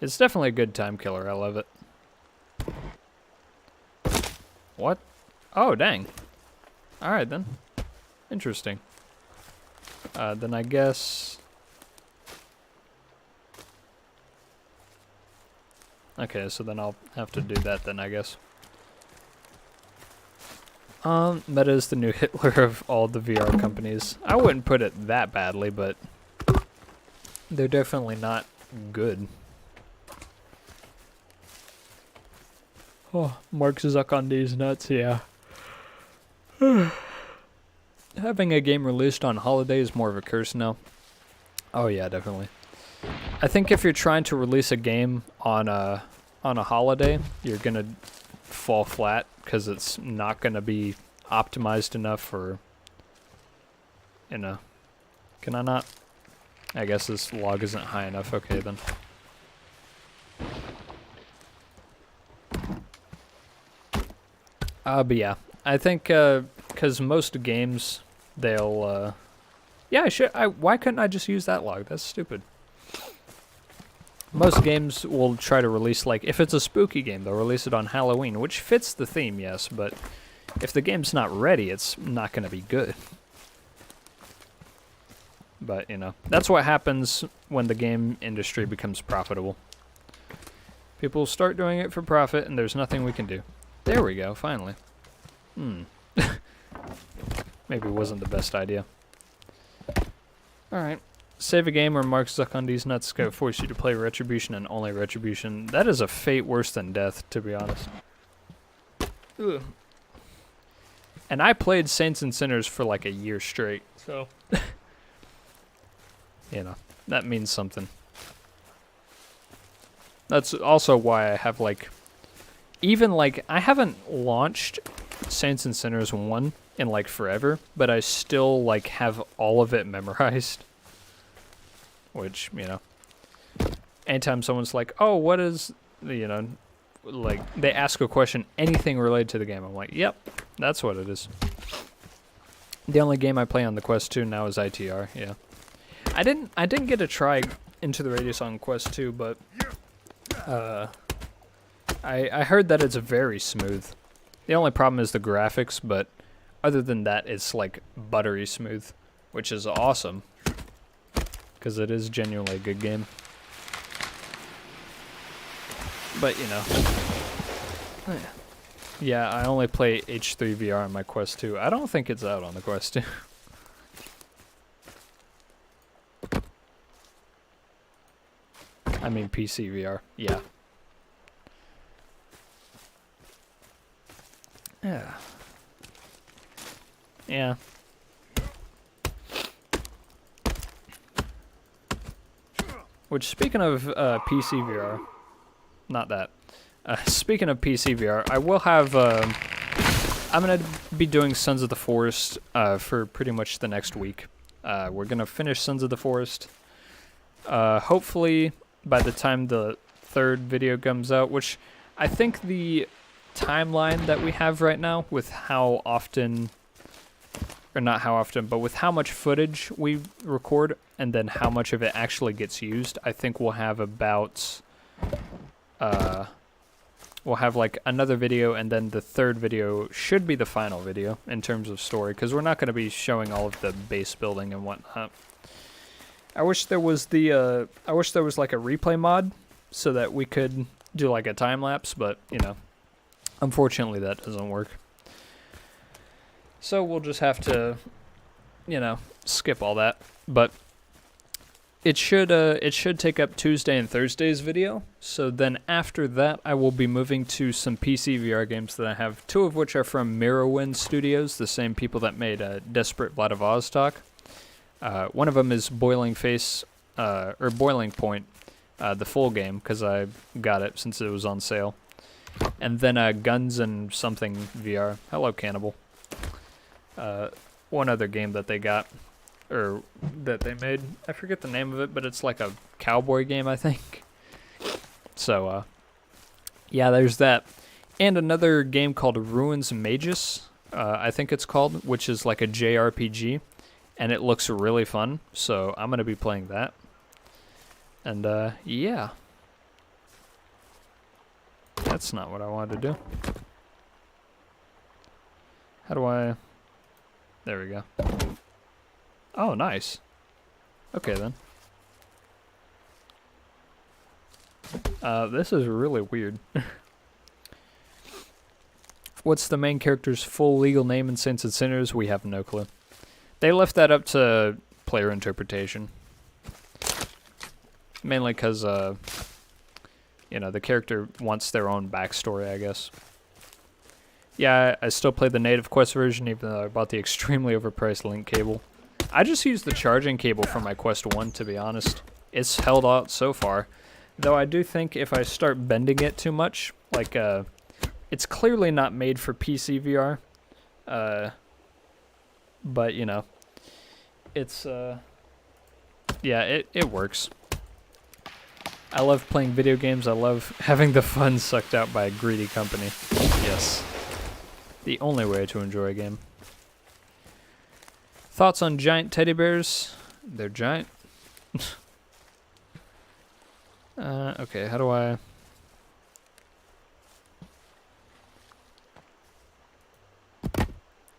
It's definitely a good time killer, I love it. What? Oh, dang. Alright then. Interesting. Then I guess... Okay, so then I'll have to do that then, I guess. Meta is the new Hitler of all the VR companies. I wouldn't put it that badly, but they're definitely not good. Oh, Mark Zuckerberg's nuts, yeah. Having a game released on holiday is more of a curse now. Oh yeah, definitely. I think if you're trying to release a game on a holiday, you're gonna fall flat because it's not gonna be optimized enough for, you know. Can I not? I guess this log isn't high enough. Okay then. But yeah, I think because most games they'll yeah, why couldn't I just use that log? That's stupid. Most games will try to release, like, if it's a spooky game, they'll release it on Halloween, which fits the theme, yes, but if the game's not ready, it's not going to be good. But, you know, that's what happens when the game industry becomes profitable. People start doing it for profit, and there's nothing we can do. There we go, finally. Maybe it wasn't the best idea. Alright. Save a game or Mark Zuckerberg's nuts go force you to play Retribution and only Retribution. That is a fate worse than death, to be honest. Ugh. And I played Saints and Sinners for like a year straight, so... you know, that means something. That's also why I have like... Even like, I haven't launched Saints and Sinners 1 in like forever, but I still like have all of it memorized. Which, you know, anytime someone's like, oh, what is, you know, like, they ask a question, anything related to the game, I'm like, yep, that's what it is. The only game I play on the Quest 2 now is ITR, yeah. I didn't get to try Into the Radius on Quest 2, but, I heard that it's very smooth. The only problem is the graphics, but other than that, it's, like, buttery smooth, which is awesome. Because it is genuinely a good game. But, you know. Yeah, I only play H3 VR on my Quest 2. I don't think it's out on the Quest 2. I mean PC VR. Yeah. Yeah. Yeah. Which, speaking of PC VR, not that. Speaking of PC VR, I will have. I'm gonna be doing Sons of the Forest for pretty much the next week. We're gonna finish Sons of the Forest. Hopefully by the time the third video comes out, which I think the timeline that we have right now with how often. Or not how often, but with how much footage we record and then how much of it actually gets used, I think we'll have about, we'll have like another video, and then the third video should be the final video in terms of story, because we're not going to be showing all of the base building and whatnot. I wish there was like a replay mod so that we could do like a time lapse, but you know, unfortunately that doesn't work. So we'll just have to, you know, skip all that. But It should take up Tuesday and Thursday's video. So then after that, I will be moving to some PC VR games that I have, 2 of which are from Mirrorwind Studios, the same people that made Desperate Vladivostok. One of them is Boiling Point, the full game, because I got it since it was on sale. And then Guns and Something VR. Hello, Cannibal. One other game that they got, or that they made. I forget the name of it, but it's like a cowboy game, I think. So, yeah, there's that. And another game called Ruins Magus, I think it's called, which is like a JRPG. And it looks really fun, so I'm going to be playing that. And, yeah. That's not what I wanted to do. How do I... There we go. Oh, nice. Okay, then. This is really weird. What's the main character's full legal name in Saints and Sinners? We have no clue. They left that up to player interpretation. Mainly because, you know, the character wants their own backstory, I guess. Yeah, I still play the native Quest version, even though I bought the extremely overpriced link cable. I just used the charging cable from my Quest 1, to be honest. It's held out so far. Though I do think if I start bending it too much, like, it's clearly not made for PC VR. But, you know, it's, yeah, it works. I love playing video games. I love having the fun sucked out by a greedy company. Yes. The only way to enjoy a game. Thoughts on giant teddy bears? They're giant. Okay, how do I...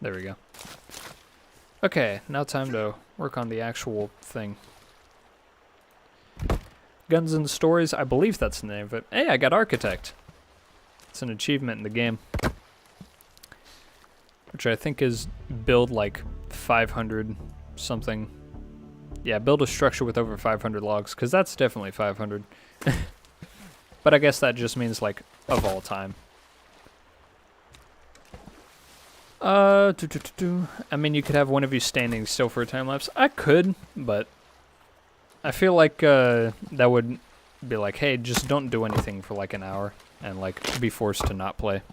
There we go. Okay, now time to work on the actual thing. Guns and Stories, I believe that's the name of it. Hey, I got Architect. It's an achievement in the game. Which I think is build like 500 something. Yeah, build a structure with over 500 logs, because that's definitely 500. But I guess that just means like of all time. I mean, you could have one of you standing still for a time lapse. I could, but I feel like that would be like, hey, just don't do anything for like an hour and like be forced to not play.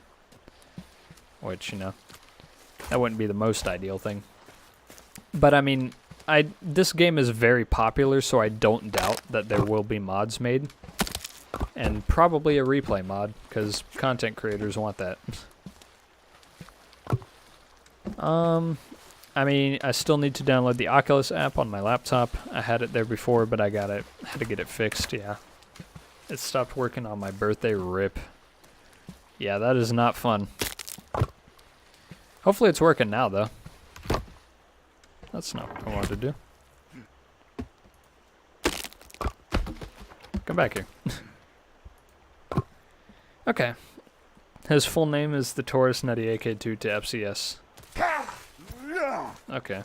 Which, you know, that wouldn't be the most ideal thing. But I mean, this game is very popular, so I don't doubt that there will be mods made. And probably a replay mod, because content creators want that. I mean, I still need to download the Oculus app on my laptop. I had it there before, but I had to get it fixed, yeah. It stopped working on my birthday, rip. Yeah, that is not fun. Hopefully it's working now, though. That's not what I wanted to do. Come back here. Okay. His full name is the Taurus Nutty AK2 to FCS. Okay.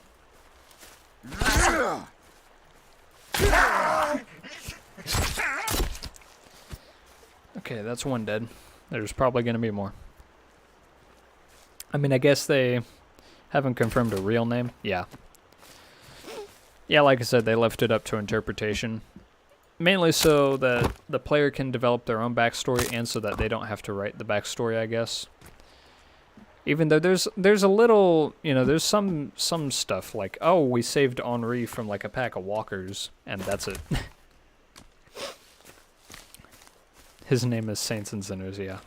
Okay, that's one dead. There's probably going to be more. I mean, I guess they haven't confirmed a real name. Yeah. Yeah, like I said, they left it up to interpretation. Mainly so that the player can develop their own backstory and so that they don't have to write the backstory, I guess. Even though there's a little, you know, there's some stuff like, oh, we saved Henri from like a pack of walkers, and that's it. His name is Saints and Sinners, yeah.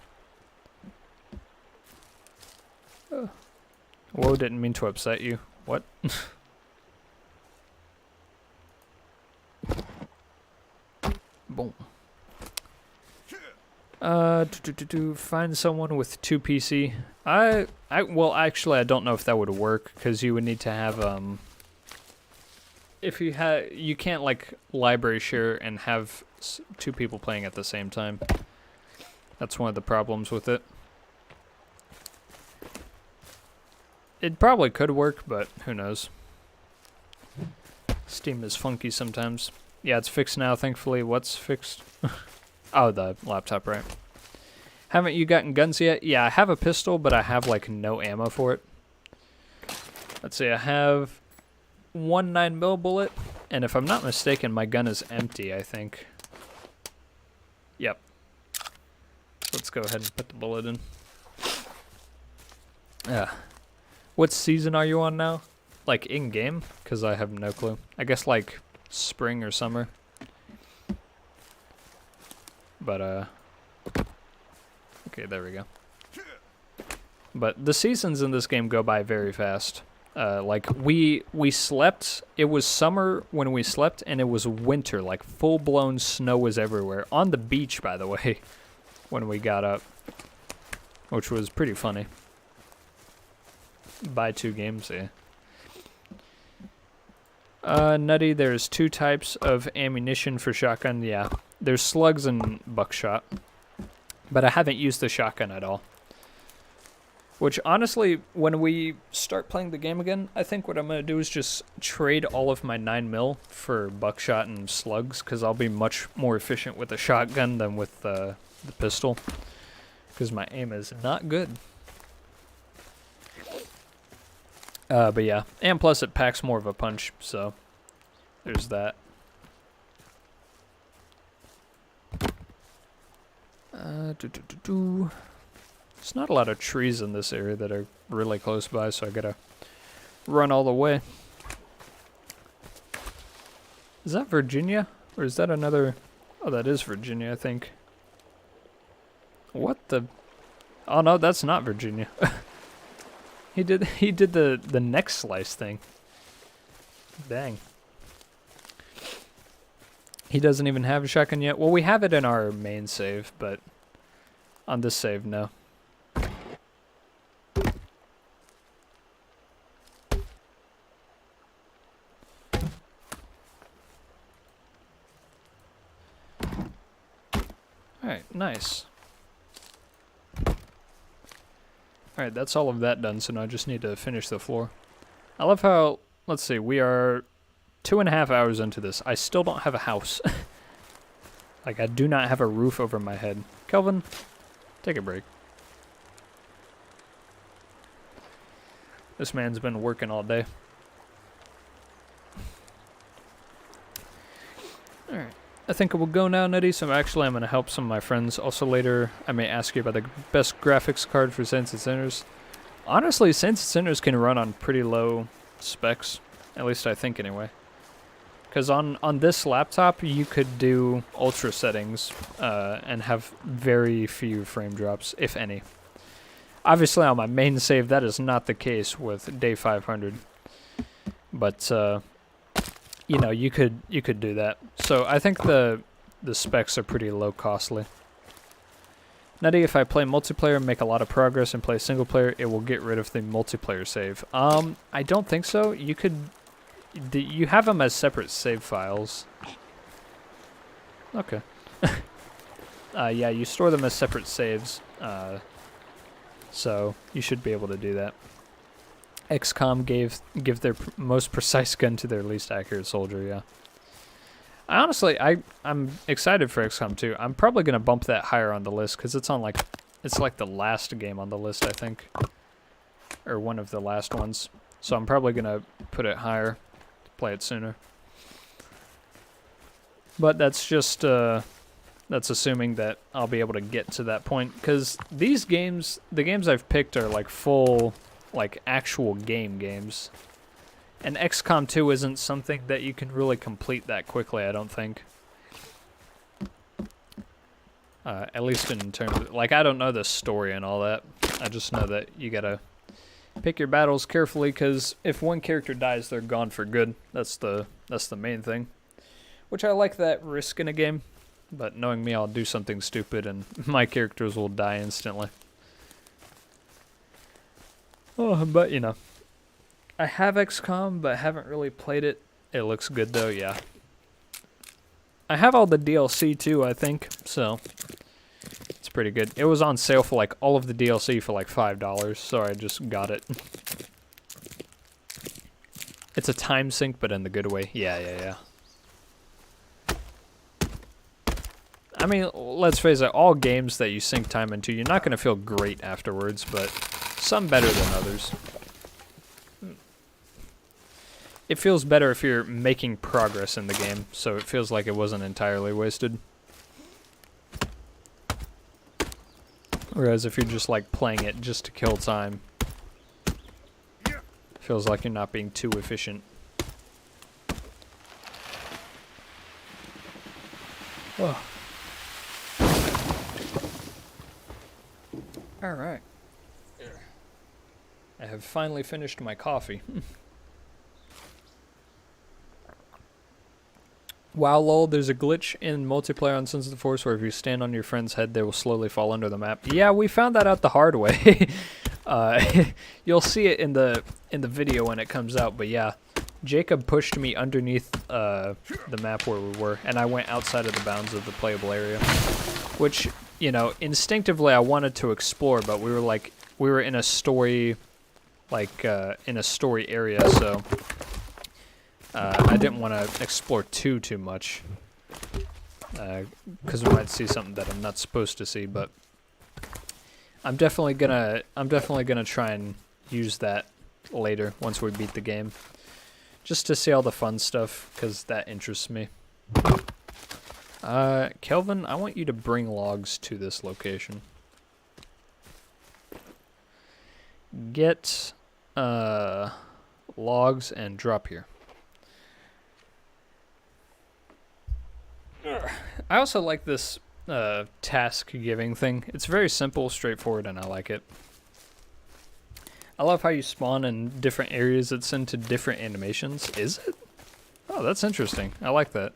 Whoa, didn't mean to upset you. What? Boom. Find someone with 2 PC. Well, actually, I don't know if that would work, because you would need to have, if you can't, like, library share and have 2 people playing at the same time. That's one of the problems with it. It probably could work, but who knows. Steam is funky sometimes. Yeah, it's fixed now, thankfully. What's fixed? Oh, the laptop, right. Haven't you gotten guns yet? Yeah, I have a pistol, but I have, like, no ammo for it. Let's see, I have one 9mm bullet, and if I'm not mistaken, my gun is empty, I think. Yep. Let's go ahead and put the bullet in. What season are you on now? Like, in-game? Because I have no clue. I guess, like, spring or summer. But, okay, there we go. But the seasons in this game go by very fast. Like, we slept, it was summer when we slept, and it was winter, like, full-blown snow was everywhere. On the beach, by the way, when we got up. Which was pretty funny. Buy 2 games, yeah. Nutty, there's 2 types of ammunition for shotgun, yeah. There's slugs and buckshot. But I haven't used the shotgun at all. Which, honestly, when we start playing the game again, I think what I'm going to do is just trade all of my 9mm for buckshot and slugs, because I'll be much more efficient with the shotgun than with the pistol. Because my aim is not good. But yeah, and plus it packs more of a punch, so there's that. There's not a lot of trees in this area that are really close by, so I gotta run all the way. Is that Virginia? Or is that another... Oh, that is Virginia, I think. What the... Oh no, that's not Virginia. He did the neck slice thing. Dang. He doesn't even have a shotgun yet. Well, we have it in our main save, but on this save, no. Alright, nice. Alright, that's all of that done, so now I just need to finish the floor. I love how, let's see, we are 2.5 hours into this. I still don't have a house. Like, I do not have a roof over my head. Kelvin, take a break. This man's been working all day. Alright. I think I will go now, Nutty, so I'm going to help some of my friends. Also later, I may ask you about the best graphics card for Saints and Sinners. Honestly, Saints and Sinners can run on pretty low specs. At least I think, anyway. Because on this laptop, you could do ultra settings and have very few frame drops, if any. Obviously, on my main save, that is not the case with day 500. But... you know, you could do that. So I think the specs are pretty low costly. Nutty, if I play multiplayer and make a lot of progress and play single player, it will get rid of the multiplayer save. I don't think so. You could, you have them as separate save files. Okay. Yeah, you store them as separate saves. So you should be able to do that. XCOM give their most precise gun to their least accurate soldier, yeah. Honestly, I'm excited for XCOM 2. I'm probably going to bump that higher on the list, because it's on it's like the last game on the list, I think. Or one of the last ones. So I'm probably going to put it higher to play it sooner. But that's just, that's assuming that I'll be able to get to that point, because these games, the games I've picked are like full... like actual games. And XCOM 2 isn't something that you can really complete that quickly, I don't think. At least in terms of, like, I don't know the story and all that. I just know that you gotta pick your battles carefully, because if one character dies, they're gone for good. That's the main thing. Which I like that risk in a game, but knowing me, I'll do something stupid and my characters will die instantly. Oh, but, you know, I have XCOM, but haven't really played it. It looks good, though, yeah. I have all the DLC, too, I think, so it's pretty good. It was on sale for, like, all of the DLC for, like, $5, so I just got it. It's a time sink, but in the good way. Yeah. I mean, let's face it, all games that you sink time into, you're not going to feel great afterwards, but some better than others. It feels better if you're making progress in the game, so it feels like it wasn't entirely wasted. Whereas if you're just like playing it just to kill time, it feels like you're not being too efficient. Oh. Alright. I have finally finished my coffee. Wow, lol, there's a glitch in multiplayer on Sons of the Force where if you stand on your friend's head, they will slowly fall under the map. Yeah, we found that out the hard way. You'll see it in the video when it comes out, but yeah. Jacob pushed me underneath the map where we were, and I went outside of the bounds of the playable area. Which, you know, instinctively I wanted to explore, but we were in a story, in a story area, so I didn't want to explore too much, because we might see something that I'm not supposed to see. But I'm definitely gonna try and use that later once we beat the game, just to see all the fun stuff, because that interests me. Kelvin, I want you to bring logs to this location. Get logs and drop here. I also like this task giving thing. It's very simple, straightforward, and I like it. I love how you spawn in different areas that's into different animations. Is it? Oh, that's interesting. I like that.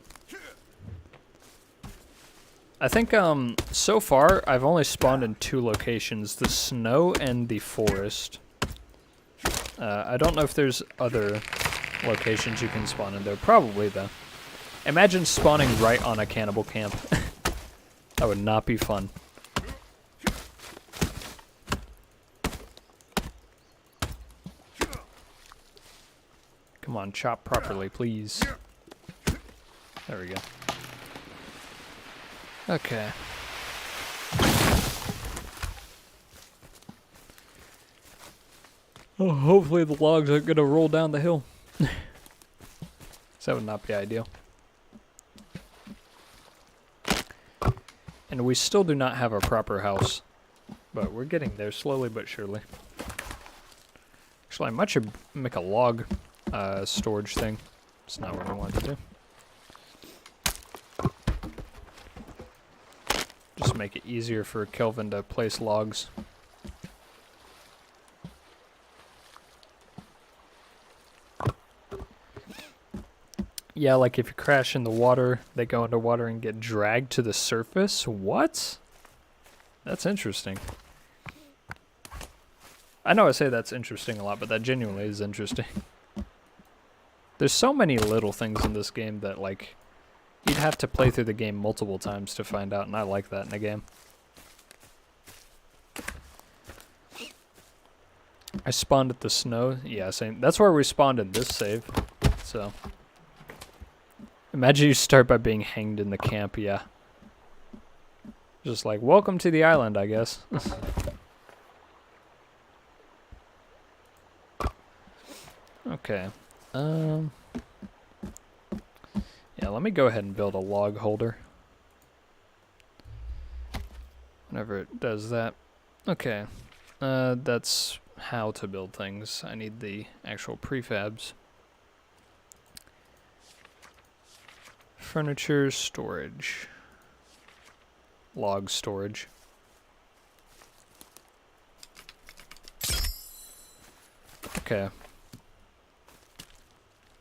I think so far I've only spawned in 2 locations, the snow and the forest. I don't know if there's other locations you can spawn in there. Probably, though. Imagine spawning right on a cannibal camp. That would not be fun. Come on, chop properly, please. There we go. Okay. Oh, hopefully the logs aren't gonna roll down the hill. That would not be ideal. And we still do not have a proper house, but we're getting there slowly but surely. Actually, I might should make a log storage thing. It's not what I wanted to do. Just make it easier for Kelvin to place logs. Yeah, like if you crash in the water, they go underwater and get dragged to the surface? What? That's interesting. I know I say that's interesting a lot, but that genuinely is interesting. There's so many little things in this game that, like, you'd have to play through the game multiple times to find out, and I like that in a game. I spawned at the snow. Yeah, same. That's where we spawned in this save, so... Imagine you start by being hanged in the camp, yeah. Just like, welcome to the island, I guess. Okay. Yeah, let me go ahead and build a log holder. Whenever it does that. Okay. That's how to build things. I need the actual prefabs. Furniture storage. Log storage. Okay.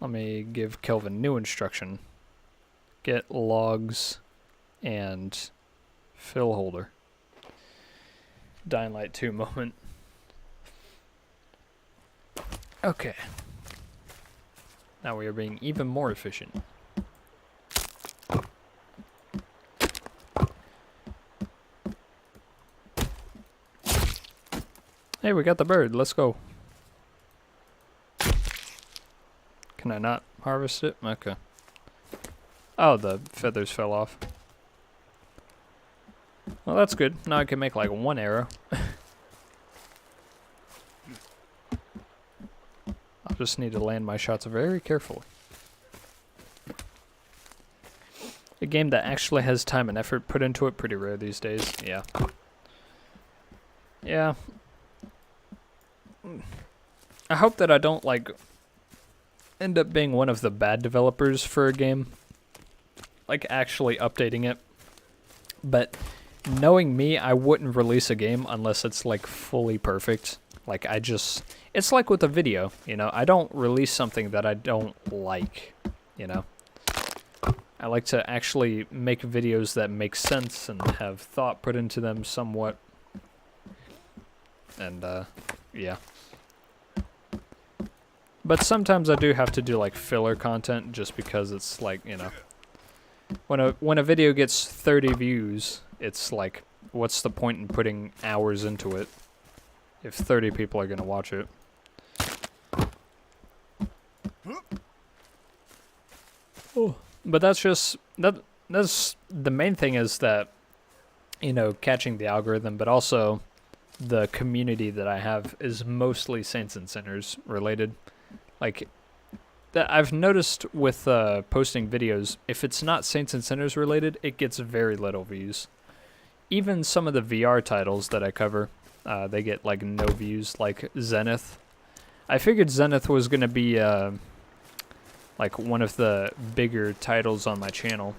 Let me give Kelvin new instruction. Get logs and fill holder. Dying Light 2 moment. Okay. Now we are being even more efficient. Hey, we got the bird. Let's go. Can I not harvest it? Okay. Oh, the feathers fell off. Well, that's good. Now I can make like one arrow. I'll just need to land my shots very carefully. A game that actually has time and effort put into it, pretty rare these days. Yeah. Yeah. I hope that I don't, like, end up being one of the bad developers for a game. Like, actually updating it. But knowing me, I wouldn't release a game unless it's, like, fully perfect. Like, it's like with a video, you know? I don't release something that I don't like, you know? I like to actually make videos that make sense and have thought put into them somewhat. And, yeah. But sometimes I do have to do, like, filler content just because it's, like, you know... When a video gets 30 views, it's like, what's the point in putting hours into it if 30 people are going to watch it? Oh. But that's just, that's the main thing is that, you know, catching the algorithm, but also the community that I have is mostly Saints and Sinners related. Like, that I've noticed with posting videos, if it's not Saints and Sinners related, it gets very little views. Even some of the VR titles that I cover, they get like no views, like Zenith. I figured Zenith was going to be... like one of the bigger titles on my channel,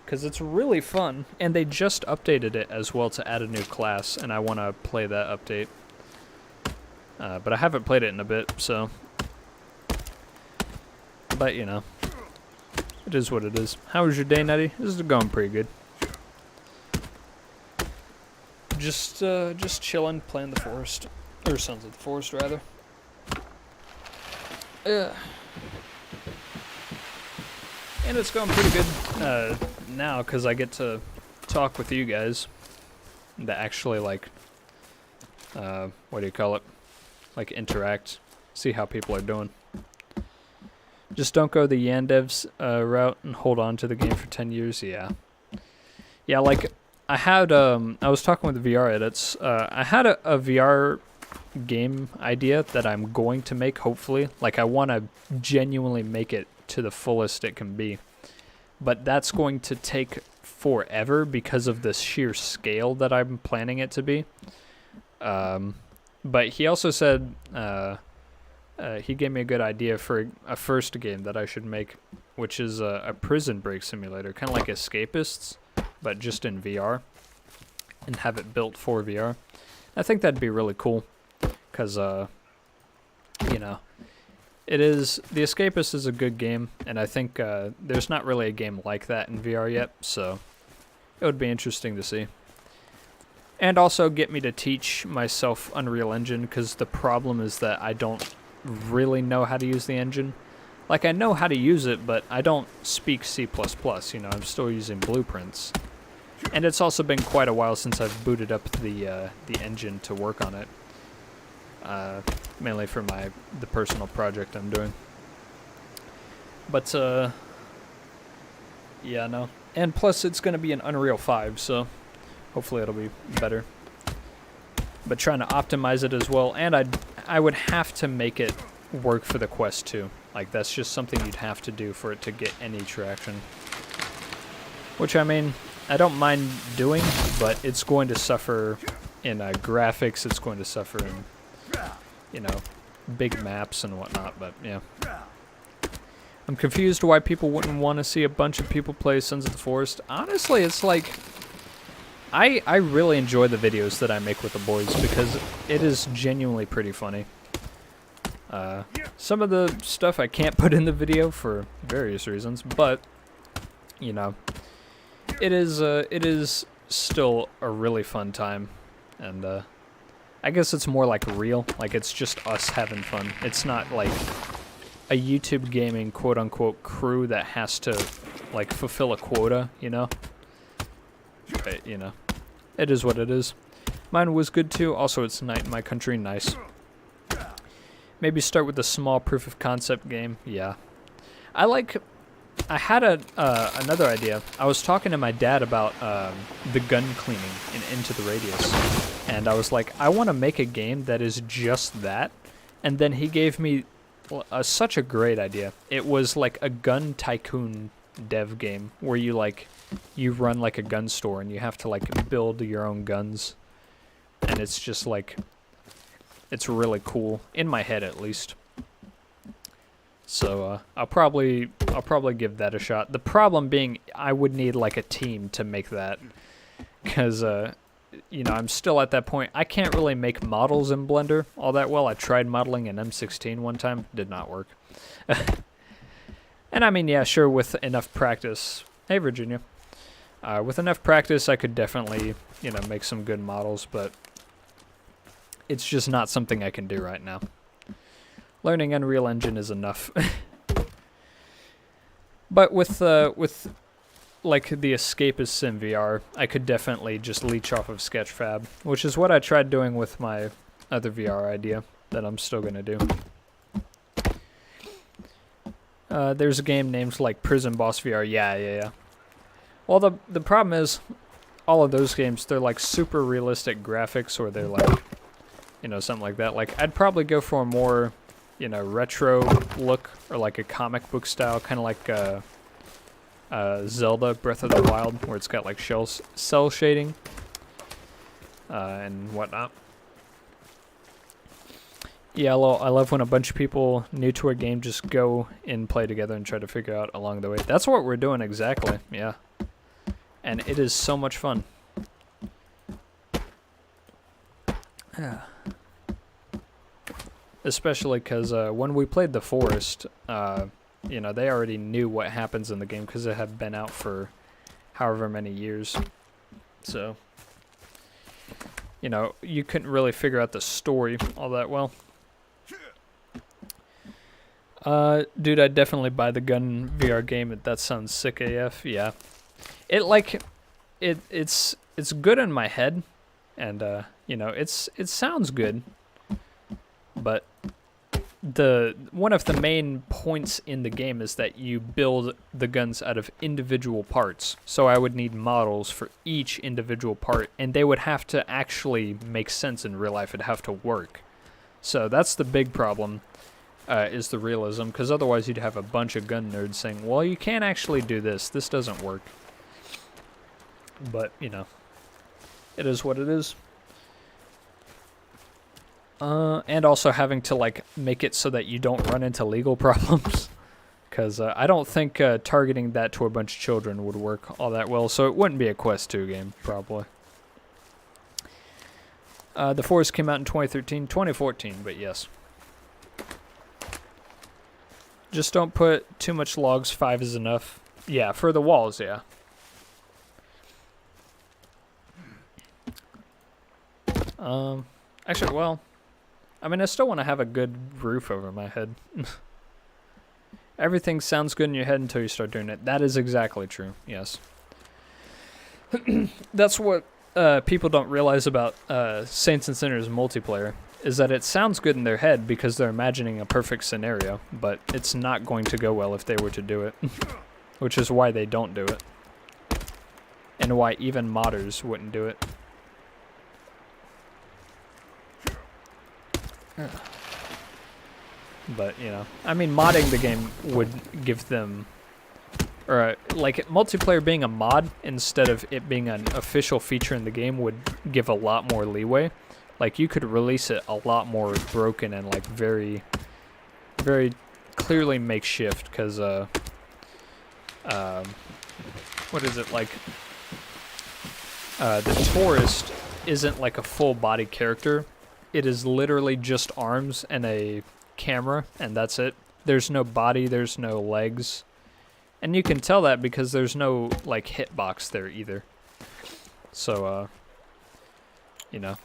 because it's really fun, and they just updated it as well to add a new class, and I want to play that update. But I haven't played it in a bit, so... But, you know, it is what it is. How was your day, Nettie? This is going pretty good. Just chilling, playing the forest. Or Sons of the Forest, rather. Yeah. And it's going pretty good now, because I get to talk with you guys to actually, like, what do you call it? Like, interact, see how people are doing. Just don't go the Yandevs route and hold on to the game for 10 years, yeah. Yeah, like, I was talking with the VR edits, I had a VR game idea that I'm going to make, hopefully. Like, I want to genuinely make it to the fullest it can be, but that's going to take forever because of the sheer scale that I'm planning it to be. But he also said he gave me a good idea for a first game that I should make, which is a prison break simulator, kind of like Escapists, but just in VR, and have it built for VR. I think that'd be really cool, because you know, The Escapist is a good game, and I think there's not really a game like that in VR yet, so it would be interesting to see. And also get me to teach myself Unreal Engine, because the problem is that I don't really know how to use the engine. Like, I know how to use it, but I don't speak C++, you know, I'm still using blueprints. And it's also been quite a while since I've booted up the engine to work on it. Mainly for the personal project I'm doing. But, yeah, no. And plus, it's going to be an Unreal 5, so hopefully it'll be better. But trying to optimize it as well, and I would have to make it work for the Quest 2. Like, that's just something you'd have to do for it to get any traction. Which, I mean, I don't mind doing, but it's going to suffer in graphics, it's going to suffer in, you know, big maps and whatnot, but yeah. I'm confused why people wouldn't want to see a bunch of people play Sons of the Forest. Honestly, it's like, I really enjoy the videos that I make with the boys, because it is genuinely pretty funny. Some of the stuff I can't put in the video for various reasons, but, you know, it is still a really fun time, and I guess it's more like real, like it's just us having fun. It's not like a YouTube gaming quote-unquote crew that has to, like, fulfill a quota, you know? But, you know, it is what it is. Mine was good too. Also, it's night in my country. Nice. Maybe start with a small proof of concept game. Yeah. I like I had another idea. I was talking to my dad about the gun cleaning in Into the Radius, and I was like, I want to make a game that is just that. And then he gave me such a great idea. It was like a gun tycoon dev game where you run like a gun store and you have to like build your own guns, and it's just like, it's really cool in my head at least. So I'll probably give that a shot. The problem being I would need like a team to make that, because you know, I'm still at that point. I can't really make models in Blender all that well. I tried modeling an M16 one time, did not work. And I mean, yeah, sure, with enough practice. Hey, Virginia. With enough practice, I could definitely, you know, make some good models, but it's just not something I can do right now. Learning Unreal Engine is enough. But with like the Escapist Sim VR, I could definitely just leech off of Sketchfab, which is what I tried doing with my other VR idea that I'm still gonna do. There's a game named like Prison Boss VR. Yeah. Well, the problem is, all of those games, they're like super realistic graphics, or they're like, you know, something like that. Like, I'd probably go for a more, you know, retro look, or like a comic book style, kind of like Zelda Breath of the Wild, where it's got like cell shading and whatnot. Yeah, I love when a bunch of people new to a game just go and play together and try to figure out along the way. That's what we're doing exactly, yeah. And it is so much fun. Yeah. Especially because when we played The Forest, you know, they already knew what happens in the game because it had been out for however many years. So, you know, you couldn't really figure out the story all that well. Dude, I'd definitely buy the gun VR game. That sounds sick AF. Yeah, it's good in my head, and you know, it sounds good, but one of the main points in the game is that you build the guns out of individual parts. So I would need models for each individual part, and they would have to actually make sense in real life. It'd have to work. So that's the big problem. Is the realism, because otherwise you'd have a bunch of gun nerds saying, well, you can't actually do this. This doesn't work. But, you know, it is what it is. And also having to, like, make it so that you don't run into legal problems. Because I don't think targeting that to a bunch of children would work all that well. So it wouldn't be a Quest 2 game, probably. The Forest came out in 2014, but yes. Just don't put too much logs. 5 is enough. Yeah, for the walls, yeah. Actually, well, I mean, I still want to have a good roof over my head. Everything sounds good in your head until you start doing it. That is exactly true, yes. That's what people don't realize about Saints and Sinners multiplayer, is that it sounds good in their head because they're imagining a perfect scenario, but it's not going to go well if they were to do it, which is why they don't do it, and why even modders wouldn't do it. But, you know, I mean, modding the game would give them, or like multiplayer being a mod instead of it being an official feature in the game would give a lot more leeway. Like, you could release it a lot more broken and, like, very, very clearly makeshift, because, what is it, like, the tourist isn't, like, a full-body character. It is literally just arms and a camera, and that's it. There's no body, there's no legs. And you can tell that because there's no, like, hitbox there either. So, you know.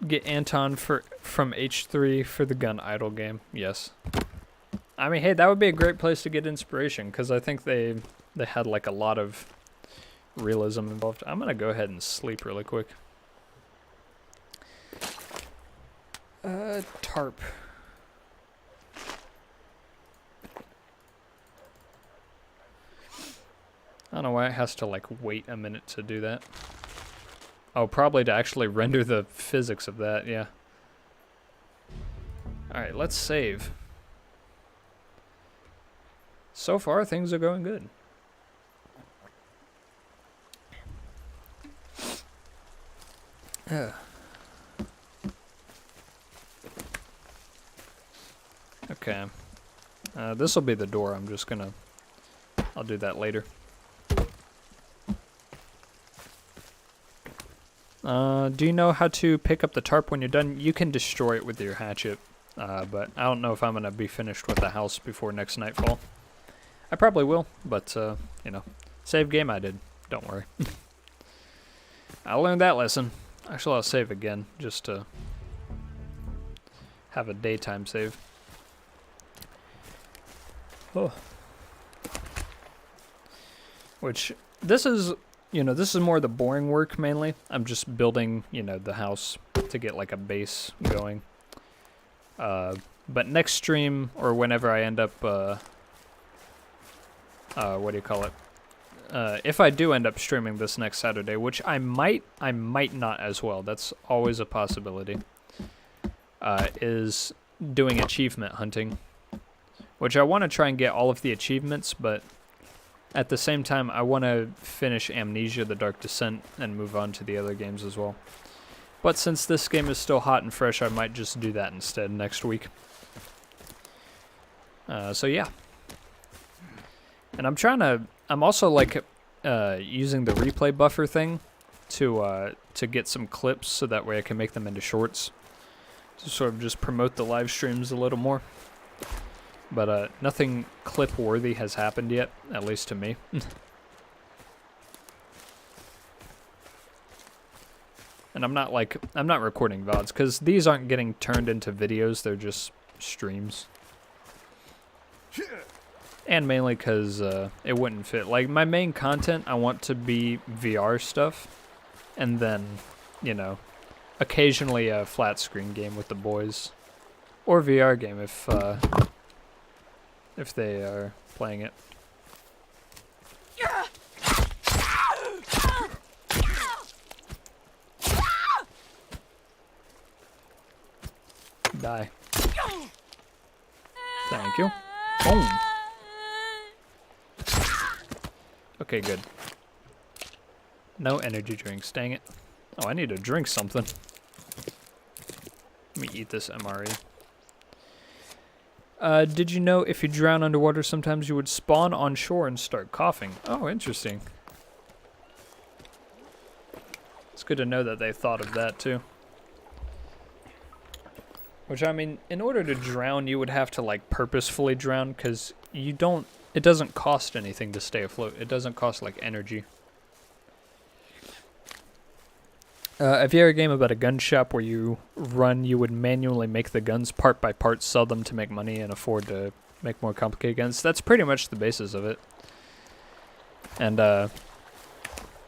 Get Anton from H3 for the gun idle game. Yes. I mean, hey, that would be a great place to get inspiration, because I think they had like a lot of realism involved. I'm gonna go ahead and sleep really quick. Tarp. I don't know why it has to like wait a minute to do that. Oh, probably to actually render the physics of that, yeah. Alright, let's save. So far, things are going good. Okay. This will be the door. I'll do that later. Do you know how to pick up the tarp when you're done? You can destroy it with your hatchet, but I don't know if I'm going to be finished with the house before next nightfall. I probably will, but, you know, save game I did. Don't worry. I learned that lesson. Actually, I'll save again, just to have a daytime save. Oh. Which, this is, you know, this is more the boring work, mainly. I'm just building, you know, the house to get, like, a base going. But next stream, or whenever I end up, what do you call it? If I do end up streaming this next Saturday, which I might not as well, that's always a possibility, is doing achievement hunting, which I want to try and get all of the achievements, but at the same time, I want to finish Amnesia, The Dark Descent, and move on to the other games as well. But since this game is still hot and fresh, I might just do that instead next week. So yeah. And I'm also like using the replay buffer thing to get some clips so that way I can make them into shorts. To sort of just promote the live streams a little more. But nothing clip worthy has happened yet, at least to me. And I'm not recording VODs because these aren't getting turned into videos, they're just streams. And mainly because it wouldn't fit. Like, my main content, I want to be VR stuff. And then, you know, occasionally a flat screen game with the boys. Or VR game if they are playing it. Die. Thank you. Boom. Okay, good. No energy drinks, dang it. Oh, I need to drink something. Let me eat this MRE. Did you know if you drown underwater, sometimes you would spawn on shore and start coughing? Oh, interesting. It's good to know that they thought of that, too. Which, I mean, in order to drown, you would have to, like, purposefully drown, because it doesn't cost anything to stay afloat. It doesn't cost, like, energy. If you had a game about a gun shop where you would manually make the guns part by part, sell them to make money, and afford to make more complicated guns, that's pretty much the basis of it. And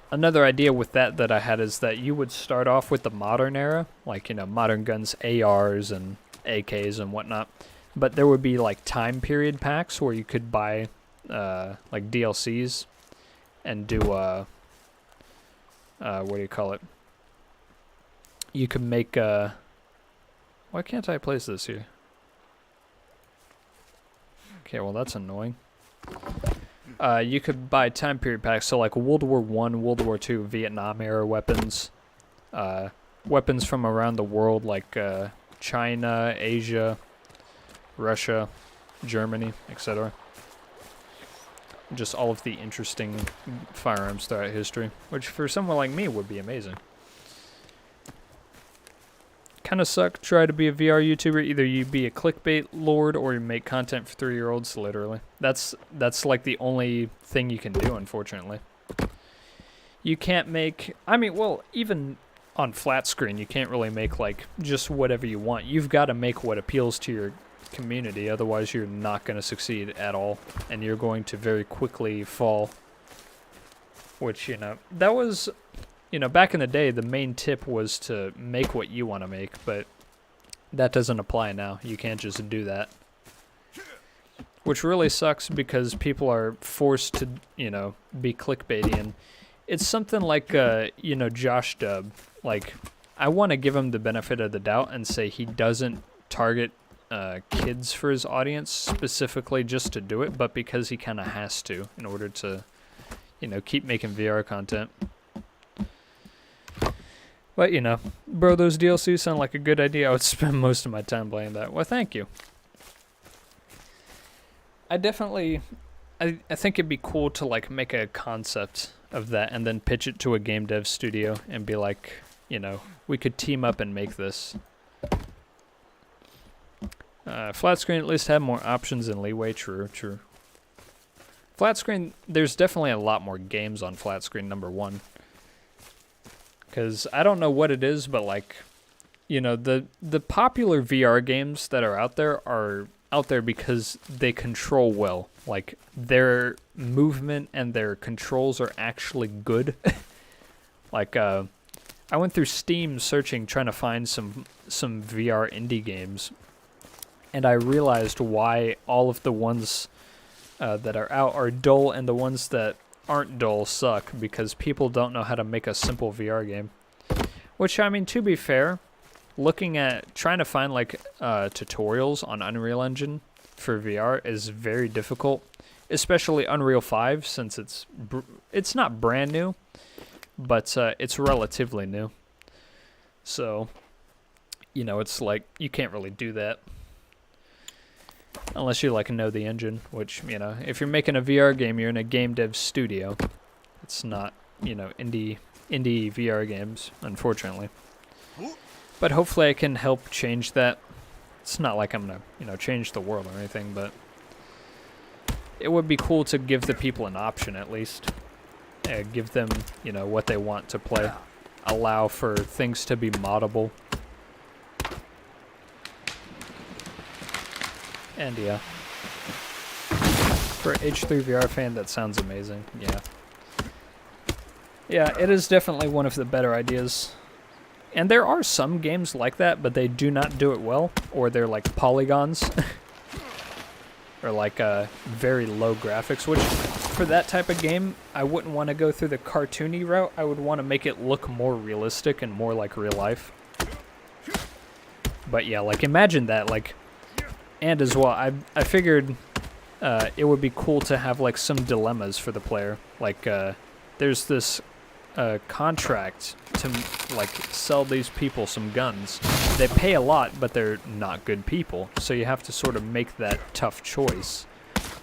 another idea with that I had is that you would start off with the modern era, like, you know, modern guns, ARs and AKs and whatnot. But there would be, like, time period packs where you could buy, like, DLCs and do, what do you call it? You could make, why can't I place this here? Okay, well, that's annoying. You could buy time period packs, so like World War I, World War II, Vietnam era weapons, weapons from around the world like China, Asia, Russia, Germany, etc. Just all of the interesting firearms throughout history, which for someone like me would be amazing. Kind of suck. Try to be a VR YouTuber. Either you be a clickbait lord or you make content for 3-year-olds. Literally, that's like the only thing you can do. Unfortunately, you can't make. I mean, well, even on flat screen, you can't really make like just whatever you want. You've got to make what appeals to your community. Otherwise, you're not going to succeed at all, and you're going to very quickly fall. Which, you know, that was. You know, back in the day, the main tip was to make what you want to make, but that doesn't apply now. You can't just do that. which really sucks because people are forced to, be clickbaity. And it's something like, Josh Dub. Like, I want to give him the benefit of the doubt and say he doesn't target kids for his audience specifically just to do it, but because he kind of has to in order to, keep making VR content. But, bro, those DLCs sound like a good idea. I would spend most of my time playing that. Well, thank you. I definitely... I think it'd be cool to, like, make a concept of that and then pitch it to a game dev studio and be like, we could team up and make this. Flat screen at least have more options and leeway. True. Flat screen, there's definitely a lot more games on flat screen, number one. Because I don't know what it is, but like, the popular VR games that are out there because they control well. Like, their movement and their controls are actually good. Like, I went through Steam searching, trying to find some VR indie games. And I realized why all of the ones that are out are dull, and the ones that aren't dull suck, because people don't know how to make a simple VR game. Which, I mean, to be fair, trying to find like tutorials on Unreal Engine for VR is very difficult, especially Unreal 5, since it's not brand new, but it's relatively new. So, it's like you can't really do that unless you like know the engine, which, if you're making a VR game, you're in a game dev studio. It's not, indie VR games, unfortunately. But hopefully I can help change that. It's not like I'm gonna, change the world or anything, but it would be cool to give the people an option at least. Give them, what they want to play. Allow for things to be moddable. And yeah. For H3 VR fan, that sounds amazing. Yeah. Yeah, it is definitely one of the better ideas. And there are some games like that, but they do not do it well, or they're like polygons, or like very low graphics, which for that type of game, I wouldn't want to go through the cartoony route. I would want to make it look more realistic and more like real life. But yeah, like imagine that, like, and as well, I figured it would be cool to have like some dilemmas for the player. Like there's this contract to like sell these people some guns. They pay a lot, but they're not good people. So you have to sort of make that tough choice.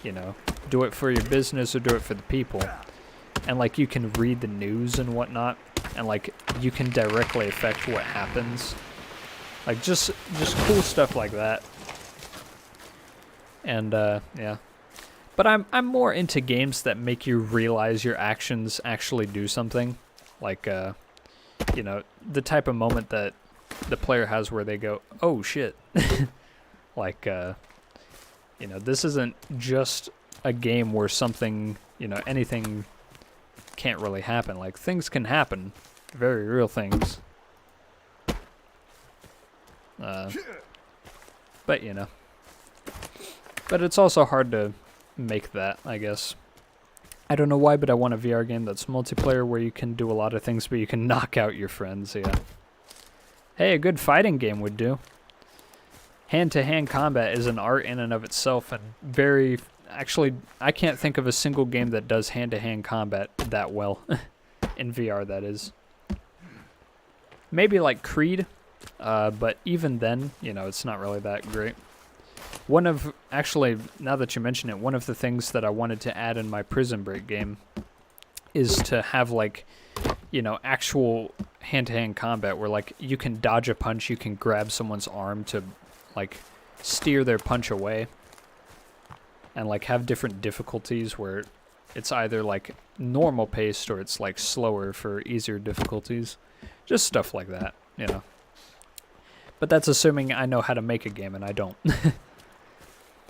Do it for your business or do it for the people. And like you can read the news and whatnot, and like you can directly affect what happens. Like just cool stuff like that. And yeah. But I'm more into games that make you realize your actions actually do something. Like, the type of moment that the player has where they go, oh shit. Like, this isn't just a game where something, anything can't really happen. Like, things can happen. Very real things. But, But it's also hard to make that, I guess. I don't know why, but I want a VR game that's multiplayer where you can do a lot of things, but you can knock out your friends, yeah. Hey, a good fighting game would do. Hand-to-hand combat is an art in and of itself, and actually, I can't think of a single game that does hand-to-hand combat that well. In VR, that is. Maybe like Creed, but even then, it's not really that great. Actually, now that you mention it, one of the things that I wanted to add in my Prison Break game is to have, like, actual hand-to-hand combat where, like, you can dodge a punch, you can grab someone's arm to, like, steer their punch away, and, like, have different difficulties where it's either, like, normal paced or it's, like, slower for easier difficulties. Just stuff like that, But that's assuming I know how to make a game, and I don't.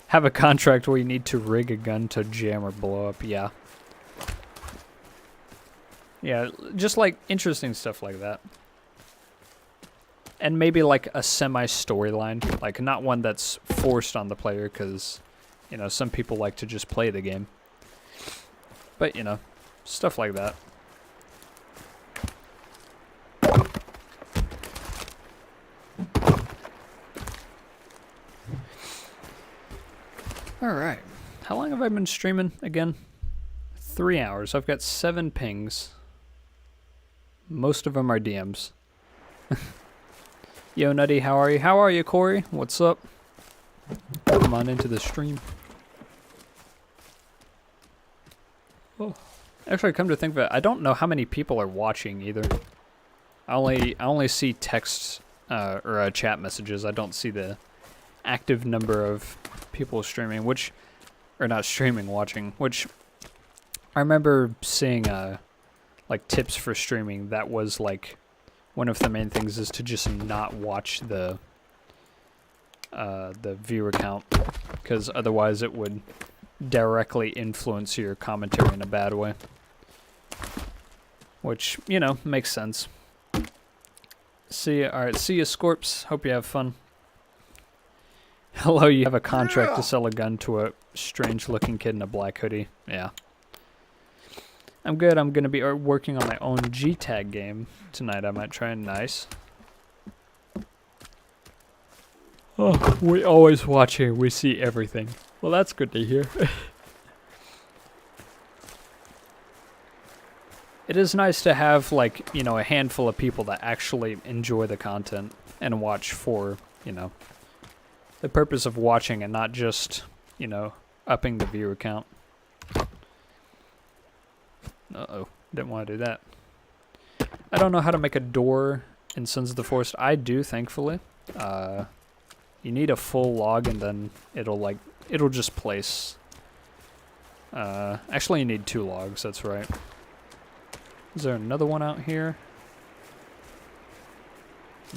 Have a contract where you need to rig a gun to jam or blow up, yeah. Yeah, just like interesting stuff like that. And maybe like a semi-storyline, like not one that's forced on the player, because, You know, some people like to just play the game. But, you know, stuff like that. Alright. How long have I been streaming again? 3 hours. I've got 7 pings. Most of them are DMs. Yo, Nutty, how are you? How are you, Corey? What's up? Come on into the stream. Oh. Actually, come to think of it, I don't know how many people are watching either. I only see texts or chat messages. I don't see the active number of people streaming, which, or not streaming, watching, which I remember seeing like tips for streaming. That was like one of the main things is to just not watch the viewer count, because otherwise it would directly influence your commentary in a bad way. Which, you know, makes sense. Alright, see ya, Scorps. Hope you have fun. Hello, you have a contract to sell a gun to a strange-looking kid in a black hoodie. Yeah. I'm good. I'm going to be working on my own G-Tag game tonight. I might try and nice. Oh, we always watch here. We see everything. Well, that's good to hear. It is nice to have, like, you know, a handful of people that actually enjoy the content and watch for, you know, the purpose of watching and not just, you know, upping the viewer count. Uh-oh, didn't want to do that. I don't know how to make a door in Sons of the Forest. I do, thankfully. You need a full log and then it'll just place. Actually you need 2 logs, that's right. Is there another one out here?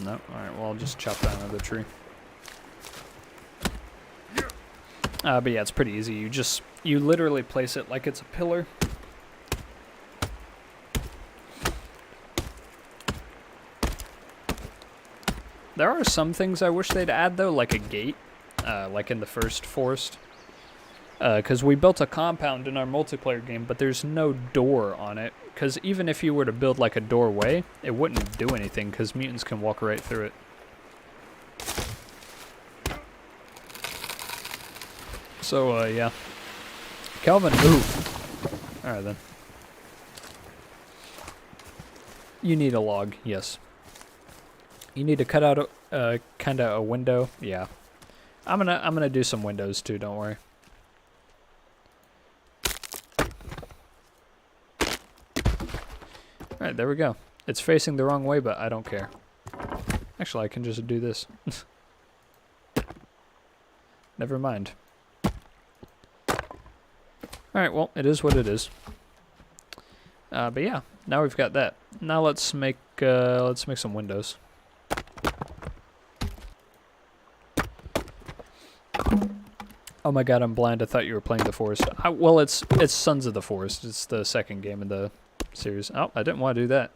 No, alright, well I'll just chop down another tree. But yeah, it's pretty easy. You literally place it like it's a pillar. There are some things I wish they'd add though, like a gate, like in the first Forest. Because we built a compound in our multiplayer game, but there's no door on it. Because even if you were to build like a doorway, it wouldn't do anything because mutants can walk right through it. So, yeah. Calvin, move. Alright then. You need a log, yes. You need to cut out a, kinda a window, yeah. I'm gonna do some windows too, don't worry. Alright, there we go. It's facing the wrong way, but I don't care. Actually, I can just do this. Never mind. Alright, well, it is what it is. But yeah, now we've got that. Now let's make some windows. Oh my god, I'm blind. I thought you were playing the Forest. Well, it's Sons of the Forest. It's the second game in the series. Oh, I didn't want to do that.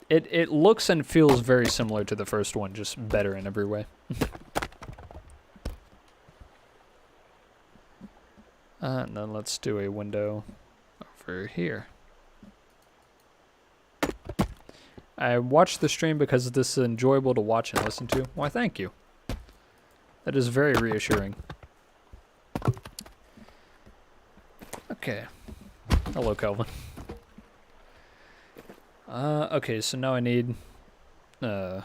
It looks and feels very similar to the first one, just better in every way. And then let's do a window over here. I watched the stream because this is enjoyable to watch and listen to. Why, thank you. That is very reassuring. Okay. Hello, Calvin. Okay, so now I need... I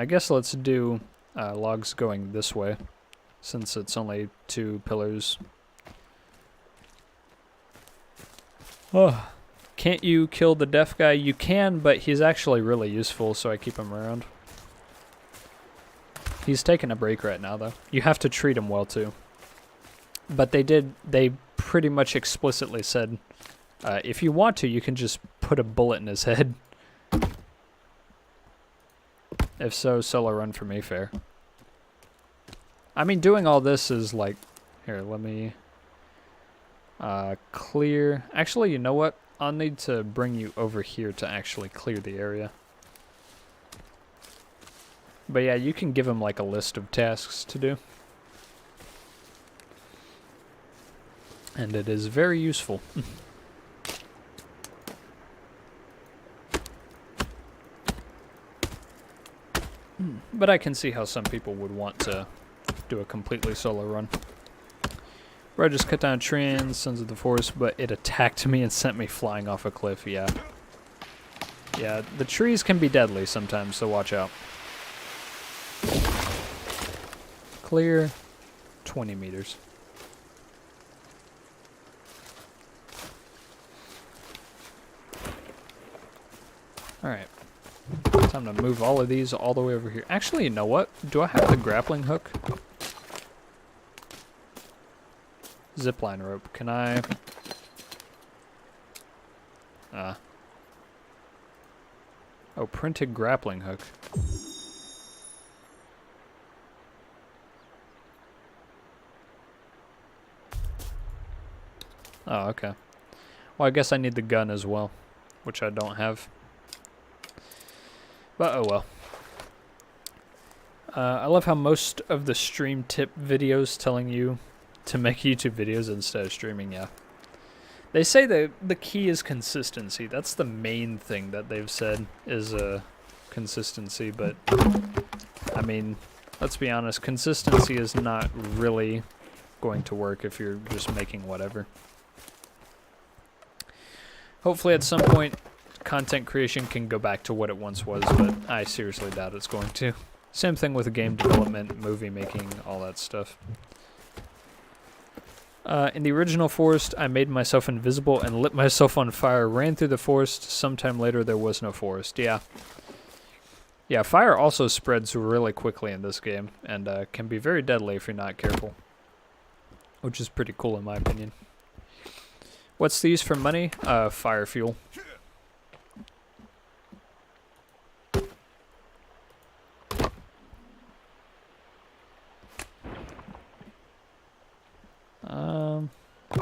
guess let's do logs going this way, since it's only 2 pillars. Oh, can't you kill the deaf guy? You can, but he's actually really useful, so I keep him around. He's taking a break right now, though. You have to treat him well, too. But they pretty much explicitly said, if you want to, you can just put a bullet in his head. If so, solo run for Mayfair. I mean, doing all this is like... Here, let me... clear... Actually, you know what? I'll need to bring you over here to actually clear the area. But yeah, you can give him like a list of tasks to do. And it is very useful. But I can see how some people would want to do a completely solo run. Where I just cut down a tree in Sons of the Forest, but it attacked me and sent me flying off a cliff, yeah. Yeah, the trees can be deadly sometimes, so watch out. Clear 20 meters. Alright. Time to move all of these all the way over here. Actually, you know what? Do I have the grappling hook? Zipline rope. Can I... Oh, printed grappling hook. Oh, okay. Well, I guess I need the gun as well, which I don't have. But oh well. I love how most of the stream tip videos telling you to make YouTube videos instead of streaming, yeah. They say that the key is consistency. That's the main thing that they've said is consistency, but I mean, let's be honest, consistency is not really going to work if you're just making whatever. Hopefully at some point content creation can go back to what it once was, but I seriously doubt it's going to. Same thing with game development, movie making, all that stuff. In the original forest, I made myself invisible and lit myself on fire, ran through the forest. Sometime later, there was no forest. Yeah. Yeah, fire also spreads really quickly in this game, and can be very deadly if you're not careful. Which is pretty cool in my opinion. What's the use for money? Fire fuel.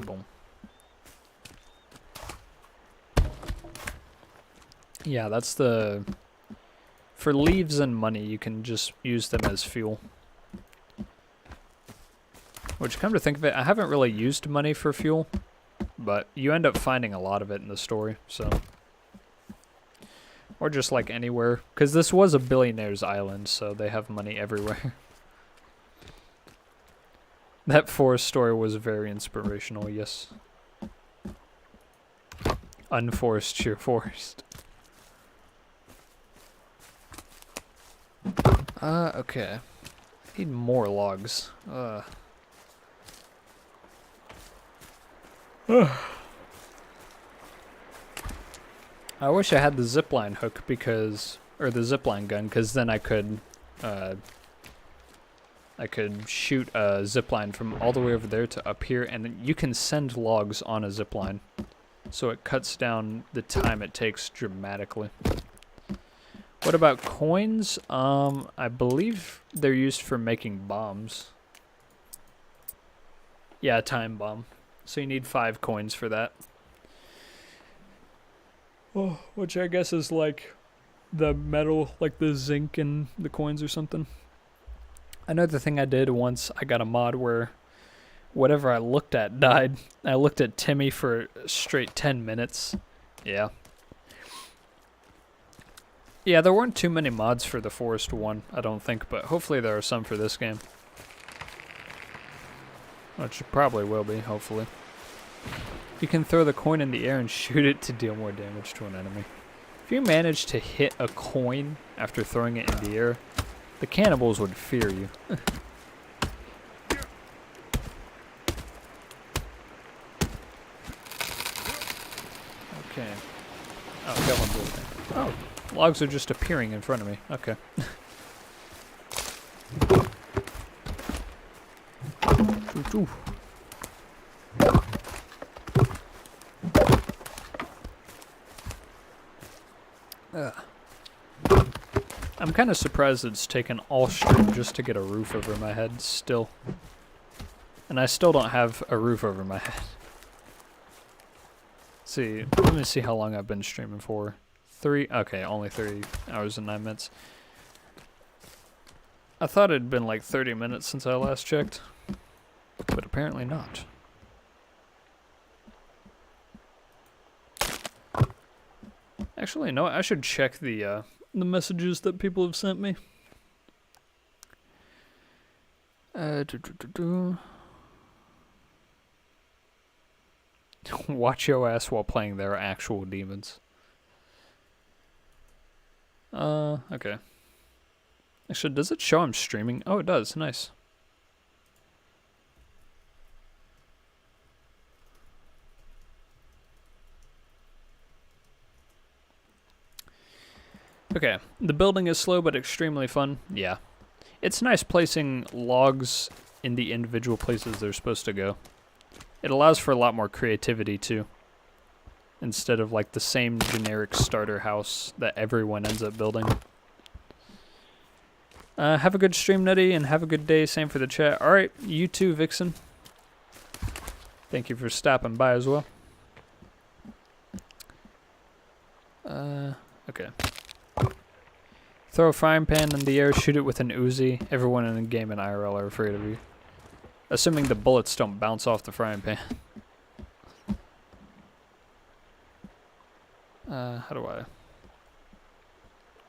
Boom. Yeah, that's the... For leaves and money, you can just use them as fuel. Which, come to think of it, I haven't really used money for fuel, but you end up finding a lot of it in the story, so... Or just like anywhere, because this was a billionaire's island, so they have money everywhere. That forest story was very inspirational, yes. Unforest your forest. Okay. I need more logs. I wish I had the zipline hook because, or the zipline gun, because then I could shoot a zipline from all the way over there to up here, and then you can send logs on a zipline, so it cuts down the time it takes dramatically. What about coins? I believe they're used for making bombs. Yeah, time bomb. So you need 5 coins for that. Oh, which I guess is like the metal, like the zinc in the coins or something. Another thing I did once, I got a mod where whatever I looked at died. I looked at Timmy for straight 10 minutes. Yeah. Yeah, there weren't too many mods for the Forest one, I don't think, but hopefully there are some for this game. Which probably will be, hopefully. You can throw the coin in the air and shoot it to deal more damage to an enemy. If you manage to hit a coin after throwing it in the air, the cannibals would fear you. Okay. Oh, got one blue thing. Oh, logs are just appearing in front of me. Okay. Ooh. I'm kind of surprised it's taken all stream just to get a roof over my head still. And I still don't have a roof over my head. See, let me see how long I've been streaming for. Okay, only 3 hours and 9 minutes. I thought it had been like 30 minutes since I last checked, but apparently not. Actually, no, I should check the messages that people have sent me. Watch your ass while playing their actual demons. Okay. Actually, does it show I'm streaming? Oh, it does. Nice. Okay. The building is slow but extremely fun. Yeah. It's nice placing logs in the individual places they're supposed to go. It allows for a lot more creativity, too. Instead of, like, the same generic starter house that everyone ends up building. Have a good stream, Nutty, and have a good day. Same for the chat. Alright, you too, Vixen. Thank you for stopping by as well. Okay. Throw a frying pan in the air, shoot it with an Uzi. Everyone in the game and IRL are afraid of you. Assuming the bullets don't bounce off the frying pan. How do I...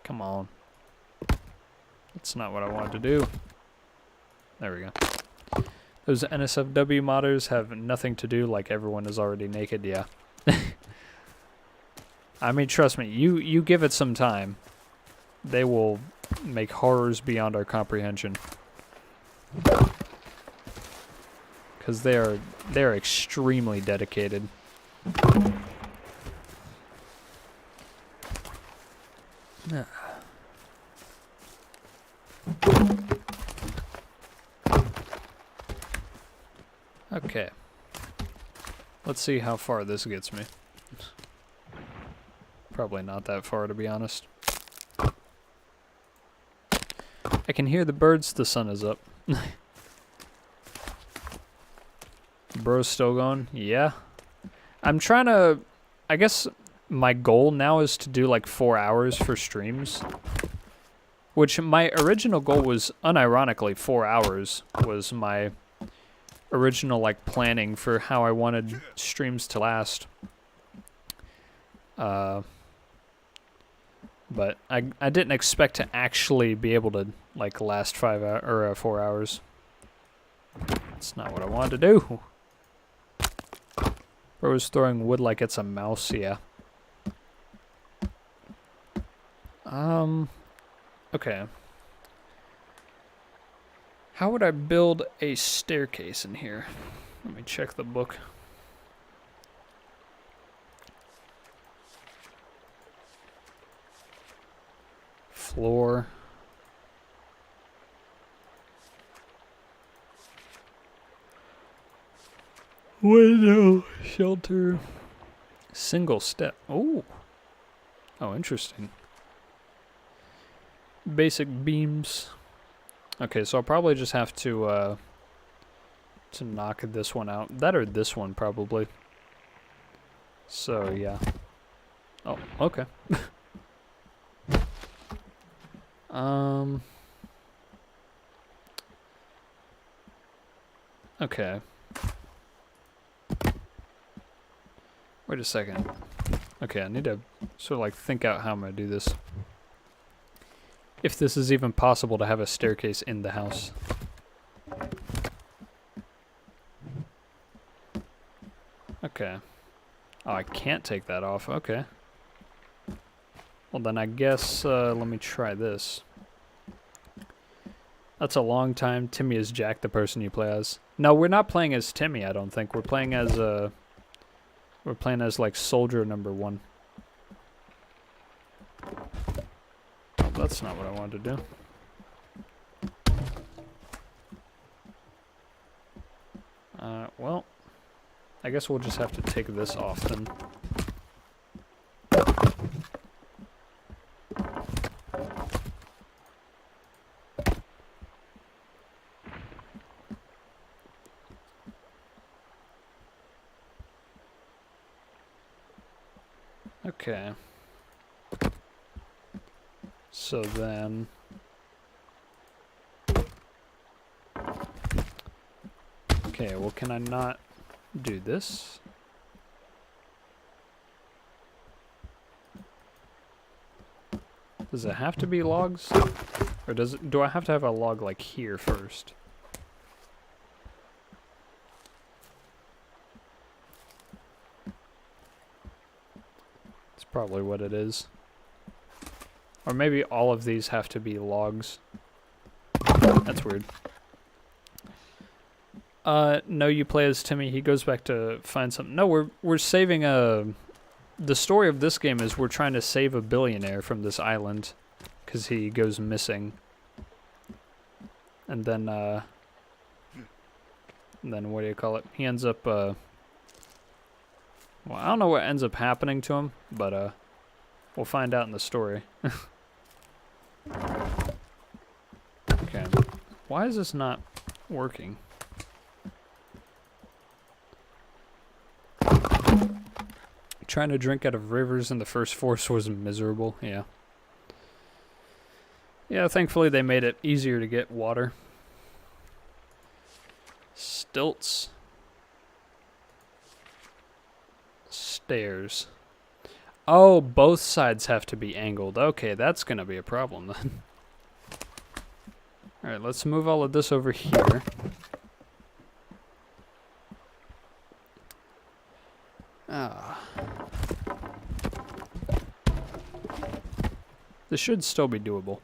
Come on. That's not what I wanted to do. There we go. Those NSFW modders have nothing to do, like everyone is already naked, yeah. I mean, trust me, you give it some time. They will make horrors beyond our comprehension. Because they are extremely dedicated. Okay. Let's see how far this gets me. Probably not that far, to be honest. I can hear the birds. The sun is up. Bro's still going? Yeah. I'm trying to... I guess my goal now is to do like 4 hours for streams. Which my original goal was, unironically, 4 hours was my original like planning for how I wanted streams to last. But I didn't expect to actually be able to like last 4 hours. That's not what I wanted to do. Bro is throwing wood like it's a mouse, yeah. Okay. How would I build a staircase in here? Let me check the book. Floor. Window. Shelter. Single step. Oh. Oh, interesting. Basic beams. Okay, so I'll probably just have to knock this one out. That or this one, probably. So, yeah. Oh, okay. Okay. Wait a second. Okay, I need to sort of like think out how I'm gonna do this. If this is even possible to have a staircase in the house. Okay. Oh, I can't take that off. Okay. Well, then I guess, let me try this. That's a long time. Timmy is Jack, the person you play as. No, we're not playing as Timmy, I don't think. We're playing as, like, soldier number 1. That's not what I wanted to do. Well, I guess we'll just have to take this off then. Okay. So then... Okay, well, can I not do this? Does it have to be logs? Or do I have to have a log like here first? That's probably what it is. Or maybe all of these have to be logs. That's weird. No, you play as Timmy. He goes back to find something. No, we're saving the story of this game is we're trying to save a billionaire from this island because he goes missing. And then what do you call it? He ends up, well, I don't know what ends up happening to him, but we'll find out in the story. Okay. Why is this not working? Trying to drink out of rivers in the first Force was miserable, yeah. Yeah, thankfully they made it easier to get water. Stilts. Stairs. Oh, both sides have to be angled. Okay, that's gonna be a problem then. Alright, let's move all of this over here. Ah. This should still be doable.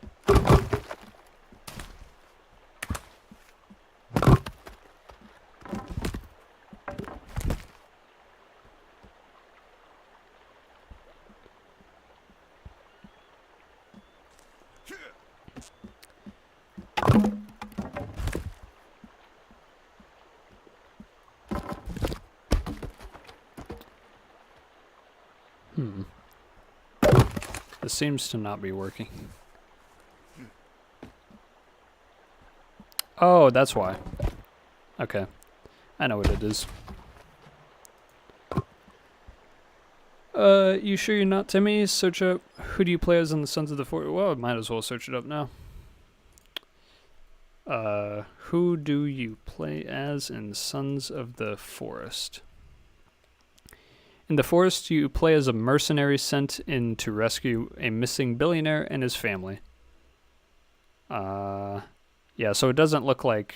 This seems to not be working. Oh, that's why. Okay. I know what it is. You sure you're not Timmy? Search up who do you play as in the Sons of the Forest? Well, I might as well search it up now. Who do you play as in Sons of the Forest? In the forest, you play as a mercenary sent in to rescue a missing billionaire and his family. Yeah, so it doesn't look like...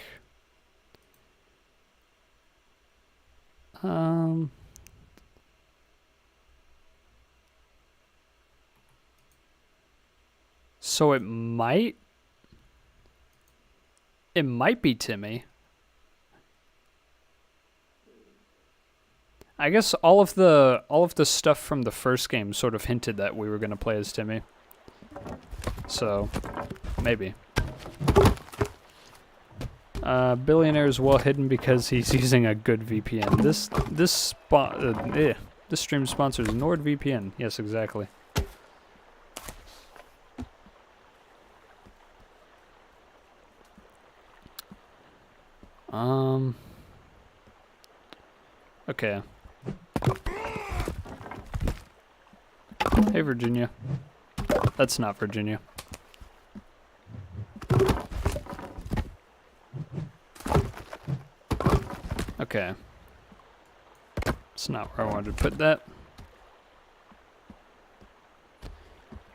So it might be Timmy. I guess all of the stuff from the first game sort of hinted that we were going to play as Timmy. So, maybe. Billionaire is well hidden because he's using a good VPN. This stream sponsors NordVPN. Yes, exactly. Okay. Hey, Virginia. That's not Virginia. Okay. It's not where I wanted to put that.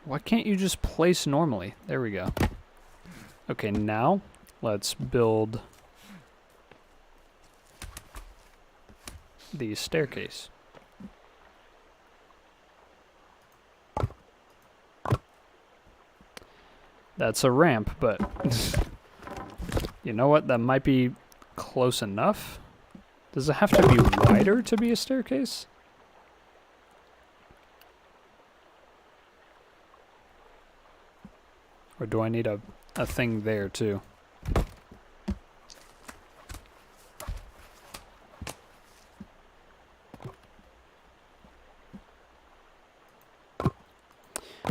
Why can't you just place normally? There we go. Okay, now let's build the staircase. That's a ramp, but you know what? That might be close enough. Does it have to be wider to be a staircase? Or do I need a thing there too?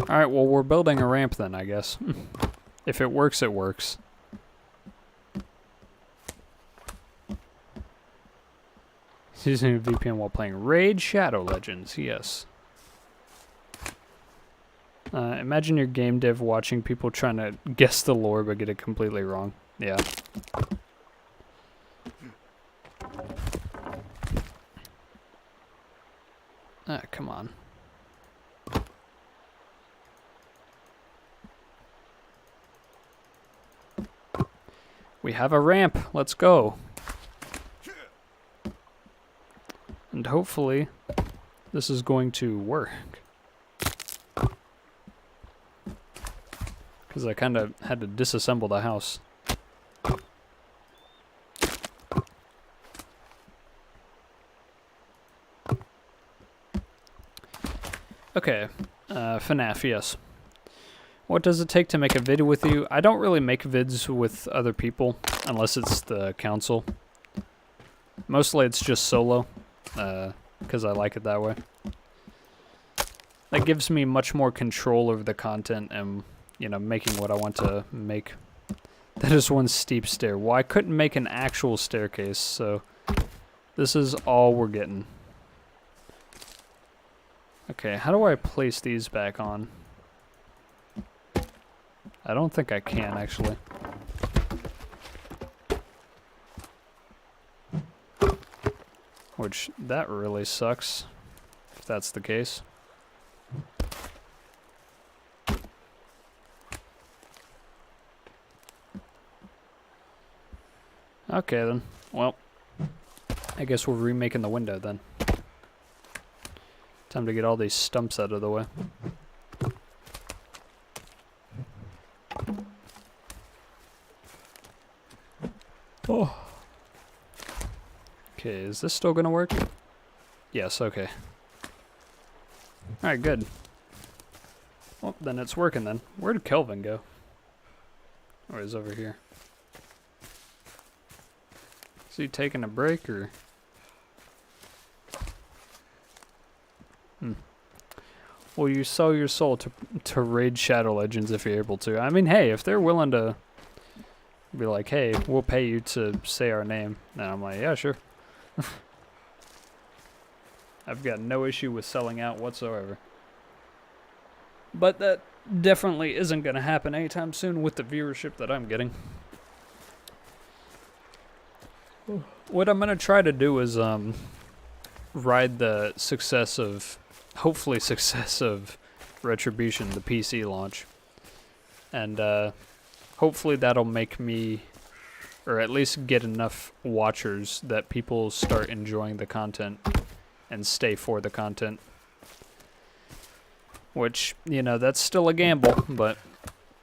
Alright, well, we're building a ramp then, I guess. If it works, it works. He's using a VPN while playing Raid Shadow Legends, yes. Imagine your game dev watching people trying to guess the lore but get it completely wrong. Yeah. Ah, come on. We have a ramp. Let's go. And hopefully this is going to work. Because I kind of had to disassemble the house. Okay, FNAF, yes. What does it take to make a video with you? I don't really make vids with other people, unless it's the council. Mostly it's just solo, because I like it that way. That gives me much more control over the content and, you know, making what I want to make. That is one steep stair. Well, I couldn't make an actual staircase, so this is all we're getting. Okay, how do I place these back on? I don't think I can, actually. Which, that really sucks, if that's the case. Okay, then. Well, I guess we're remaking the window, then. Time to get all these stumps out of the way. Oh. Okay, is this still gonna work? Yes, okay. Alright, good. Well, then it's working then. Where did Kelvin go? Oh, he's over here. Is he taking a break, or? Will you sell your soul to raid Shadow Legends if you're able to? I mean, hey, if they're willing to be like, hey, we'll pay you to say our name, then I'm like, yeah, sure. I've got no issue with selling out whatsoever. But that definitely isn't going to happen anytime soon with the viewership that I'm getting. What I'm going to try to do is ride the success of, hopefully success of Retribution, the PC launch. And hopefully that'll make me, or at least get enough watchers that people start enjoying the content and stay for the content. Which, you know, that's still a gamble, but,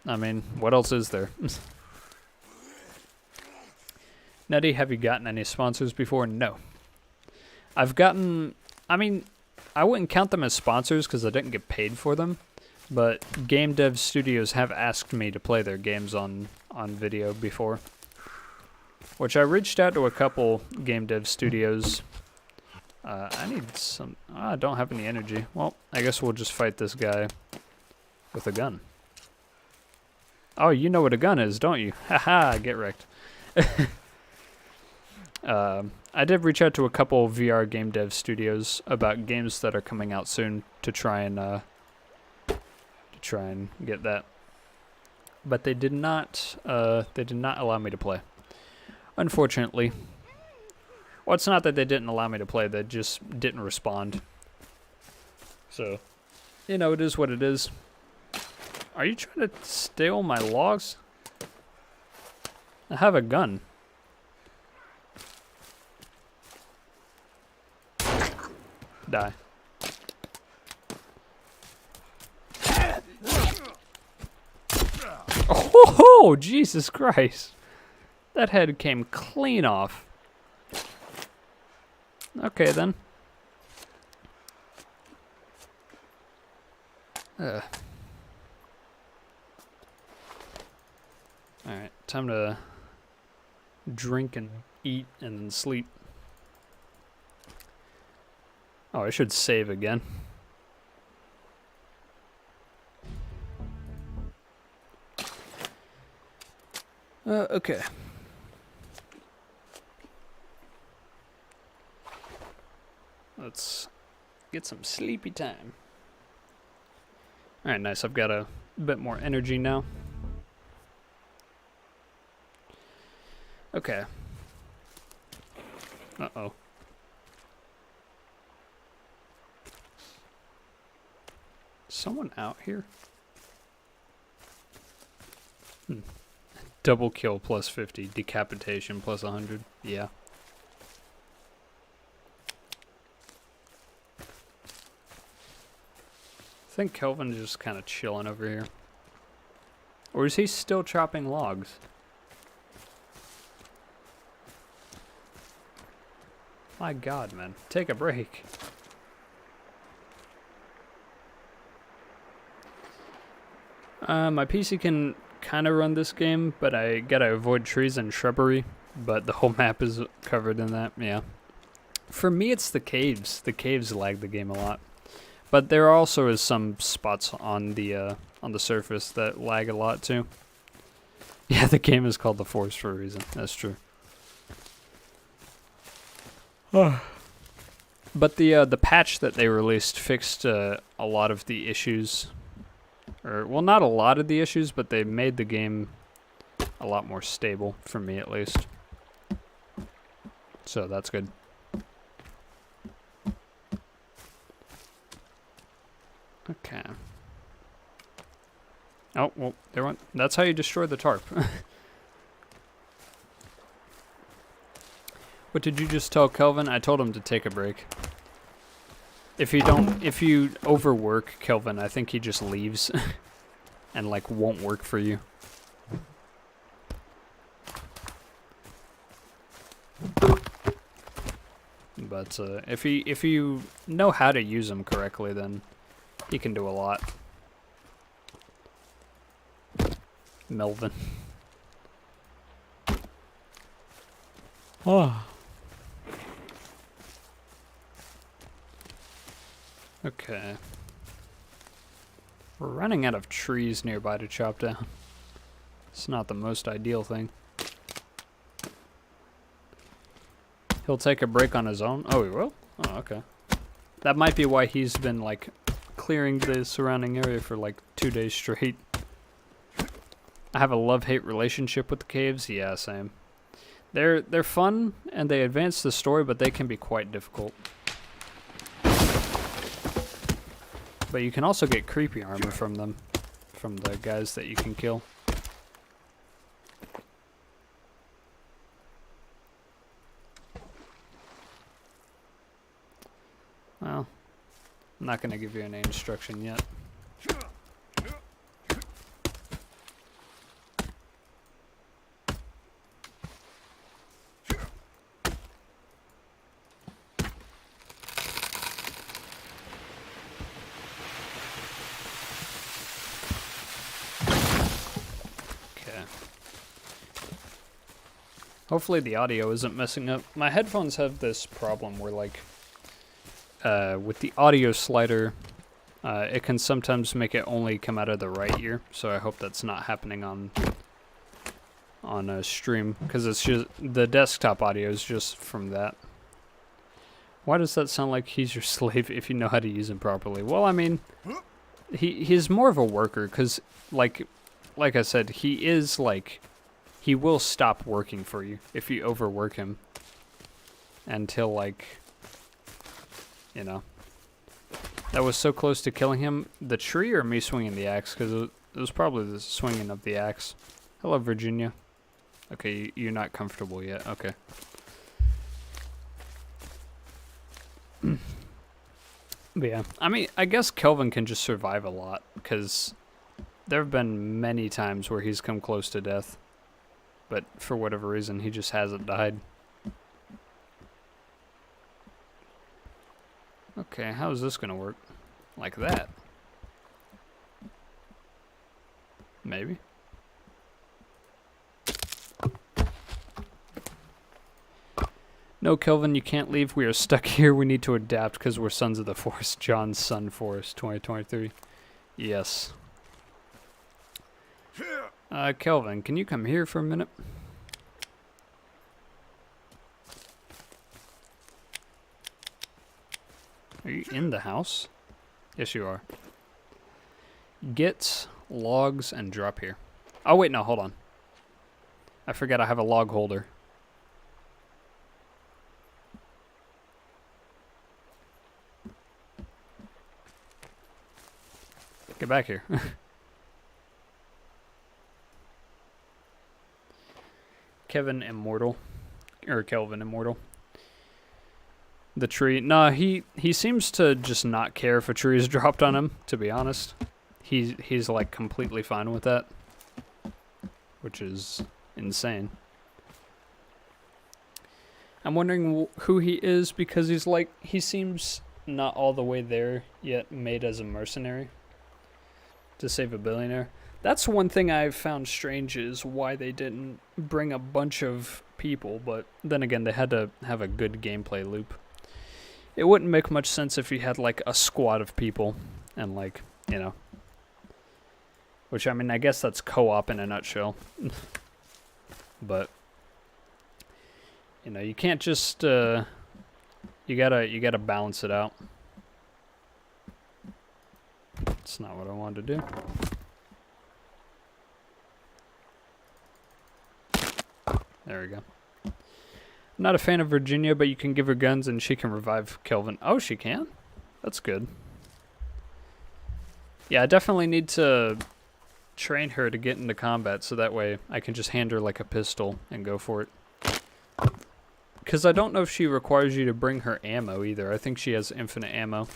I mean, what else is there? Nutty, have you gotten any sponsors before? No. I've gotten, I mean, I wouldn't count them as sponsors because I didn't get paid for them, but game dev studios have asked me to play their games on video before. Which I reached out to a couple game dev studios. I need some, I don't have any energy. Well, I guess we'll just fight this guy with a gun. Oh, you know what a gun is, don't you? Haha, get wrecked. I did reach out to a couple VR game dev studios about games that are coming out soon to try and get that. But they did not allow me to play. Unfortunately. Well, it's not that they didn't allow me to play, they just didn't respond. So, you know, it is what it is. Are you trying to steal my logs? I have a gun. Die. Oh, Jesus Christ. That head came clean off. Okay, then. Alright, time to drink and eat and then sleep. Oh, I should save again. Okay. Let's get some sleepy time. Alright, nice. I've got a bit more energy now. Okay. Uh-oh. Someone out here? Double kill plus 50. Decapitation plus 100. Yeah. I think Kelvin's just kind of chilling over here. Or is he still chopping logs? My god, man. Take a break. My PC can kind of run this game, but I gotta avoid trees and shrubbery. But the whole map is covered in that, yeah. For me, it's the caves. The caves lag the game a lot. But there also is some spots on the surface that lag a lot too. Yeah, the game is called The Forest for a reason. That's true. But the patch that they released fixed a lot of the issues. Or, well, not a lot of the issues, but they made the game a lot more stable, for me at least. So that's good. Okay. Oh, well, there went. That's how you destroy the tarp. What did you just tell Kelvin? I told him to take a break. If you overwork Kelvin, I think he just leaves and like won't work for you. But if you know how to use him correctly, then he can do a lot. Melvin. Oh. Okay. We're running out of trees nearby to chop down. It's not the most ideal thing. He'll take a break on his own? Oh, he will? Oh, okay. That might be why he's been, like, clearing the surrounding area for, like, 2 days straight. I have a love-hate relationship with the caves. Yeah, same. They're fun, and they advance the story, but they can be quite difficult. But you can also get creepy armor from them, from the guys that you can kill. Well, I'm not going to give you any instruction yet. Hopefully the audio isn't messing up. My headphones have this problem where, like, with the audio slider, it can sometimes make it only come out of the right ear. So I hope that's not happening on a stream, because it's just the desktop audio is just from that. Why does that sound like he's your slave if you know how to use him properly? Well, I mean, he's more of a worker, because like I said, he is like. He will stop working for you if you overwork him until, like, you know. That was so close to killing him. The tree or me swinging the axe? Because it was probably the swinging of the axe. Hello, Virginia. Okay, you're not comfortable yet. Okay. But yeah, I mean, I guess Kelvin can just survive a lot, because there have been many times where he's come close to death. But for whatever reason, he just hasn't died. Okay, how is this gonna work? Like that? Maybe. No, Kelvin, you can't leave. We are stuck here. We need to adapt because we're Sons of the Forest. John's Sun Forest, 2023. Yes. Kelvin, can you come here for a minute? Are you in the house? Yes, you are. Get logs and drop here. Oh, wait, no, hold on. I forgot I have a log holder. Get back here. Kevin Immortal. Or Kelvin Immortal. The tree. Nah, he seems to just not care if a tree is dropped on him, to be honest. He's like completely fine with that. Which is insane. I'm wondering who he is because he seems not all the way there yet, made as a mercenary to save a billionaire. That's one thing I've found strange is why they didn't bring a bunch of people, but then again, they had to have a good gameplay loop. It wouldn't make much sense if you had like a squad of people and like, you know, which I mean, I guess that's co-op in a nutshell, but you know, you can't just, you gotta balance it out. That's not what I wanted to do. There we go. I'm not a fan of Virginia, but you can give her guns and she can revive Kelvin. Oh, she can? That's good. Yeah, I definitely need to train her to get into combat so that way I can just hand her like a pistol and go for it. Because I don't know if she requires you to bring her ammo either. I think she has infinite ammo.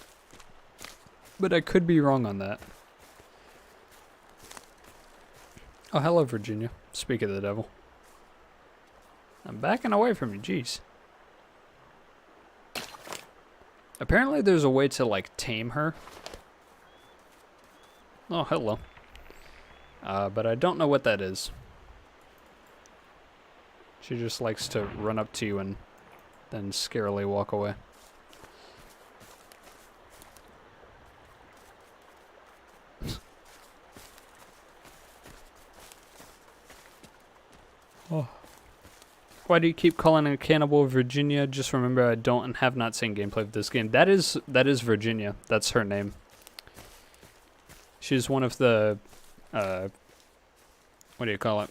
But I could be wrong on that. Oh, hello, Virginia. Speak of the devil. I'm backing away from you, jeez. Apparently there's a way to, like, tame her. Oh, hello. But I don't know what that is. She just likes to run up to you and then scarily walk away. Oh. Why do you keep calling a cannibal Virginia? Just remember I don't and have not seen gameplay of this game. That is Virginia. That's her name. She's one of the, what do you call it?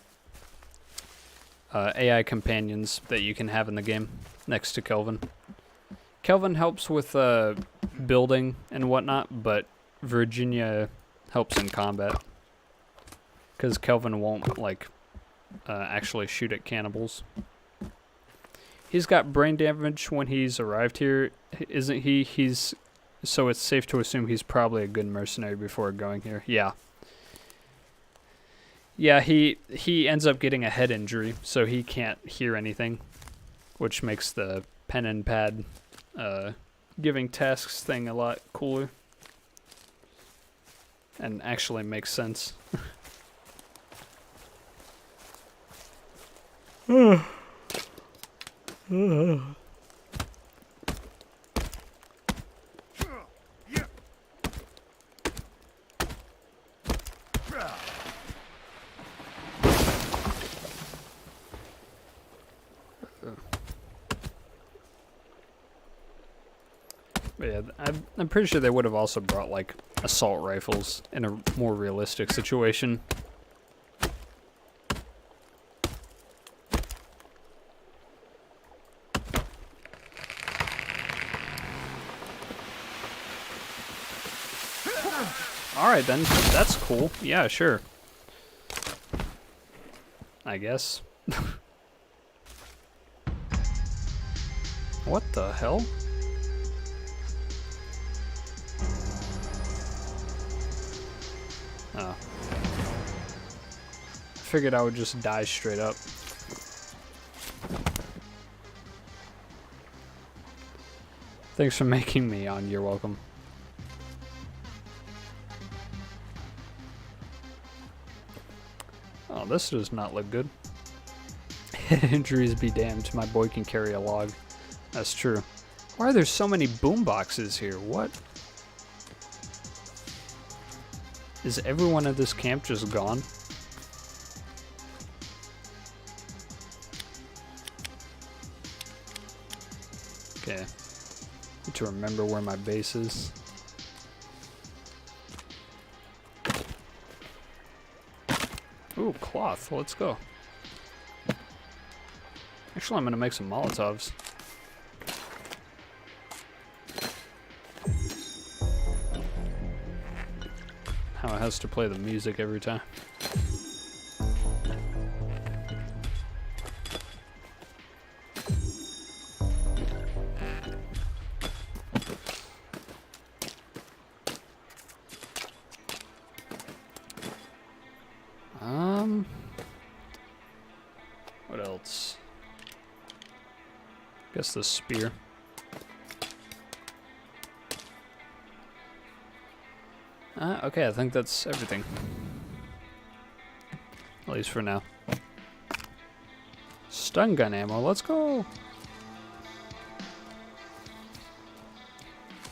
AI companions that you can have in the game next to Kelvin. Kelvin helps with building and whatnot, but Virginia helps in combat. Because Kelvin won't, like, actually shoot at cannibals. He's got brain damage when he's arrived here, isn't he? So it's safe to assume he's probably a good mercenary before going here. Yeah. Yeah, he ends up getting a head injury, so he can't hear anything, which makes the pen and pad giving tasks thing a lot cooler. And actually makes sense. But yeah, I'm pretty sure they would have also brought like assault rifles in a more realistic situation. Alright then, that's cool. Yeah, sure. I guess. What the hell? Oh. I figured I would just die straight up. Thanks for making me on. You're welcome. Oh, this does not look good. Injuries be damned. My boy can carry a log. That's true. Why are there so many boomboxes here? What? Is everyone at this camp just gone? Okay. Need to remember where my base is. Ooh, cloth. Let's go. Actually, I'm gonna make some Molotovs. How has to play the music every time. What else? Guess the spear. Okay, I think that's everything. At least for now. Stun gun ammo, let's go!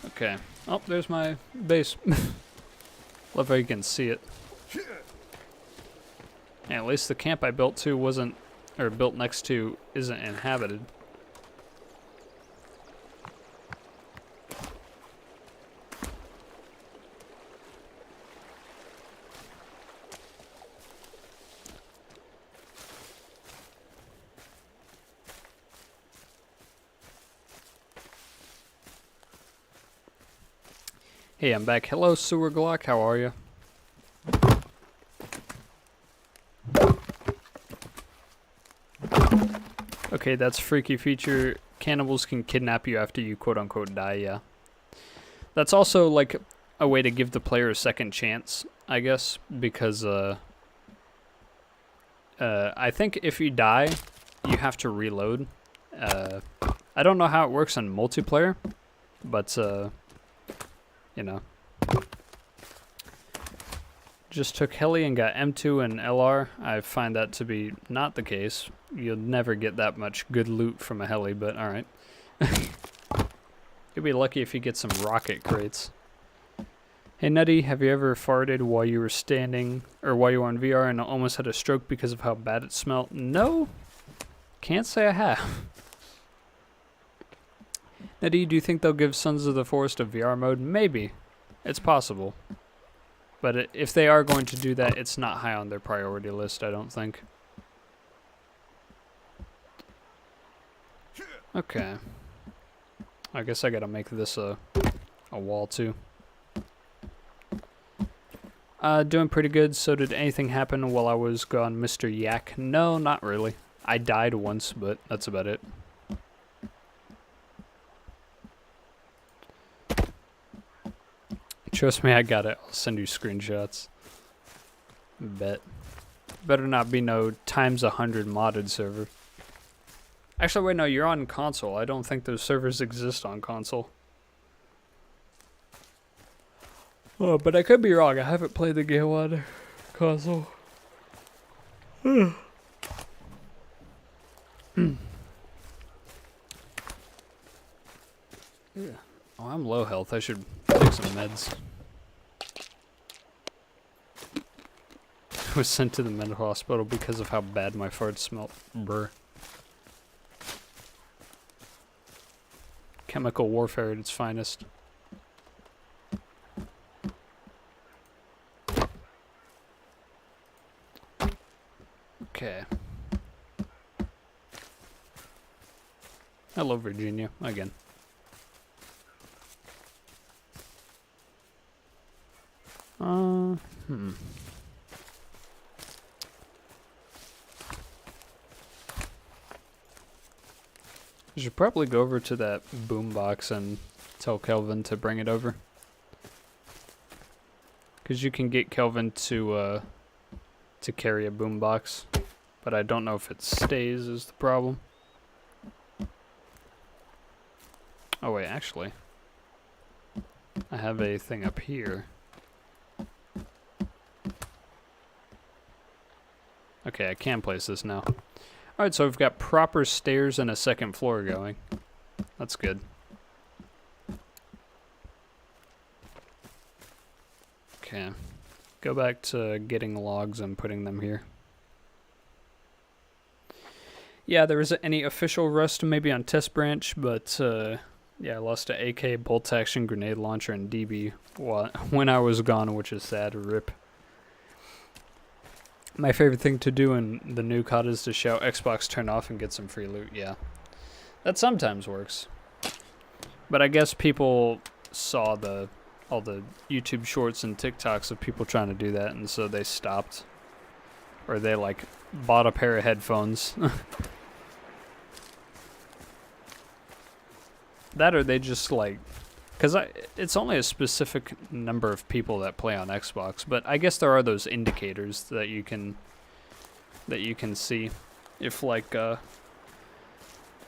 Okay. Oh, there's my base. Love how you can see it. Yeah, at least the camp I built to wasn't, or built next to, isn't inhabited. Hey, I'm back. Hello, Sewer Glock. How are you? Okay, that's freaky feature. Cannibals can kidnap you after you quote-unquote die, yeah. That's also, like, a way to give the player a second chance, I guess, because, I think if you die, you have to reload. I don't know how it works on multiplayer, but, you know. Just took heli and got M2 and LR. I find that to be not the case. You'll never get that much good loot from a heli, but alright. You'll be lucky if you get some rocket crates. Hey Nutty, have you ever farted while you were standing, or while you were on VR and almost had a stroke because of how bad it smelled? No, can't say I have. Nutty, do you think they'll give Sons of the Forest a VR mode? Maybe. It's possible. But if they are going to do that, it's not high on their priority list, I don't think. Okay. I guess I gotta make this a wall too. Doing pretty good. So did anything happen while I was gone, Mr. Yak? No, not really. I died once, but that's about it. Trust me, I got it. I'll send you screenshots. Bet. Better not be no times 100 modded server. Actually, wait, no, you're on console. I don't think those servers exist on console. Oh, but I could be wrong. I haven't played the game on console. Yeah. Oh, I'm low health. I should take some meds. I was sent to the mental hospital because of how bad my farts smelled. Brr. Chemical warfare at its finest. Okay. Hello, Virginia. Again. I should probably go over to that boombox and tell Kelvin to bring it over. Because you can get Kelvin to carry a boombox, but I don't know if it stays is the problem. Oh wait, actually, I have a thing up here. Okay, I can place this now. Alright, so we've got proper stairs and a second floor going. That's good. Okay. Go back to getting logs and putting them here. Yeah, there isn't any official rust maybe on Test Branch, but yeah, I lost an AK, bolt action, grenade launcher, and DB when I was gone, which is sad. RIP. My favorite thing to do in the new COD is to shout Xbox turn off and get some free loot. Yeah, that sometimes works. But I guess people saw the all the YouTube shorts and TikToks of people trying to do that, and so they stopped. Or they, like, bought a pair of headphones. That or they just, like... Because it's only a specific number of people that play on Xbox, but I guess there are those indicators that you can see. If, like,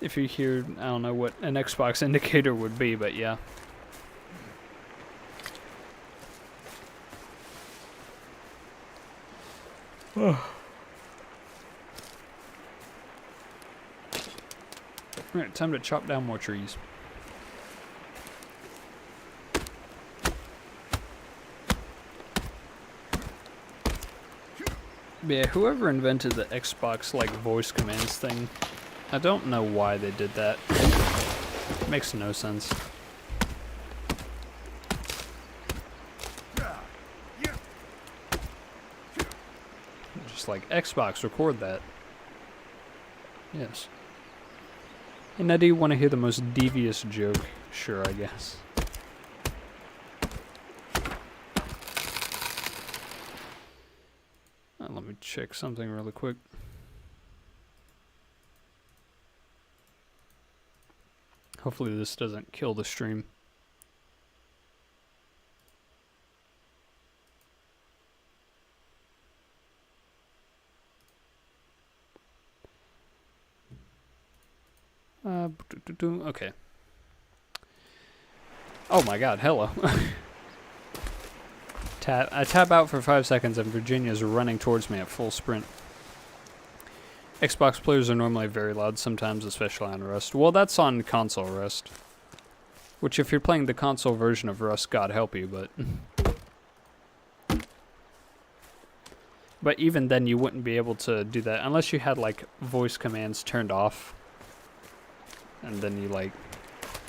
if you hear, I don't know what an Xbox indicator would be, but yeah. Alright, time to chop down more trees. Yeah, whoever invented the Xbox, like, voice commands thing, I don't know why they did that. It makes no sense. Just like, Xbox, record that. Yes. Hey, now do you want to hear the most devious joke? Sure, I guess. Let me check something really quick. Hopefully this doesn't kill the stream. Okay. Oh my god, hello. I tap out for 5 seconds and Virginia's running towards me at full sprint. Xbox players are normally very loud sometimes, especially on Rust. Well, that's on console Rust. Which, if you're playing the console version of Rust, God help you, but... But even then, you wouldn't be able to do that unless you had, like, voice commands turned off. And then you, like,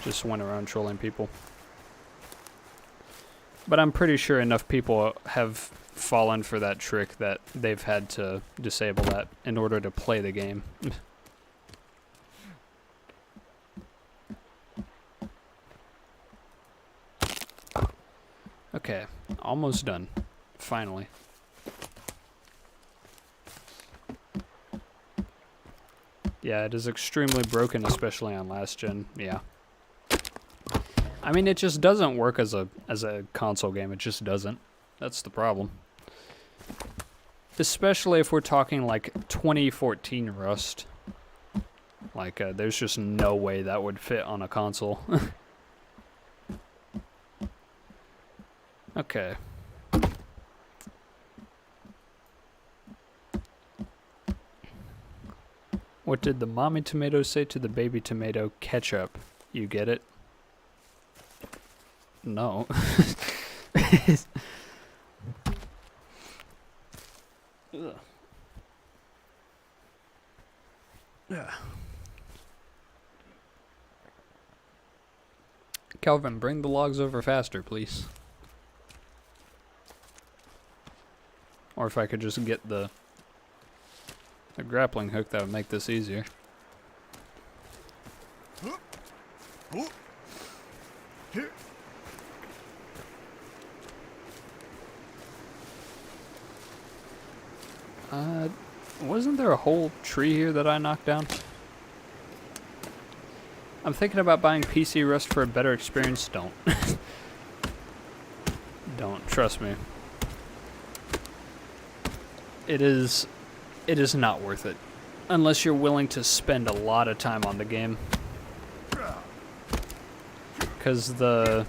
just went around trolling people. But I'm pretty sure enough people have fallen for that trick that they've had to disable that in order to play the game. Okay, almost done. Finally. Yeah, it is extremely broken, especially on last gen. Yeah. I mean, it just doesn't work as a console game. It just doesn't. That's the problem. Especially if we're talking like 2014 Rust. Like, there's just no way that would fit on a console. Okay. What did the mommy tomato say to the baby tomato? Ketchup. You get it? No. Ugh. Yeah. Calvin, bring the logs over faster, please. Or if I could just get the grappling hook, that would make this easier. Wasn't there a whole tree here that I knocked down? I'm thinking about buying PC Rust for a better experience. Don't. Don't. Trust me. It is not worth it. Unless you're willing to spend a lot of time on the game. Because the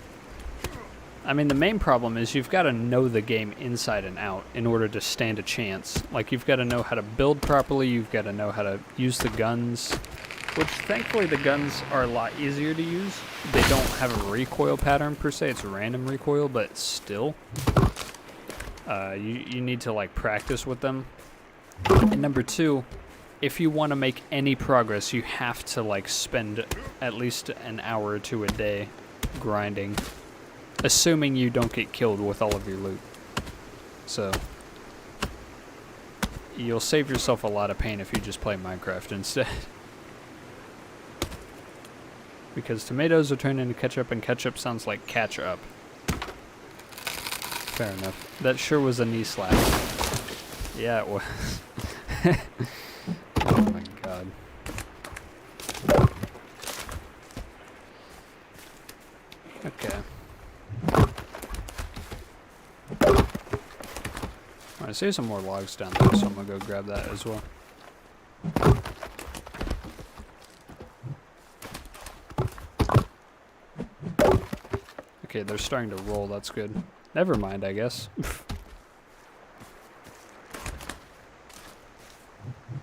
main problem is you've got to know the game inside and out in order to stand a chance. Like, you've got to know how to build properly, you've got to know how to use the guns, which thankfully the guns are a lot easier to use. They don't have a recoil pattern per se, it's random recoil, but still. You need to, like, practice with them. And number two, if you want to make any progress, you have to, like, spend at least an hour or two a day grinding. Assuming you don't get killed with all of your loot. So, you'll save yourself a lot of pain if you just play Minecraft instead. Because tomatoes are turned into ketchup, and ketchup sounds like catch up. Fair enough. That sure was a knee slap. Yeah, it was. Oh my god. Okay. I see some more logs down there, so I'm gonna go grab that as well. Okay, they're starting to roll, that's good. Never mind, I guess.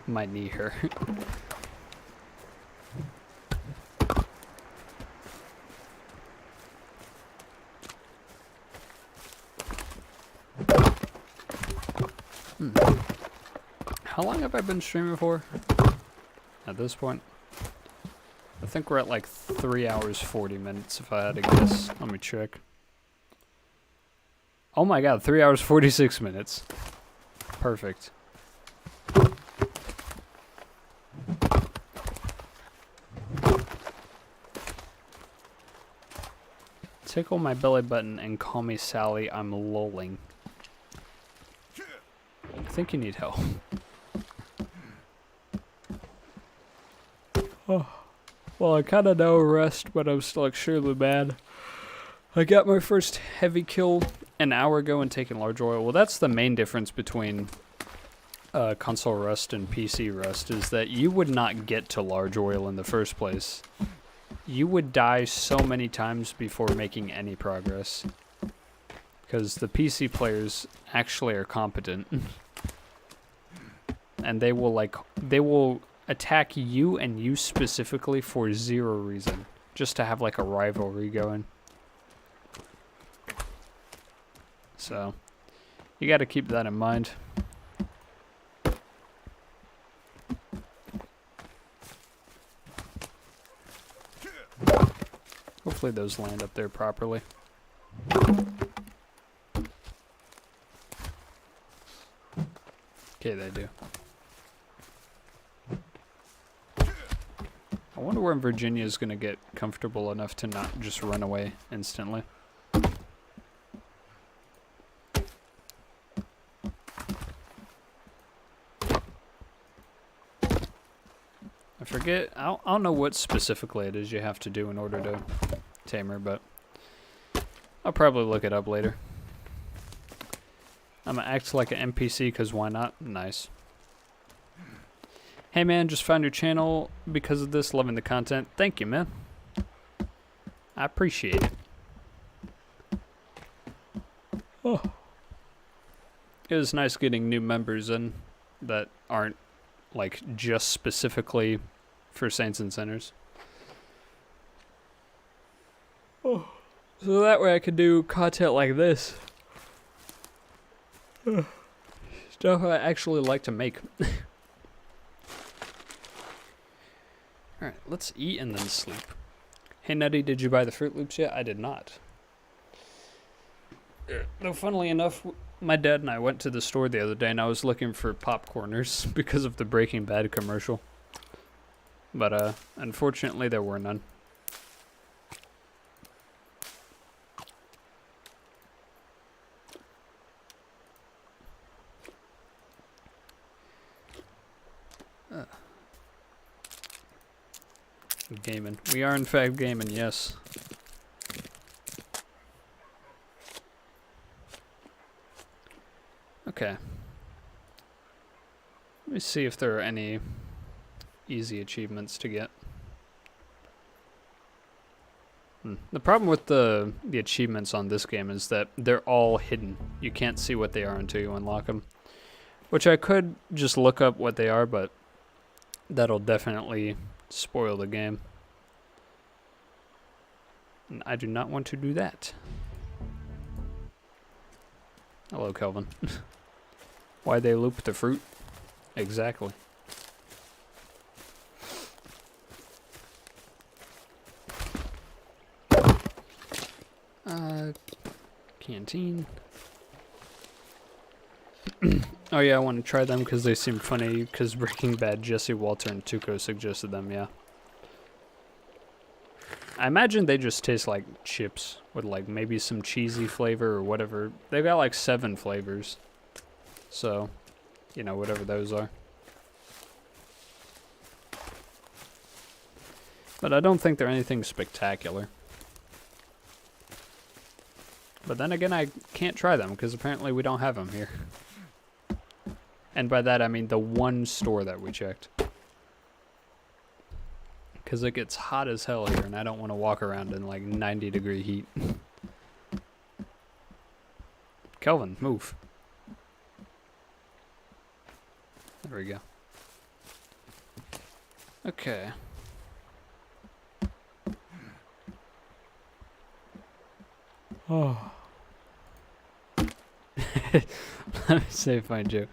My knee hurt. How long have I been streaming for? At this point? I think we're at like 3 hours 40 minutes if I had to guess. Let me check. Oh my god, 3 hours 46 minutes. Perfect. Tickle my belly button and call me Sally, I'm lolling. I think you need help. Oh. Well, I kind of know rest, but I'm still extremely mad. I got my first heavy kill an hour ago and taking large oil. Well, that's the main difference between console rust and PC rust, is that you would not get to large oil in the first place. You would die so many times before making any progress. Because the PC players actually are competent. And they will attack you and you specifically for zero reason. Just to have like a rivalry going. So, you gotta keep that in mind. Hopefully those land up there properly. Okay, they do. I wonder where Virginia is going to get comfortable enough to not just run away instantly. I forget, I don't know what specifically it is you have to do in order to tame her, but I'll probably look it up later. I'm gonna act like an NPC because why not? Nice. Hey man, just found your channel because of this, loving the content. Thank you, man. I appreciate it. Oh. It was nice getting new members in that aren't like just specifically for Saints and Sinners. Oh. So that way I could do content like this. Stuff I actually like to make. Alright, let's eat and then sleep. Hey Nutty, did you buy the Fruit Loops yet? I did not. Though funnily enough, my dad and I went to the store the other day and I was looking for popcorners because of the Breaking Bad commercial. But unfortunately there were none. Gaming. We are in fact gaming, yes. Okay. Let me see if there are any easy achievements to get. The problem with the achievements on this game is that they're all hidden. You can't see what they are until you unlock them. Which I could just look up what they are, but that'll definitely spoil the game. And I do not want to do that. Hello, Kelvin. Why they loop the fruit? Exactly. Canteen. Oh yeah, I want to try them because they seem funny, because Breaking Bad, Jesse, Walter, and Tuco suggested them, yeah. I imagine they just taste like chips with like maybe some cheesy flavor or whatever. They've got like 7 flavors. So, you know, whatever those are. But I don't think they're anything spectacular. But then again, I can't try them because apparently we don't have them here. And by that I mean the one store that we checked. Because it gets hot as hell here and I don't want to walk around in like 90-degree heat. Kelvin, move. There we go. Okay. Oh. Let me say fine Joe.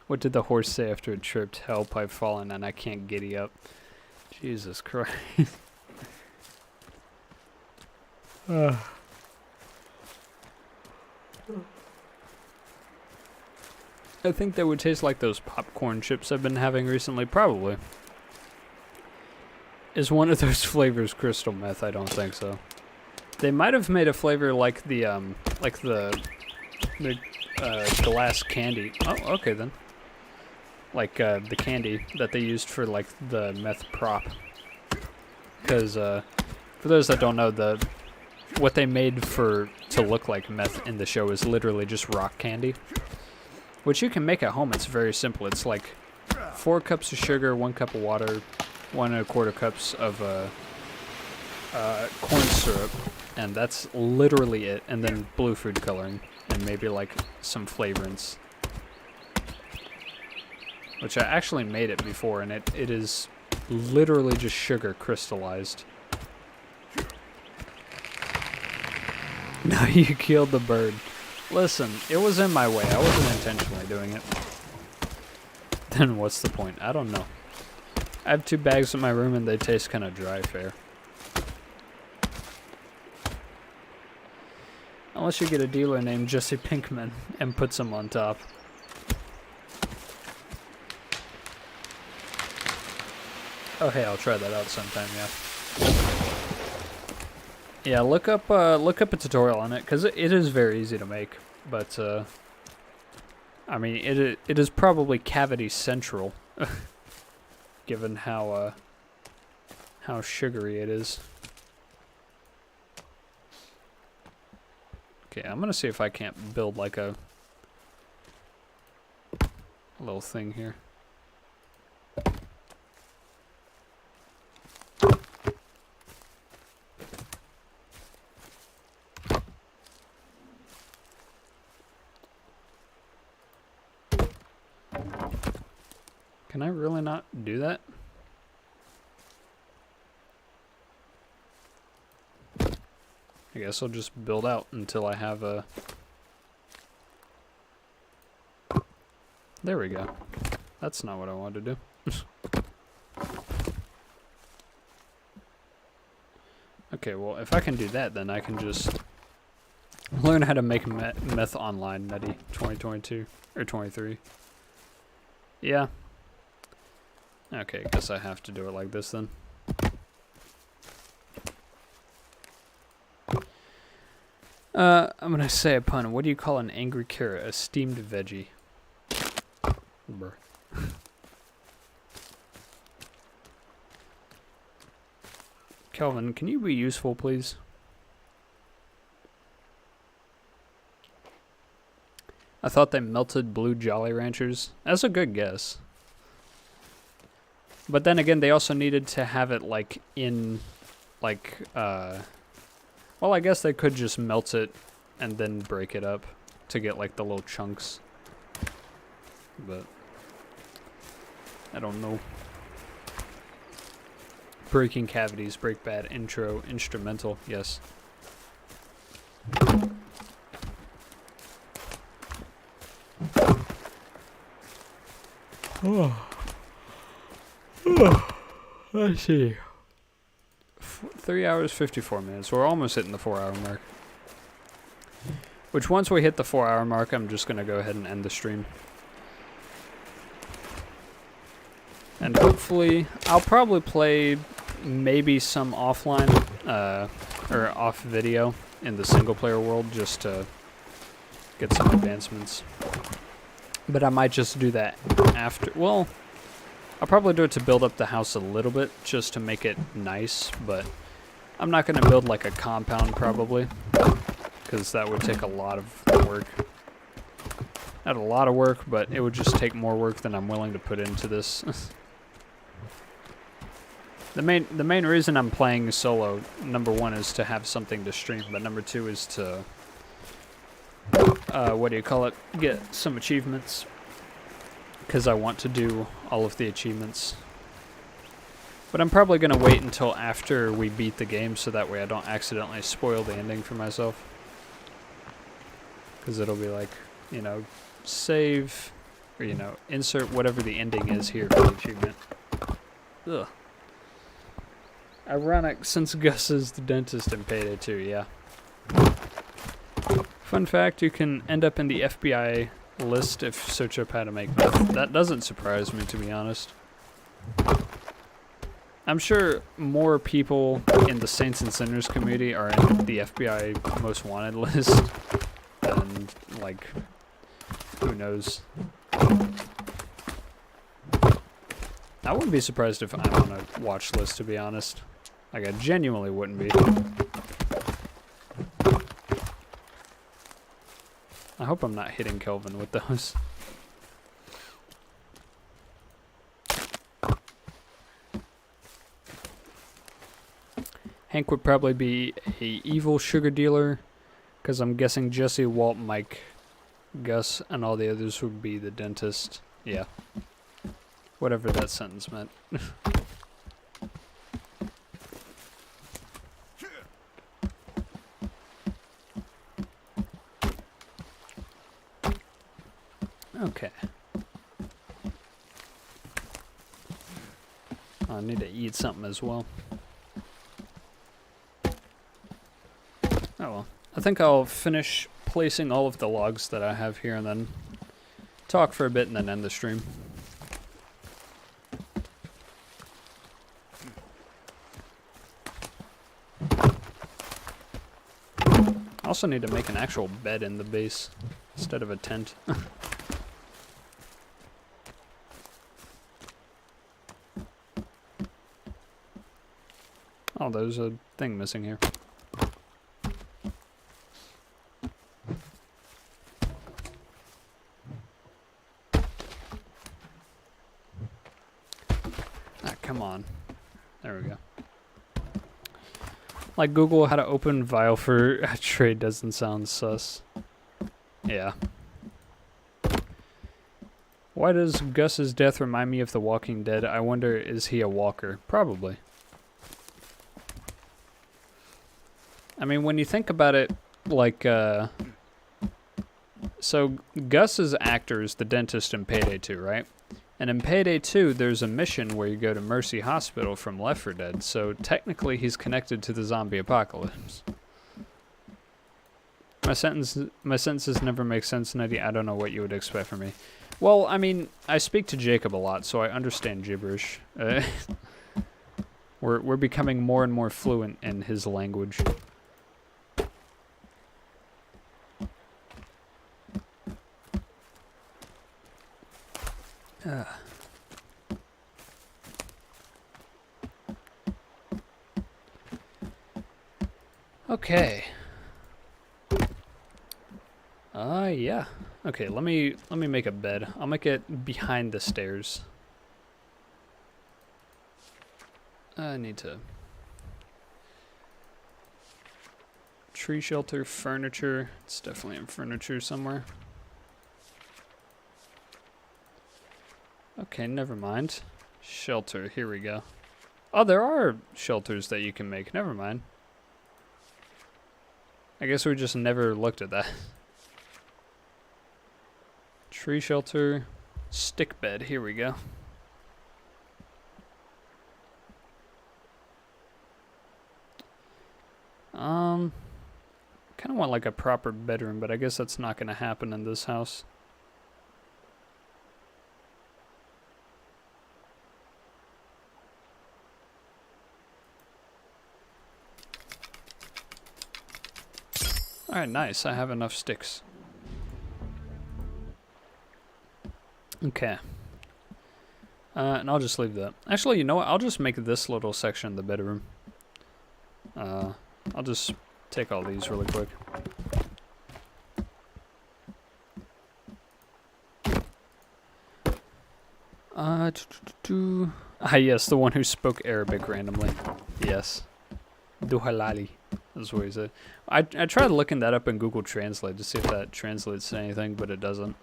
What did the horse say after it tripped? Help, I've fallen and I can't giddy up. Jesus Christ. I think they would taste like those popcorn chips I've been having recently. Probably. Is one of those flavors crystal meth? I don't think so. They might have made a flavor like the glass candy. Oh, okay then. Like the candy that they used for like the meth prop. Because for those that don't know, what they made to look like meth in the show is literally just rock candy, which you can make at home. It's very simple. It's like 4 cups of sugar, 1 cup of water, 1 1/4 cups of corn syrup, and that's literally it. And then blue food coloring and maybe like some flavorants. Which I actually made it before, and it is literally just sugar crystallized. No, you killed the bird. Listen, it was in my way. I wasn't intentionally doing it. Then what's the point? I don't know. I have 2 bags in my room, and they taste kind of dry, fair. Unless you get a dealer named Jesse Pinkman and put some on top. Oh hey, I'll try that out sometime, yeah. Yeah, look up a tutorial on it, because it is very easy to make, but I mean, it is probably cavity central, given how sugary it is. Okay, I'm gonna see if I can't build like a little thing here. Can I really not do that? I guess I'll just build out until I have a... There we go. That's not what I wanted to do. Okay, well, if I can do that, then I can just learn how to make meth online, Nutty 2022 or 23. Yeah. Okay, guess I have to do it like this then. I'm gonna say a pun. What do you call an angry carrot? A steamed veggie. Brr. Kelvin, can you be useful, please? I thought they melted blue Jolly Ranchers. That's a good guess. But then again, they also needed to have it, like, in, like, well, I guess they could just melt it and then break it up to get, like, the little chunks. But I don't know. Breaking cavities, break bad, intro, instrumental, yes. Oh. Let's see. 3 hours, 54 minutes. We're almost hitting the 4-hour mark. Which once we hit the 4-hour mark, I'm just going to go ahead and end the stream. And hopefully, I'll probably play maybe some offline or off video in the single player world just to get some advancements. But I might just do that after. Well, I'll probably do it to build up the house a little bit just to make it nice, but I'm not going to build like a compound probably, because that would take a lot of work. Not a lot of work, but it would just take more work than I'm willing to put into this. The main reason I'm playing solo, number one, is to have something to stream, but number two is to get some achievements, because I want to do all of the achievements. But I'm probably going to wait until after we beat the game, so that way I don't accidentally spoil the ending for myself. Because it'll be like, you know, save, or, you know, insert whatever the ending is here for the achievement. Ugh. Ironic, since Gus is the dentist in Payday 2, yeah. Fun fact, you can end up in the FBI list if search up how to make meth. That doesn't surprise me, to be honest. I'm sure more people in the Saints and Sinners community are in the FBI most wanted list than, like, who knows. I wouldn't be surprised if I'm on a watch list, to be honest. Like, I genuinely wouldn't be. I hope I'm not hitting Kelvin with those. Hank would probably be a evil sugar dealer, because I'm guessing Jesse, Walt, Mike, Gus, and all the others would be the dentist. Yeah. Whatever that sentence meant. Okay. I need to eat something as well. Oh well. I think I'll finish placing all of the logs that I have here and then talk for a bit and then end the stream. I also need to make an actual bed in the base instead of a tent. Oh, there's a thing missing here. Ah, come on. There we go. Like Google how to open vial for a trade doesn't sound sus. Yeah. Why does Gus's death remind me of The Walking Dead? I wonder, is he a walker? Probably. I mean, when you think about it, like, so Gus's actor is the dentist in Payday 2, right? And in Payday 2, there's a mission where you go to Mercy Hospital from Left 4 Dead, so technically he's connected to the zombie apocalypse. My sentences never make sense, Nettie. I don't know what you would expect from me. Well, I mean, I speak to Jacob a lot, so I understand gibberish. We're becoming more and more fluent in his language. Okay. Yeah. Okay, let me make a bed. I'll make it behind the stairs. I need to tree shelter, furniture. It's definitely in furniture somewhere. Okay, never mind. Shelter, here we go. Oh, there are shelters that you can make. Never mind. I guess we just never looked at that. Tree shelter, stick bed, here we go. Kind of want like a proper bedroom, but I guess that's not going to happen in this house. Alright, nice. I have enough sticks. Okay. And I'll just leave that. Actually, you know what? I'll just make this little section the bedroom. I'll just take all these really quick. Yes, the one who spoke Arabic randomly. Yes. Duhalali is what he said. I tried looking that up in Google Translate to see if that translates to anything, but it doesn't.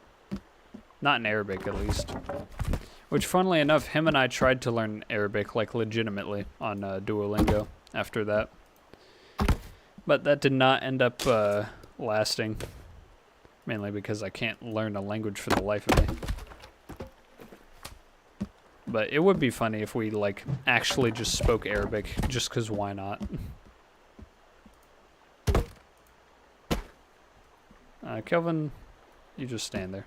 Not in Arabic, at least. Which, funnily enough, him and I tried to learn Arabic, like, legitimately on Duolingo after that. But that did not end up lasting. Mainly because I can't learn a language for the life of me. But it would be funny if we, like, actually just spoke Arabic, just because why not? Kelvin, you just stand there.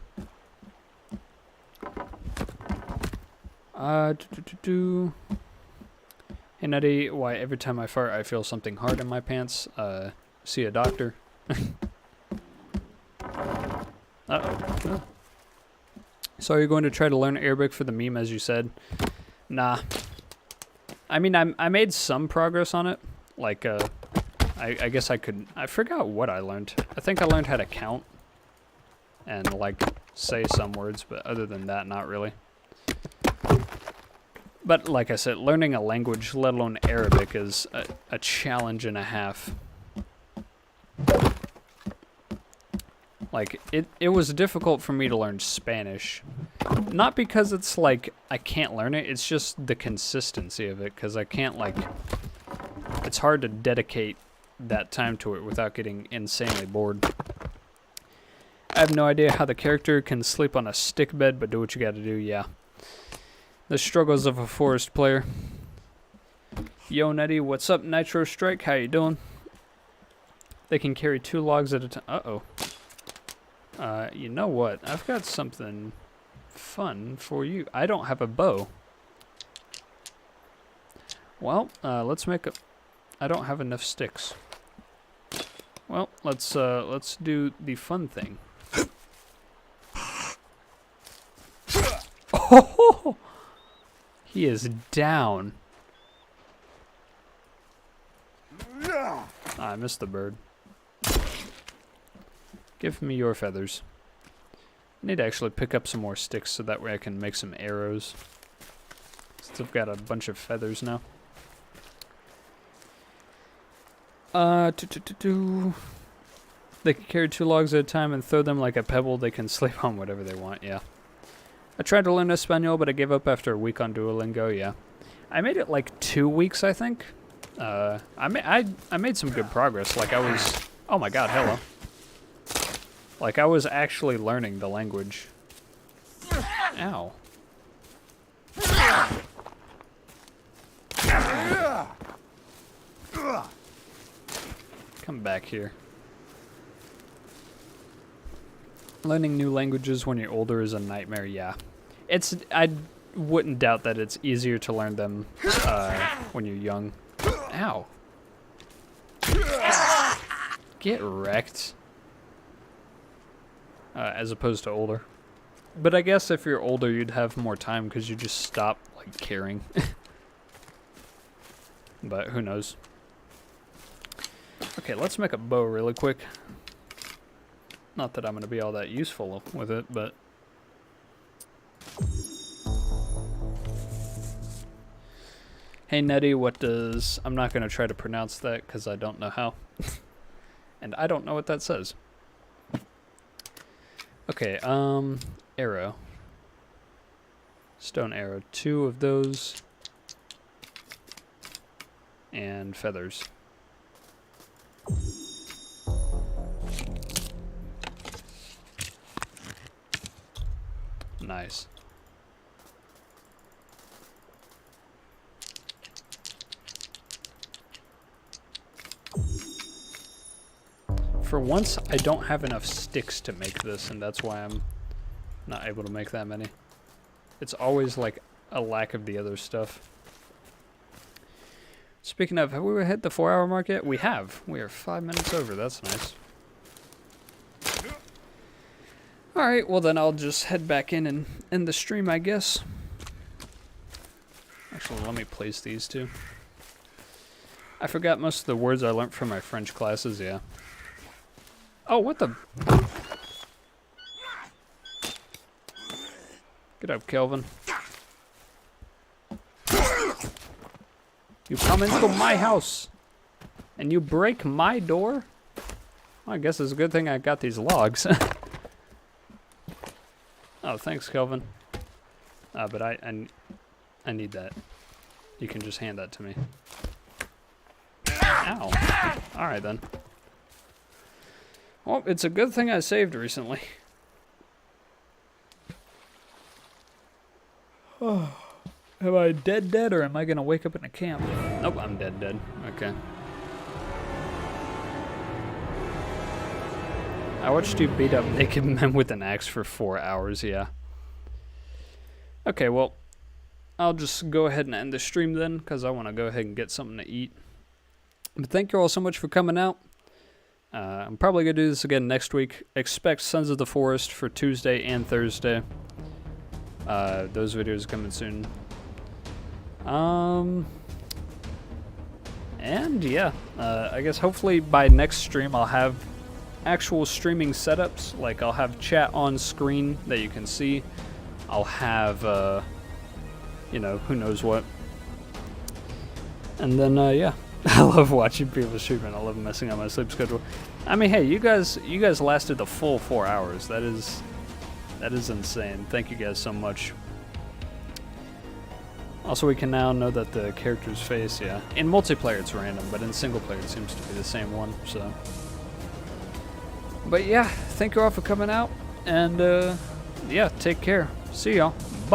Hey, Nutty, why every time I fart I feel something hard in my pants? See a doctor. Uh-oh. So are you going to try to learn Arabic for the meme, as you said? Nah. I mean, I made some progress on it. Like, I guess I could... I forgot what I learned. I think I learned how to count. And, like, say some words, but other than that, not really. But, like I said, learning a language, let alone Arabic, is a challenge and a half. Like, it was difficult for me to learn Spanish. Not because it's, like, I can't learn it, it's just the consistency of it, because I can't, like... It's hard to dedicate that time to it without getting insanely bored. I have no idea how the character can sleep on a stick bed, but do what you gotta do, yeah. The struggles of a forest player. Yo, Nettie, what's up, Nitro Strike? How you doing? They can carry 2 logs at a time. Uh-oh. You know what? I've got something fun for you. I don't have a bow. Well, let's make a... I don't have enough sticks. Well, let's do the fun thing. Oh! He is down. I missed the bird. Give me your feathers. I need to actually pick up some more sticks so that way I can make some arrows. Since I've got a bunch of feathers now. They can carry 2 logs at a time and throw them like a pebble. They can sleep on whatever they want, yeah. I tried to learn Espanol, but I gave up after a week on Duolingo, yeah. I made it like 2 weeks, I think. I made some good progress. Like I was... Oh my god, hello. Like I was actually learning the language. Ow. Come back here. Learning new languages when you're older is a nightmare, yeah. I wouldn't doubt that it's easier to learn them when you're young. Ow. Get wrecked. As opposed to older. But I guess if you're older, you'd have more time because you just stop, like, caring. But who knows. Okay, let's make a bow really quick. Not that I'm going to be all that useful with it, but... Hey, Nettie, what does... I'm not going to try to pronounce that because I don't know how. And I don't know what that says. Okay, arrow. Stone arrow. 2 of those. And feathers. Nice. For once, I don't have enough sticks to make this, and that's why I'm not able to make that many. It's always like a lack of the other stuff. Speaking of, have we hit the 4-hour mark yet? We have. We are 5 minutes over. That's nice. Alright, well then I'll just head back in and end the stream, I guess. Actually, let me place these two. I forgot most of the words I learned from my French classes, yeah. Oh, what the... Get up, Kelvin. You come into my house, and you break my door? Well, I guess it's a good thing I got these logs. Oh, thanks, Kelvin. But I need that. You can just hand that to me. Ow. Alright then. Well, it's a good thing I saved recently. Oh. Am I dead or am I gonna wake up in a camp? Nope, I'm dead. Okay. I watched you beat up naked men with an axe for 4 hours, yeah. Okay, well, I'll just go ahead and end the stream then, because I want to go ahead and get something to eat. But thank you all so much for coming out. I'm probably going to do this again next week. Expect Sons of the Forest for Tuesday and Thursday. Those videos coming soon. And yeah, I guess hopefully by next stream I'll have actual streaming setups. Like I'll have chat on screen that you can see. I'll have, you know, who knows what. And then, yeah, I love watching people stream and I love messing up my sleep schedule. I mean, hey, you guys lasted the full 4 hours. That is insane. Thank you guys so much. Also, we can now know that the character's face, yeah. In multiplayer, it's random, but in single player, it seems to be the same one, so. But yeah, thank you all for coming out, and yeah, take care. See y'all.